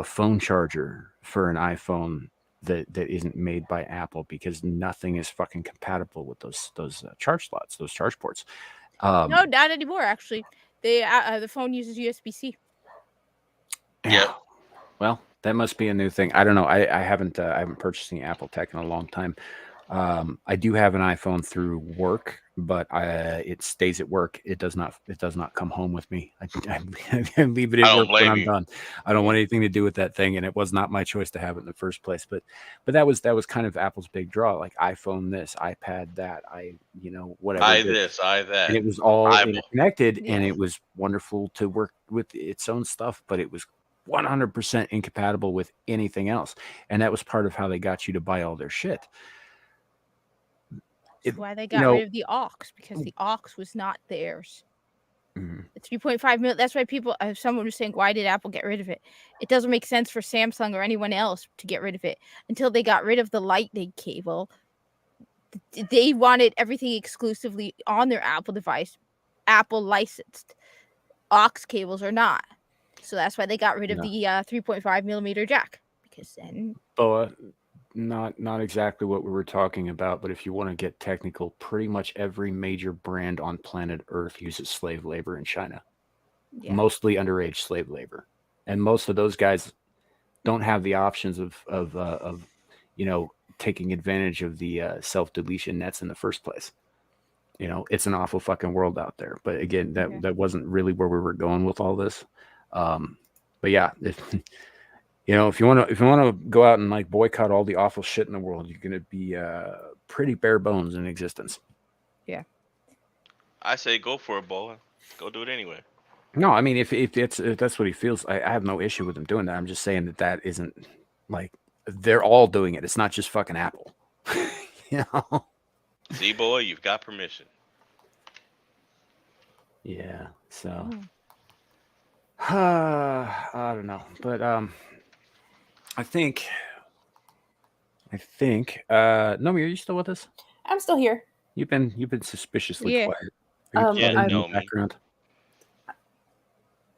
phone charger for an iPhone that isn't made by Apple because nothing is fucking compatible with those charge slots, those charge ports. No, not anymore. Actually, the phone uses USB-C. Yeah. Well, that must be a new thing. I don't know. I haven't purchased any Apple tech in a long time. I do have an iPhone through work, but it stays at work. It does not come home with me. I leave it at work when I'm done. I don't want anything to do with that thing, and it was not my choice to have it in the first place. But that was kind of Apple's big draw, like iPhone this, iPad that, whatever. I this, I that. And it was all connected, and it was wonderful to work with its own stuff, but it was 100% incompatible with anything else. And that was part of how they got you to buy all their shit. That's why they got rid of the aux, because the aux was not theirs. Mm-hmm. The 3.5 million. That's why people. Someone was saying, why did Apple get rid of it? It doesn't make sense for Samsung or anyone else to get rid of it until they got rid of the Lightning cable. They wanted everything exclusively on their Apple device. Apple licensed. Aux cables are not. So that's why they got rid of the 3.5 millimeter jack, because then. Not exactly what we were talking about, but if you want to get technical, pretty much every major brand on planet Earth uses slave labor in China. Yeah. Mostly underage slave labor, and most of those guys don't have the options of taking advantage of the self-deletion nets in the first place. It's an awful fucking world out there. But again, that wasn't really where we were going with all this. But yeah, if you want to go out and like boycott all the awful shit in the world, you're going to be pretty bare bones in existence. Yeah. I say go for it, Bo. Go do it anyway. No, I mean, if that's what he feels, I have no issue with him doing that. I'm just saying that isn't, like, they're all doing it. It's not just fucking Apple. See, boy, you've got permission. Yeah. So. I don't know, but I think Nomi, are you still with us? I'm still here. You've been suspiciously Yeah. quiet. Are you Yeah, plotting in know the me. background?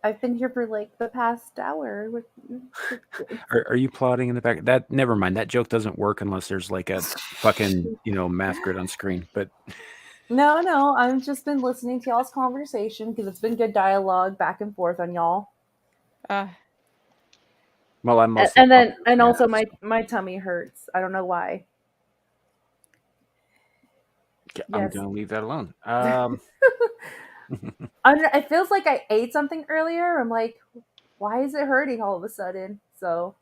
I've been here for like the past hour. Are you plotting in the back? That never mind. That joke doesn't work unless there's like a fucking math grid on screen. But No, I've just been listening to y'all's conversation because it's been good dialogue back and forth on y'all. well, I'm mostly And also my tummy hurts. I don't know why. I'm Yes. gonna leave that alone. It feels like I ate something earlier. I'm like, why is it hurting all of a sudden? So,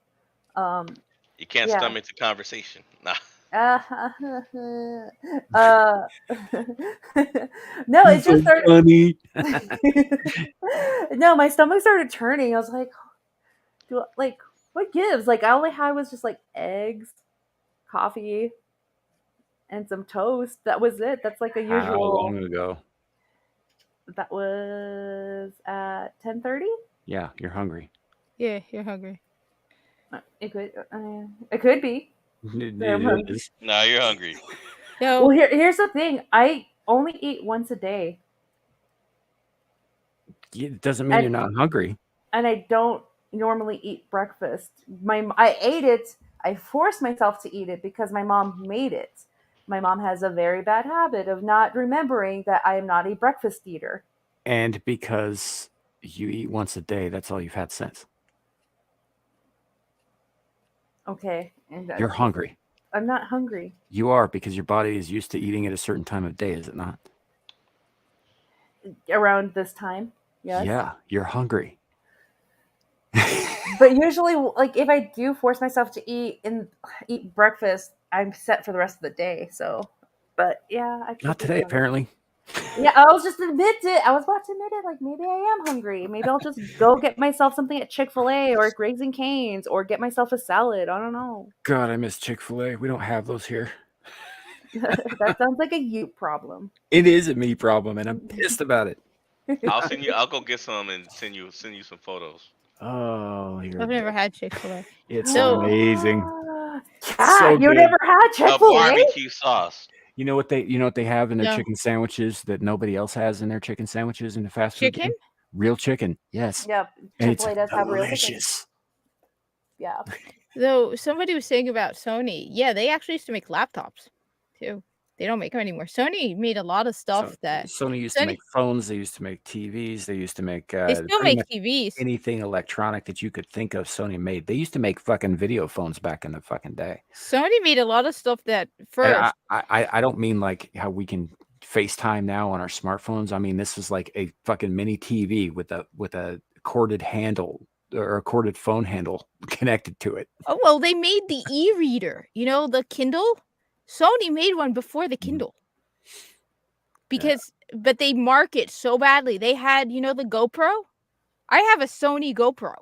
You can't yeah. stomach the conversation. Nah. No, it just started. Funny. No, my stomach started turning. I was like, what gives? Like, all I had was just like eggs, coffee, and some toast. That was it. That's like a How usual. long ago? That was at 10:30. Yeah, you're hungry. Yeah, you're hungry. It could be. It is. Nah, you're hungry. No, Well, here's the thing. I only eat once a day, It doesn't mean you're not hungry. and I don't normally eat breakfast. I ate it. I forced myself to eat it because my mom made it. My mom has a very bad habit of not remembering that I am not a breakfast eater. And because you eat once a day, that's all you've had since. Okay, and You're hungry. I'm not hungry. You are, because your body is used to eating at a certain time of day, is it not? Around this time, yes. Yeah, you're hungry. But usually, like if I do force myself to eat breakfast, I'm set for the rest of the day. So, but yeah, I Not today, apparently. Yeah, I was just admit it. I was about to admit it. Like maybe I am hungry. Maybe I'll just go get myself something at Chick-fil-A or at Raising Cane's or get myself a salad. I don't know. God, I miss Chick-fil-A. We don't have those here. That sounds like a you problem. It is a me problem, and I'm pissed about it. I'll send you. I'll go get some and send you some photos. Oh, I've never had Chick-fil-A. It's So- amazing. So you good. never had A Chick-fil-A? barbecue sauce. You know what they have in their No. chicken sandwiches that nobody else has in their chicken sandwiches in the fast food Chicken? game? Real chicken, yes. Yep. And it's Chick-fil-A does have real chicken. delicious. Yeah. Though somebody was saying about Sony, yeah, they actually used to make laptops too. They don't make them anymore. Sony made a lot of stuff that Sony used to make phones. They used to make TVs. They used to make they still pretty make much TVs. anything electronic that you could think of. Sony made. They used to make fucking video phones back in the fucking day. Sony made a lot of stuff that And first. I don't mean like how we can FaceTime now on our smartphones. I mean this was like a fucking mini TV with a corded handle or a corded phone handle connected to it. Oh well, they made the e-reader. You know, the Kindle. Sony made one before the Kindle. But they market so badly. They had, the GoPro. I have a Sony GoPro.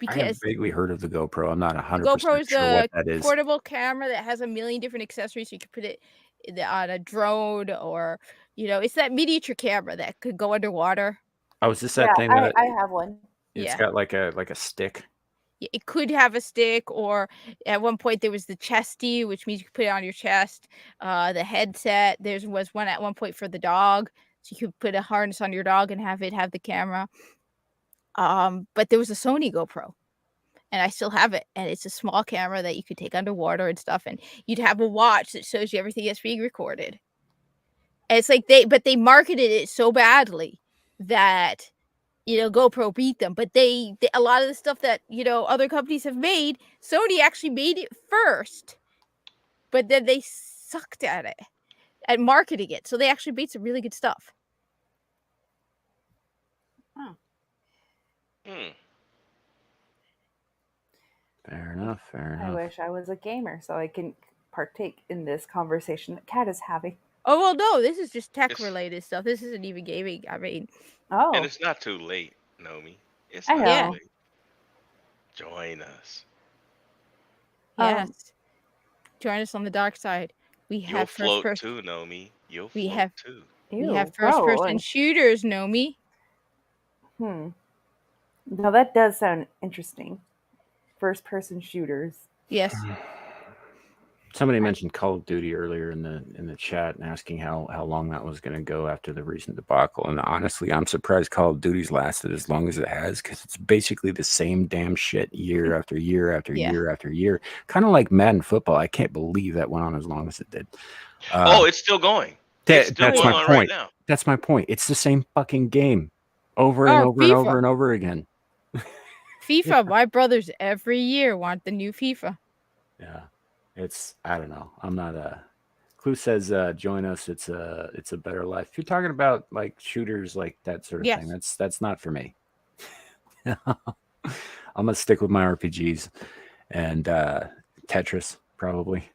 I have vaguely heard of the GoPro. I'm not 100% GoPro is sure what that a is. portable camera that has a million different accessories. So you can put it on a drone or, it's that miniature camera that could go underwater. Oh, is this that thing that I have one. it's got like a stick? It could have a stick, or at one point there was the chesty, which means you could put it on your chest. The headset. There was one at one point for the dog, so you could put a harness on your dog and have the camera. But there was a Sony GoPro, and I still have it, and it's a small camera that you could take underwater and stuff, and you'd have a watch that shows you everything that's being recorded. And it's like they marketed it so badly that GoPro beat them, but they a lot of the stuff that other companies have made, Sony actually made it first, but then they sucked at it, at marketing it, so they actually made some really good stuff. Fair enough. I wish I was a gamer so I can partake in this conversation that Kat is having. Oh well, no, this is just tech related stuff. This isn't even gaming. I mean, And it's not too late, Nomi. It's I not know. too late. Join us. yes, join us on the dark side. We You'll have float first person. too, Nomi. You'll We float have- too. We have first person shooters, Nomi. Now that does sound interesting. First person shooters. Yes. Somebody mentioned Call of Duty earlier in the chat and asking how long that was going to go after the recent debacle. And honestly, I'm surprised Call of Duty's lasted as long as it has, because it's basically the same damn shit year after year after Yeah. year after year. Kind of like Madden football. I can't believe that went on as long as it did. Oh, it's still going. It's still That's going my on point. right now. That's my point. It's the same fucking game over and Oh, over and over FIFA. and over again. FIFA. My brothers every year want the new FIFA. Yeah, it's, I don't know. I'm not a. Clue says, "Join us. It's a better life." If you're talking about like shooters, like that sort of Yes. thing, that's not for me. I'm gonna stick with my RPGs and Tetris probably.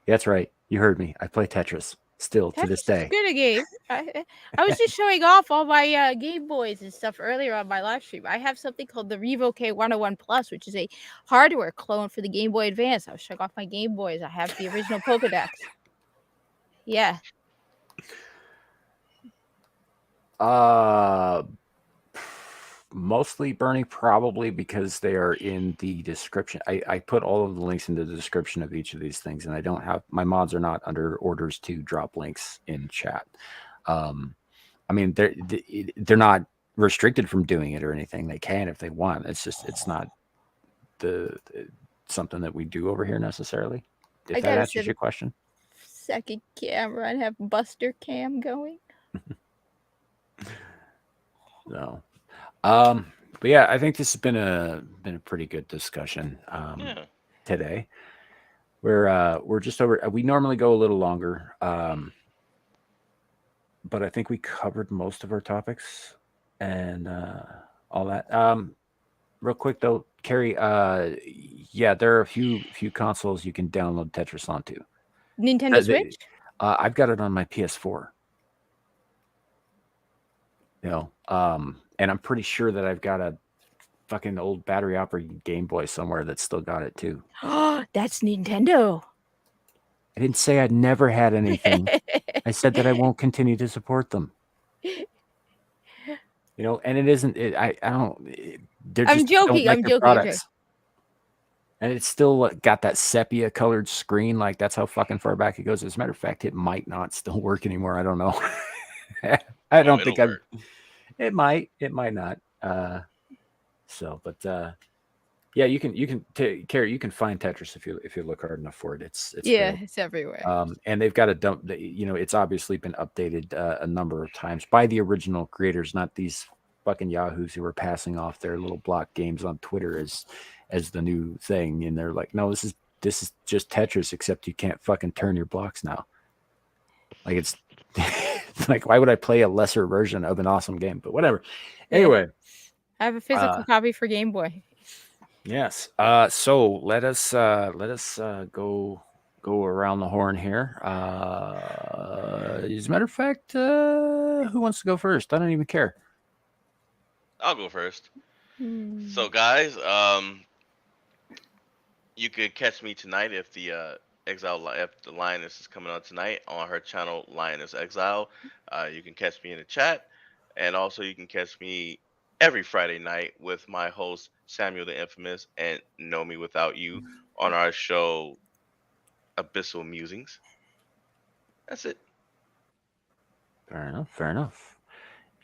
That's right. You heard me. I play Tetris still to this Tetris day. is good a game. I was just showing off all my Game Boys and stuff earlier on my live stream. I have something called the Revo K101 Plus, which is a hardware clone for the Game Boy Advance. I was showing off my Game Boys. I have the original Pokedex. Yeah. Mostly Bernie, probably because they are in the description. I put all of the links in the description of each of these things, and I don't have, my mods are not under orders to drop links in chat. I mean, they're not restricted from doing it or anything. They can if they want. It's just, it's not something that we do over here necessarily. If that answers your question. Second camera and have Buster Cam going. No. But yeah, I think this has been a pretty good discussion today. We're just over. We normally go a little longer, but I think we covered most of our topics and all that. Real quick though, Carrie, yeah, there are a few consoles you can download Tetris onto. Nintendo Switch? I've got it on my PS4. You know, and I'm pretty sure that I've got a fucking old battery operated Game Boy somewhere that's still got it too. Oh, that's Nintendo. I didn't say I'd never had anything. I said that I won't continue to support them. You know, and it isn't. I don't. They're just, I'm joking. don't like I'm their joking. products. And it's still got that sepia colored screen. Like, that's how fucking far back it goes. As a matter of fact, it might not still work anymore. I don't know. I don't think work. It might not. Yeah, you can Carrie, you can find Tetris if you look hard enough for it. It's yeah, it's everywhere. And they've got a dump. You know, it's obviously been updated a number of times by the original creators, not these fucking yahoos who are passing off their little block games on Twitter as the new thing. And they're like, no, this is just Tetris, except you can't fucking turn your blocks now. Like, it's like, why would I play a lesser version of an awesome game? But whatever. Anyway, I have a physical copy for Game Boy. Yes. So let us go around the horn here. As a matter of fact, who wants to go first? I don't even care. I'll go first. So guys, you could catch me tonight if the if the Lioness is coming on tonight on her channel Lioness Exile. You can catch me in the chat, and also you can catch me every Friday night with my host Samuel the Infamous and Know Me Without You on our show Abyssal Musings. That's it. Fair enough.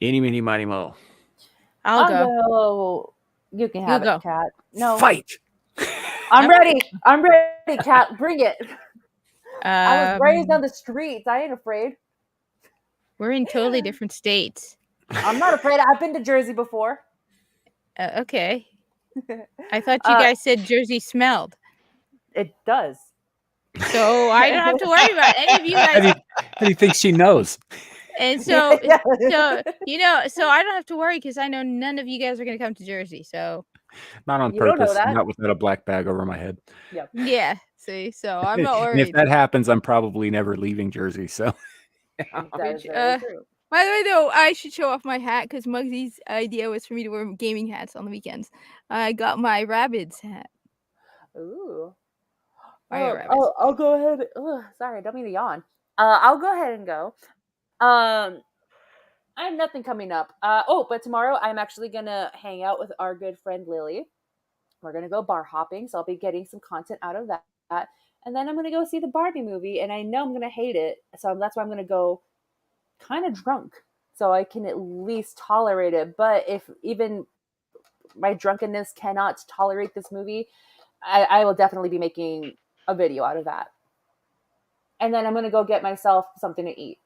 Eeny, meeny, miny, mo. I'll go. You can have it, Kat. No. Fight! I'm ready. I'm ready, Kat. Bring it. I was raised on the streets. I ain't afraid. We're in totally different states. I'm not afraid. I've been to Jersey before. Okay. I thought you guys said Jersey smelled. It does. So I don't have to worry about any of you guys. How do you think she knows? And so I don't have to worry because I know none of you guys are going to come to Jersey. So not on You don't know purpose, that. not without a black bag over my head. Yep. yeah, see, so I'm not And worried. if that happens, I'm probably never leaving Jersey. So That is very true. By the way, though, I should show off my hat because Muggsy's idea was for me to wear gaming hats on the weekends. I got my Rabbids hat. Ooh. I'll go ahead. Sorry, I don't mean to yawn. I'll go ahead and go. I have nothing coming up. But tomorrow I'm actually gonna hang out with our good friend Lily. We're gonna go bar hopping, so I'll be getting some content out of that. And then I'm going to go see the Barbie movie, and I know I'm going to hate it. So that's why I'm going to go kind of drunk so I can at least tolerate it. But if even my drunkenness cannot tolerate this movie, I will definitely be making a video out of that. And then I'm going to go get myself something to eat.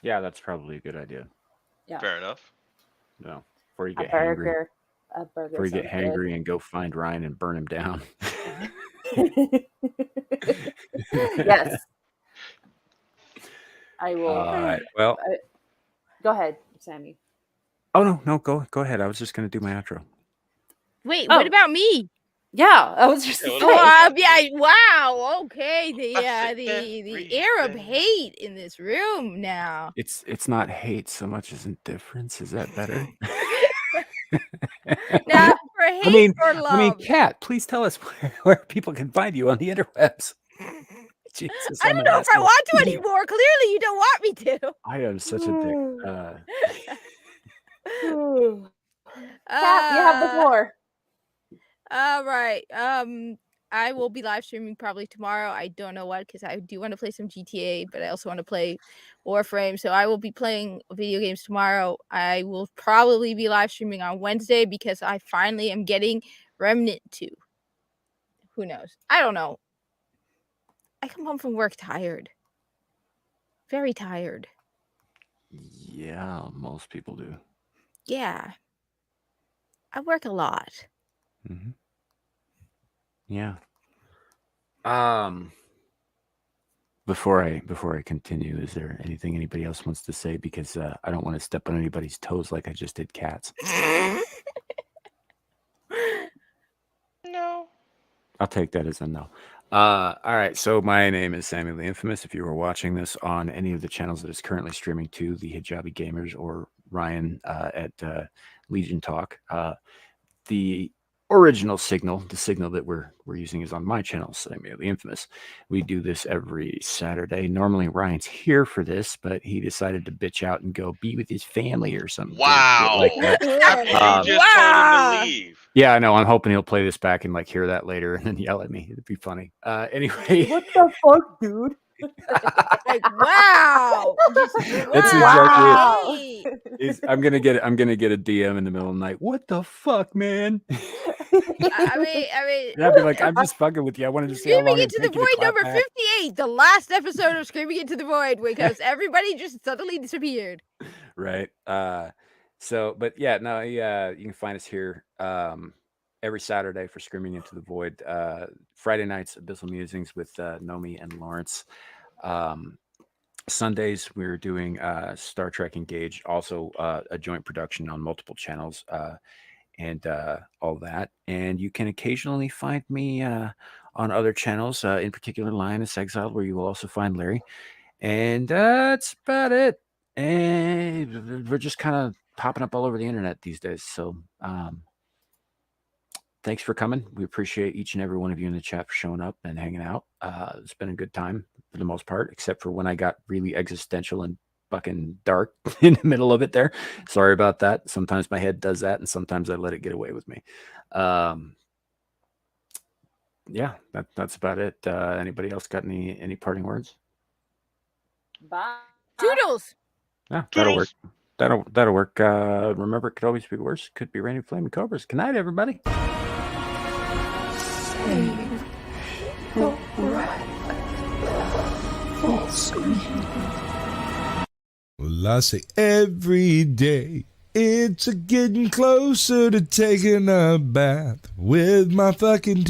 Yeah, that's probably a good idea. Yeah. Fair enough. No, before you A get hangry. burger. A burger. Before you get sounds good. hangry and go find Ryan and burn him down. Yes. I will. All right. Well. Go ahead, Sammy. Oh no, go ahead. I was just gonna do my outro. Wait, Oh. what about me? Yeah, I was just Yeah, what saying. about- Yeah, wow. Okay, I the said the Arab everything. hate in this room now. It's not hate so much as indifference. Is that better? Now, for hate or love. I mean, Kat, please tell us where people can find you on the interwebs. Jesus, I I'm don't an know if I asshole. want to anymore. Clearly, you don't want me to. I am such a dick. Kat, you have the floor. All right. I will be live streaming probably tomorrow. I don't know what, because I do want to play some GTA, but I also want to play Warframe. So I will be playing video games tomorrow. I will probably be live streaming on Wednesday because I finally am getting Remnant 2. Who knows? I don't know. I come home from work tired. Very tired. Yeah, most people do. Yeah. I work a lot. Mm-hmm. Yeah. Before I continue, is there anything anybody else wants to say? Because I don't want to step on anybody's toes like I just did Kat's. No. I'll take that as a no. All right. So my name is Samuel the Infamous. If you were watching this on any of the channels that is currently streaming to the Hijabi Gamers or Ryan at Legion Talk, the original signal, the signal that we're using is on my channel, Samuel the Infamous. We do this every Saturday. Normally Ryan's here for this, but he decided to bitch out and go be with his family or something. Wow. Like that. After you just told him to leave. Yeah, I know. I'm hoping he'll play this back and like hear that later and then yell at me. It'd be funny. Anyway. What the fuck, dude? Like, wow. That's exactly it. I'm gonna get a DM in the middle of the night. What the fuck, man? I mean, And I'd be like, I'm just fucking with you. I wanted to see how long Screaming it'd into the take you to Void clap number back. 58, the last episode of Screaming into the Void, because everybody just suddenly disappeared. Right. So, but yeah, no, you can find us here every Saturday for Screaming into the Void. Friday nights, Abyssal Musings with Nomi and Lawrence. Sundays, we're doing Star Trek Engage, also a joint production on multiple channels and all that. And you can occasionally find me on other channels, in particular Lioness Exiled, where you will also find Larry. And that's about it. And we're just kind of popping up all over the internet these days. So thanks for coming. We appreciate each and every one of you in the chat for showing up and hanging out. It's been a good time for the most part, except for when I got really existential and fucking dark in the middle of it there. Sorry about that. Sometimes my head does that, and sometimes I let it get away with me. Yeah, that's about it. Anybody else got any parting words? Bye. Toodles. Yeah, that'll work. That'll work. Remember, it could always be worse. It could be raining flaming cobras. Good night, everybody. Well, I say every day it's a getting closer to taking a bath with my fucking